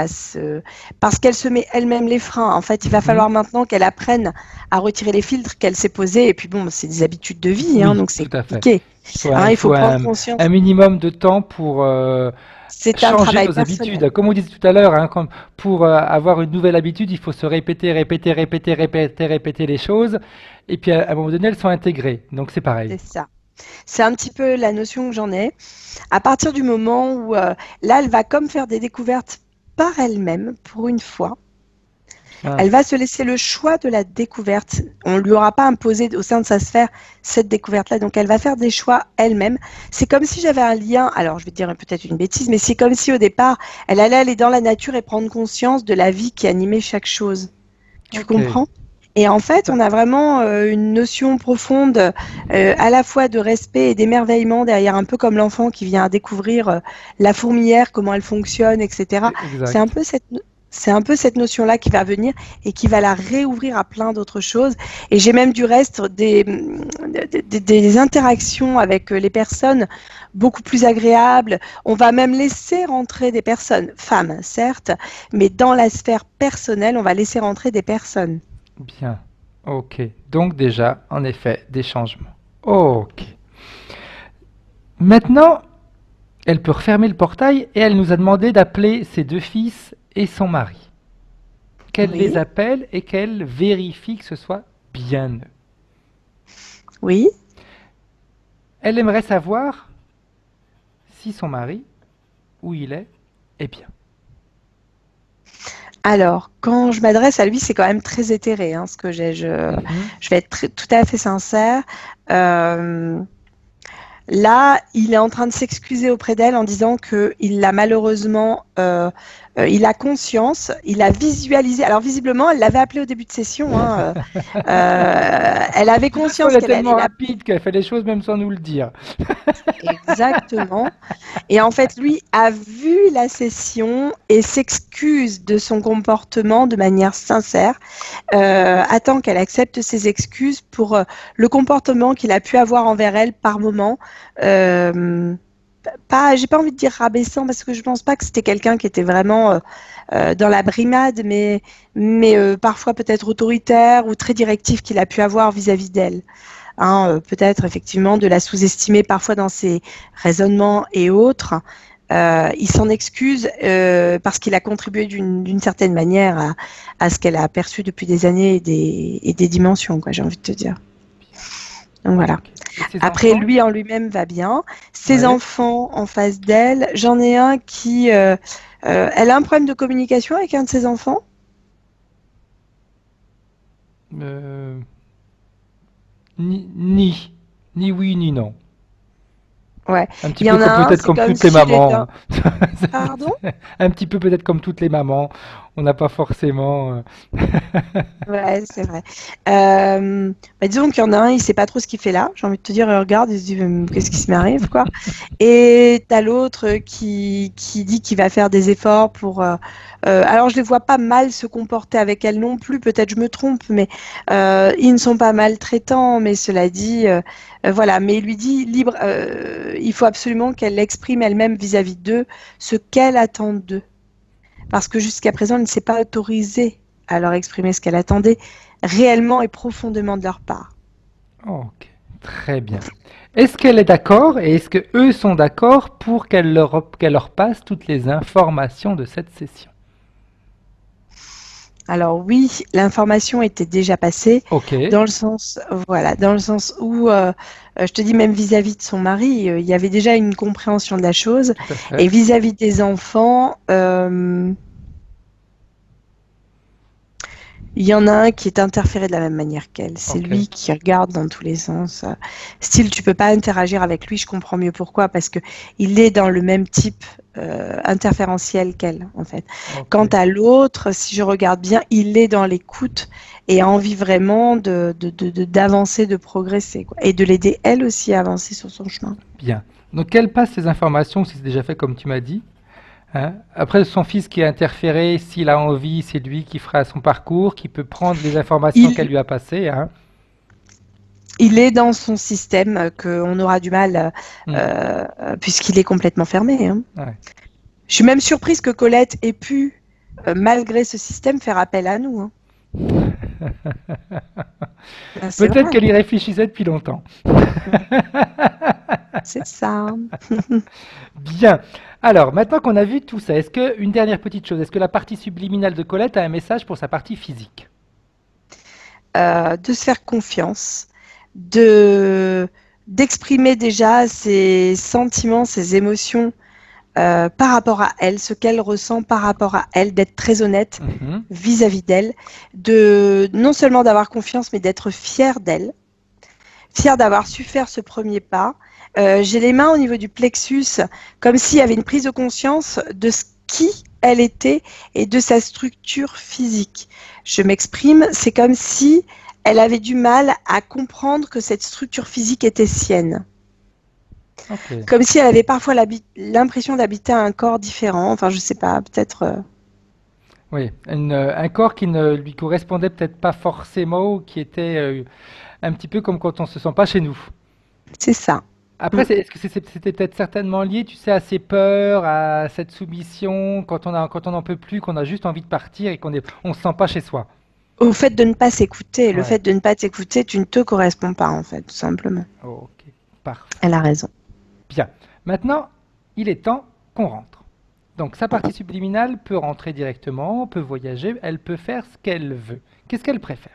parce qu'elle se met elle-même les freins. En fait, il va falloir maintenant qu'elle apprenne à retirer les filtres qu'elle s'est posés. Et puis bon, c'est des habitudes de vie, hein, Oui, donc c'est tout à fait. compliqué. Hein, il faut Il faut prendre conscience. un minimum de temps pour C'est un changer travail nos personnel. habitudes. Comme on disait tout à l'heure, hein, pour avoir une nouvelle habitude, il faut se répéter les choses. Et puis à un moment donné, elles sont intégrées. Donc c'est pareil. C'est ça. C'est un petit peu la notion que j'en ai. À partir du moment où, là, elle va comme faire des découvertes par elle-même, pour une fois. Bien. Elle va se laisser le choix de la découverte. On ne lui aura pas imposé au sein de sa sphère cette découverte-là. Donc, elle va faire des choix elle-même. C'est comme si j'avais un lien. Alors, je vais dire peut-être une bêtise, mais c'est comme si au départ, elle allait aller dans la nature et prendre conscience de la vie qui animait chaque chose. Tu Ok. comprends? Et en fait, on a vraiment une notion profonde à la fois de respect et d'émerveillement derrière, un peu comme l'enfant qui vient à découvrir la fourmilière, comment elle fonctionne, etc. C'est un Exact. peu c'est un peu cette notion-là qui va venir et qui va la réouvrir à plein d'autres choses. Et j'ai même du reste des interactions avec les personnes beaucoup plus agréables. On va même laisser rentrer des personnes, femmes certes, mais dans la sphère personnelle, on va laisser rentrer des personnes. Bien. Ok. Donc déjà, en effet, des changements. Ok. Maintenant, elle peut refermer le portail et elle nous a demandé d'appeler ses deux fils et son mari. Qu'elle Oui, les appelle et qu'elle vérifie que ce soit bien eux. oui. Elle aimerait savoir si son mari, où il est bien. Alors, quand je m'adresse à lui, c'est quand même très éthéré, hein, ce que j'ai. Mhm. Je vais être tout à fait sincère. Euh, Là, il est en train de s'excuser auprès d'elle en disant que il l'a malheureusement, il a conscience, il a visualisé. Alors visiblement, elle l'avait appelé au début de session. Hein, elle avait Elle conscience est qu'elle allait tellement la. rapide qu'elle fait les choses même sans nous le dire. Exactement. Et en fait, lui a vu la session et s'excuse de son comportement de manière sincère. Attend qu'elle accepte ses excuses pour le comportement qu'il a pu avoir envers elle par moment. J'ai pas envie de dire rabaissant parce que je pense pas que c'était quelqu'un qui était vraiment dans la brimade, mais parfois peut-être autoritaire ou très directif qu'il a pu avoir vis-à-vis d'elle. Hein, peut-être effectivement de la sous-estimer parfois dans ses raisonnements et autres. Il s'en excuse parce qu'il a contribué d'une certaine manière à ce qu'elle a perçu depuis des années et des dimensions, quoi, j'ai envie de te dire. Donc voilà. Ok. Et ses Après, enfants? lui en lui-même va bien. Ses Ouais. enfants en face d'elle, j'en ai un qui... elle a un problème de communication avec un de ses enfants. Euh, ni oui ni non. Ouais. Un petit Il y peu en a comme un, peut-être c'est comme comme toutes les s'il est mamans. un... Pardon? Un petit peu peut-être comme toutes les mamans. On n'a pas forcément. Ouais, c'est vrai. Disons qu'il y en a un, il sait pas trop ce qu'il fait là. J'ai envie de te dire, il regarde, il se dit, qu'est-ce qui se m'arrive, quoi. Et t'as l'autre qui dit qu'il va faire des efforts pour. Alors, je les vois pas mal se comporter avec elle non plus. Peut-être je me trompe, mais ils ne sont pas maltraitants. Mais cela dit, voilà. Mais il lui dit libre. Il faut absolument qu'elle exprime elle-même vis-à-vis d'eux ce qu'elle attend d'eux. Parce que jusqu'à présent, elle ne s'est pas autorisée à leur exprimer ce qu'elle attendait réellement et profondément de leur part. Ok, très bien. Est-ce qu'elle est d'accord et est-ce que eux sont d'accord pour qu'elle leur passe toutes les informations de cette session? Alors oui, l'information était déjà passée Ok, dans le sens, voilà, dans le sens où, je te dis même vis-à-vis de son mari, il y avait déjà une compréhension de la chose, tout à et fait. vis-à-vis des enfants, il y en a un qui est interféré de la même manière qu'elle. C'est Ok, lui qui regarde dans tous les sens. Style, tu peux pas interagir avec lui. Je comprends mieux pourquoi, parce que il est dans le même type interférentiel qu'elle, en fait. ok, Quant à l'autre, si je regarde bien, il est dans l'écoute et a envie vraiment d'avancer, de progresser, quoi. Et de l'aider elle aussi à avancer sur son chemin. bien. Donc qu'elle passe ces informations si c'est déjà fait comme tu m'as dit. Hein. Après, son fils qui est interféré, s'il a envie, c'est lui qui fera son parcours, qui peut prendre les informations qu'elle Il, lui a passées. Hein. Il est dans son système qu'on aura du mal puisqu'il est complètement fermé. Hein. Ouais. Je suis même surprise que Colette ait pu, malgré ce système, faire appel à nous. Hein. C'est Peut-être vrai, qu'elle y réfléchissait depuis longtemps. c'est ça. Bien. Alors, maintenant qu'on a vu tout ça, est-ce que, une dernière petite chose, est-ce que la partie subliminale de Colette a un message pour sa partie physique? De se faire confiance, d'exprimer déjà ses sentiments, ses émotions par rapport à elle, ce qu'elle ressent par rapport à elle, d'être très honnête Mhm. vis-à-vis d'elle, de non seulement d'avoir confiance, mais d'être fière d'elle, fière d'avoir su faire ce premier pas. J'ai les mains au niveau du plexus, comme s'il y avait une prise de conscience de ce qui elle était et de sa structure physique. Je m'exprime, c'est comme si elle avait du mal à comprendre que cette structure physique était sienne. Ok. Comme si elle avait parfois l'impression d'habiter un corps différent. Enfin, je sais pas, peut-être. Oui, un corps qui ne lui correspondait peut-être pas forcément, ou qui était un petit peu comme quand on se sent pas chez nous. C'est ça. Après, est-ce que c'était peut-être certainement lié, tu sais, à ces peurs, à cette soumission, quand on n'en peut plus, qu'on a juste envie de partir et on se sent pas chez soi. Au fait de ne pas s'écouter. Le Ouais. fait de ne pas t'écouter, tu ne te corresponds pas, en fait, tout simplement. Ok, parfait. Elle a raison. Bien. Maintenant, il est temps qu'on rentre. Donc, sa partie subliminale peut rentrer directement, peut voyager, elle peut faire ce qu'elle veut. Qu'est-ce qu'elle préfère?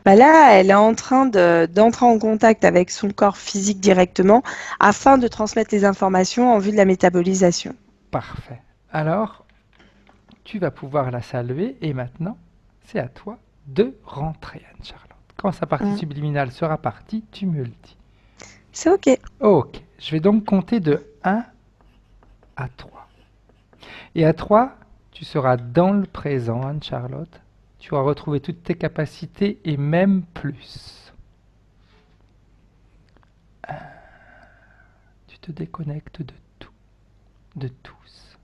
Bah là, elle est en train d'entrer en contact avec son corps physique directement afin de transmettre les informations en vue de la métabolisation. Parfait. Alors, tu vas pouvoir la saluer et maintenant, c'est à toi de rentrer, Anne-Charlotte. Quand sa partie subliminale sera partie, tu me le dis. C'est OK. Ok, je vais donc compter de 1 à 3. Et à 3, tu seras dans le présent, Anne-Charlotte. Tu auras retrouvé toutes tes capacités et même plus. 1. Tu te déconnectes de tout, de tous.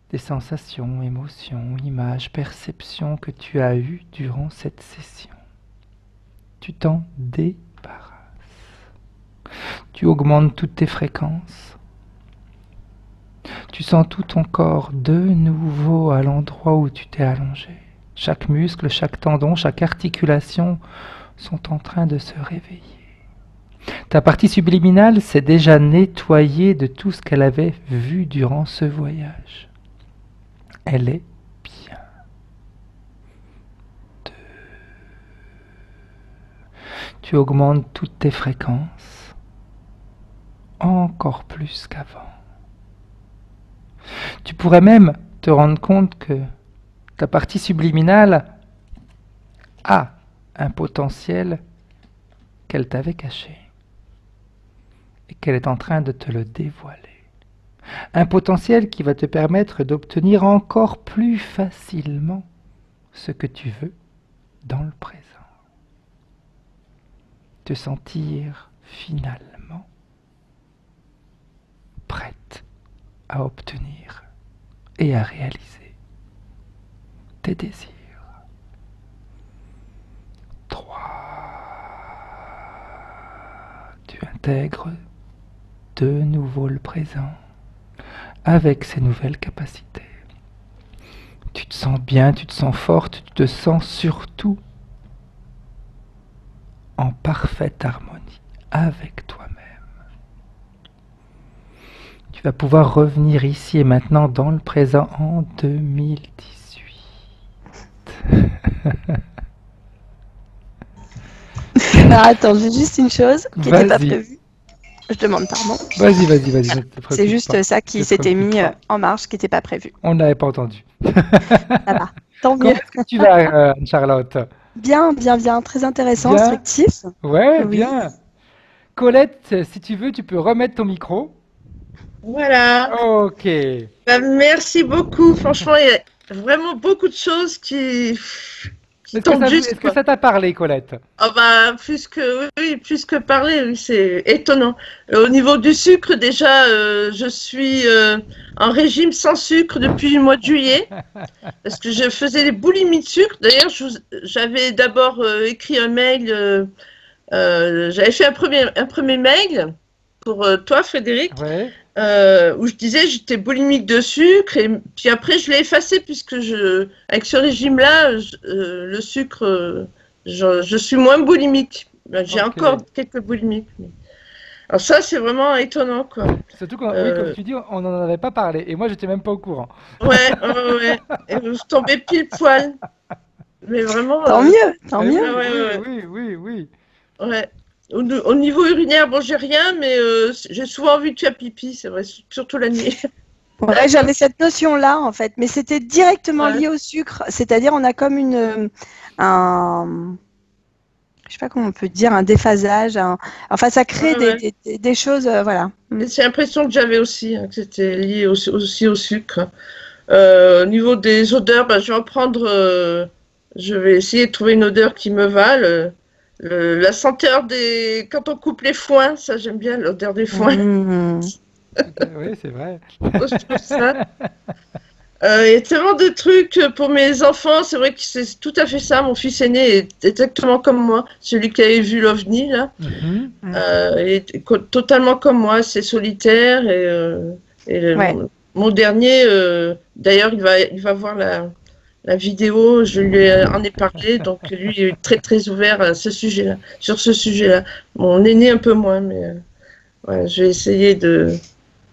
Des sensations, émotions, images, perceptions que tu as eues durant cette session. Tu t'en débarrasses. Tu augmentes toutes tes fréquences. Tu sens tout ton corps de nouveau à l'endroit où tu t'es allongé. Chaque muscle, chaque tendon, chaque articulation sont en train de se réveiller. Ta partie subliminale s'est déjà nettoyée de tout ce qu'elle avait vu durant ce voyage. Elle est bien. 2. Tu augmentes toutes tes fréquences, encore plus qu'avant. Tu pourrais même te rendre compte que ta partie subliminale a un potentiel qu'elle t'avait caché et qu'elle est en train de te le dévoiler. Un potentiel qui va te permettre d'obtenir encore plus facilement ce que tu veux dans le présent. Te sentir finalement prête à obtenir et à réaliser tes désirs. 3. Tu intègres de nouveau le présent avec ces nouvelles capacités. Tu te sens bien, tu te sens forte, tu te sens surtout en parfaite harmonie avec toi-même. Tu vas pouvoir revenir ici et maintenant dans le présent en 2018. Alors, attends, j'ai juste une chose qui n'était pas Vas-y. prévue. Je demande pardon. Vas-y, vas-y, vas-y. ne te préoccupe C'est juste pas. ça qui Ne te s'était préoccupe mis pas. en marche, qui n'était pas prévu. On ne l'avait pas entendu. Ça va. Tant Comment mieux. est-ce que tu vas, Charlotte? Bien, bien, bien. Très intéressant, Bien. instructif. Ouais, Oui. bien. Colette, si tu veux, tu peux remettre ton micro. Voilà. Ok. Bah, merci beaucoup. Franchement, il y a vraiment beaucoup de choses qui Est-ce que, tombent juste. est-ce que quoi. ça t'a parlé, Colette? Ah bah, plus que parler, oui, c'est étonnant. Au niveau du sucre, déjà, je suis en régime sans sucre depuis le mois de juillet, parce que je faisais des boulimies de sucre. D'ailleurs, j'avais d'abord écrit un mail j'avais fait un premier mail pour toi, Frédéric, Ouais. où je disais j'étais boulimique de sucre, et puis après je l'ai effacé puisque avec ce régime-là, le sucre, je suis moins boulimique. J'ai Ok. encore quelques boulimiques. Alors ça, c'est vraiment étonnant, quoi. Surtout quand, oui, comme Euh, tu dis, on n'en avait pas parlé. Et moi, j'étais même pas au courant. ouais. Et je tombais pile poil. Mais vraiment, Tant mieux, tant Eh oui, mieux. ouais. Ouais. Au niveau urinaire, bon, j'ai rien, mais j'ai souvent envie de faire pipi, c'est vrai, surtout la nuit. Ouais, j'avais cette notion-là, en fait, mais c'était directement Ouais. lié au sucre. C'est-à-dire, on a comme je sais pas comment on peut dire, un déphasage. Enfin, ça crée Ouais. des choses, voilà. Et c'est l'impression que j'avais aussi, hein, que c'était lié aussi au sucre. Au niveau des odeurs, bah, je vais essayer de trouver une odeur qui me va. La senteur quand on coupe les foins, ça j'aime bien l'odeur des foins. Mmh. Oui, c'est vrai. Je trouve ça. Il y a tellement de trucs pour mes enfants, c'est vrai que c'est tout à fait ça. Mon fils aîné est exactement comme moi, celui qui avait vu l'OVNI là. Mhm. Il est totalement comme moi, c'est solitaire Ouais. mon dernier, d'ailleurs, il va voir la vidéo, je lui en ai parlé, donc lui il est très très ouvert à ce sujet-là, sur ce sujet-là. Mon aîné un peu moins, mais ouais, je vais essayer de.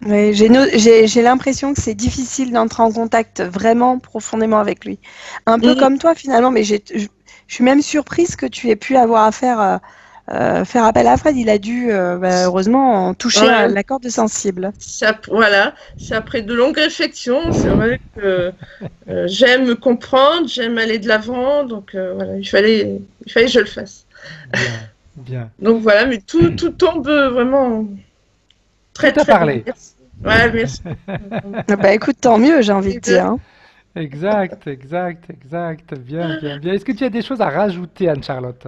Ouais, j'ai l'impression que c'est difficile d'entrer en contact vraiment profondément avec lui. Un peu Mhm. comme toi finalement, mais je suis même surprise que tu aies pu avoir affaire faire appel à Fred. Il a dû, heureusement, toucher Ouais. la corde sensible. Voilà, c'est après de longues réflexions, c'est vrai que j'aime me comprendre, j'aime aller de l'avant, donc voilà, il fallait que je le fasse. Bien, bien. Donc voilà, mais tout tombe vraiment très Tout à très bien. parler. Merci. Ouais, merci. Ah bah écoute, tant mieux, j'ai envie de dire, hein. Exact. Bien, bien, bien. Est-ce que tu as des choses à rajouter, Anne-Charlotte?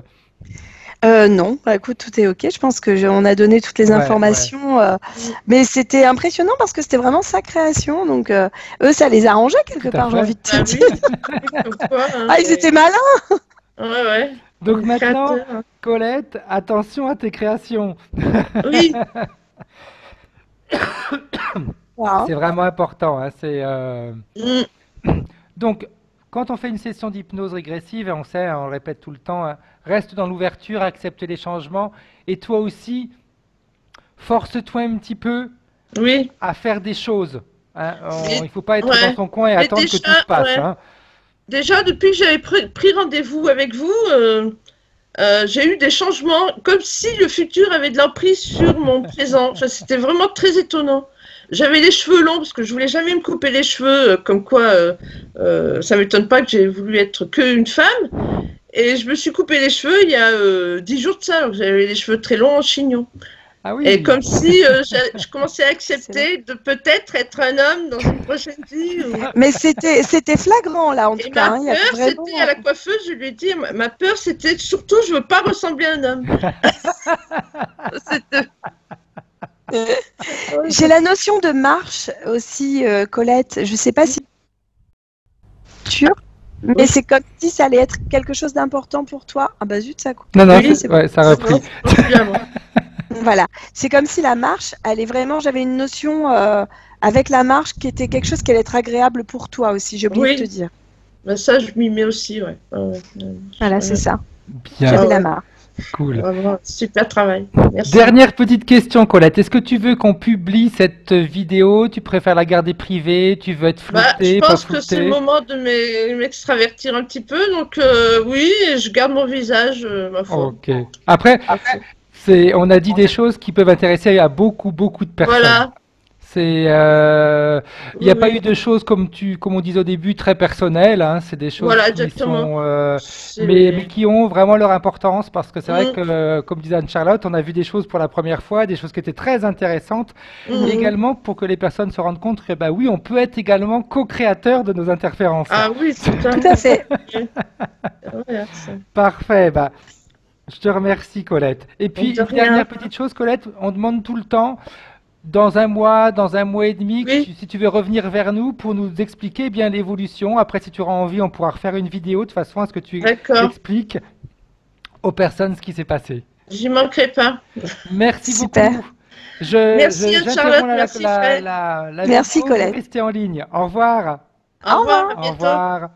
Non, bah écoute, tout est ok. Je pense que on a donné toutes les Ouais, ouais. informations, mais c'était impressionnant parce que c'était vraiment sa création. Donc eux, ça les arrangeait quelque Tout à part, j'ai fait. envie de te Ah dire. oui, comme quoi, hein, Ah, ils étaient malins. ouais. Donc Les maintenant, créateurs. Colette, attention à tes créations. Oui, Voilà. C'est vraiment important, hein, mm, Donc, quand on fait une session d'hypnose régressive, et on sait, hein, on le répète tout le temps, hein, reste dans l'ouverture, accepte les changements, et toi aussi, force-toi un petit peu oui. à faire des choses. Hein. Il Et- ne faut pas être dans ouais. son coin et Mais attendre que tout déjà, se passe. ouais. Hein. Déjà, depuis que j'avais pris rendez-vous avec vous, j'ai eu des changements, comme si le futur avait de l'emprise sur mon présent. Enfin, c'était vraiment très étonnant. J'avais les cheveux longs parce que je voulais jamais me couper les cheveux, comme quoi ça m'étonne pas que j'ai voulu être qu'une femme. Et je me suis coupé les cheveux il y a 10 jours de ça, alors que j'avais les cheveux très longs en chignon. Ah Et oui, comme si je commençais à accepter de peut-être être un homme dans une prochaine vie. Mais c'était flagrant là, en tout Et cas, ma hein. Il y avait peur, vraiment. c'était à la coiffeuse, je lui ai dit, ma peur, c'était surtout, je veux pas ressembler à un homme. C'était- J'ai la notion de marche aussi, Colette. Je sais pas si sûr, mais c'est comme si ça allait être quelque chose d'important pour toi. Ah bah zut, ça coupe. non, Oui. c'est ouais, ça a repris. Voilà, c'est comme si la marche, elle est vraiment. J'avais une notion avec la marche qui était quelque chose qui allait être agréable pour toi aussi. J'ai oublié Oui. de te dire. Ben ça, je m'y mets aussi, ouais. Voilà, c'est ça. Bien, J'avais Ah la ouais. marche. cool. Vraiment, super travail. Merci. Dernière petite question, Colette. Est-ce que tu veux qu'on publie cette vidéo? Tu préfères la garder privée? Tu veux être Bah, je flouté, pas pense que c'est le flouté? moment de m'extravertir un petit peu, donc oui, je garde mon visage, ma foi. Ok. Après, on a dit des choses qui peuvent intéresser à beaucoup de personnes. Voilà. Il n'y a pas Oui. eu de choses comme on disait au début très personnelles. Hein. C'est des choses Voilà, qui exactement. sont, C'est- mais qui ont vraiment leur importance parce que c'est vrai Mm. que, comme disait Anne-Charlotte, on a vu des choses pour la première fois, des choses qui étaient très intéressantes, Mhm. et également pour que les personnes se rendent compte que bah oui, on peut être également co-créateur de nos interférences. Ah oui, c'est Tout à fait. Ouais, ça. Parfait, bah, je te remercie Colette. Et puis, De une rien. dernière petite chose, Colette, on demande tout le temps, dans un mois et demi, que Oui. si tu veux revenir vers nous pour nous expliquer bien l'évolution. Après, si tu auras envie, on pourra refaire une vidéo de façon à ce que tu D'accord. expliques aux personnes ce qui s'est passé. J'y manquerai pas. Merci Super. beaucoup. Merci, J'interromps Charlotte. Merci, Fred. la Merci, vidéo. Vous Colette. restez en ligne. Au revoir. Au revoir, à revoir. Au bientôt. revoir.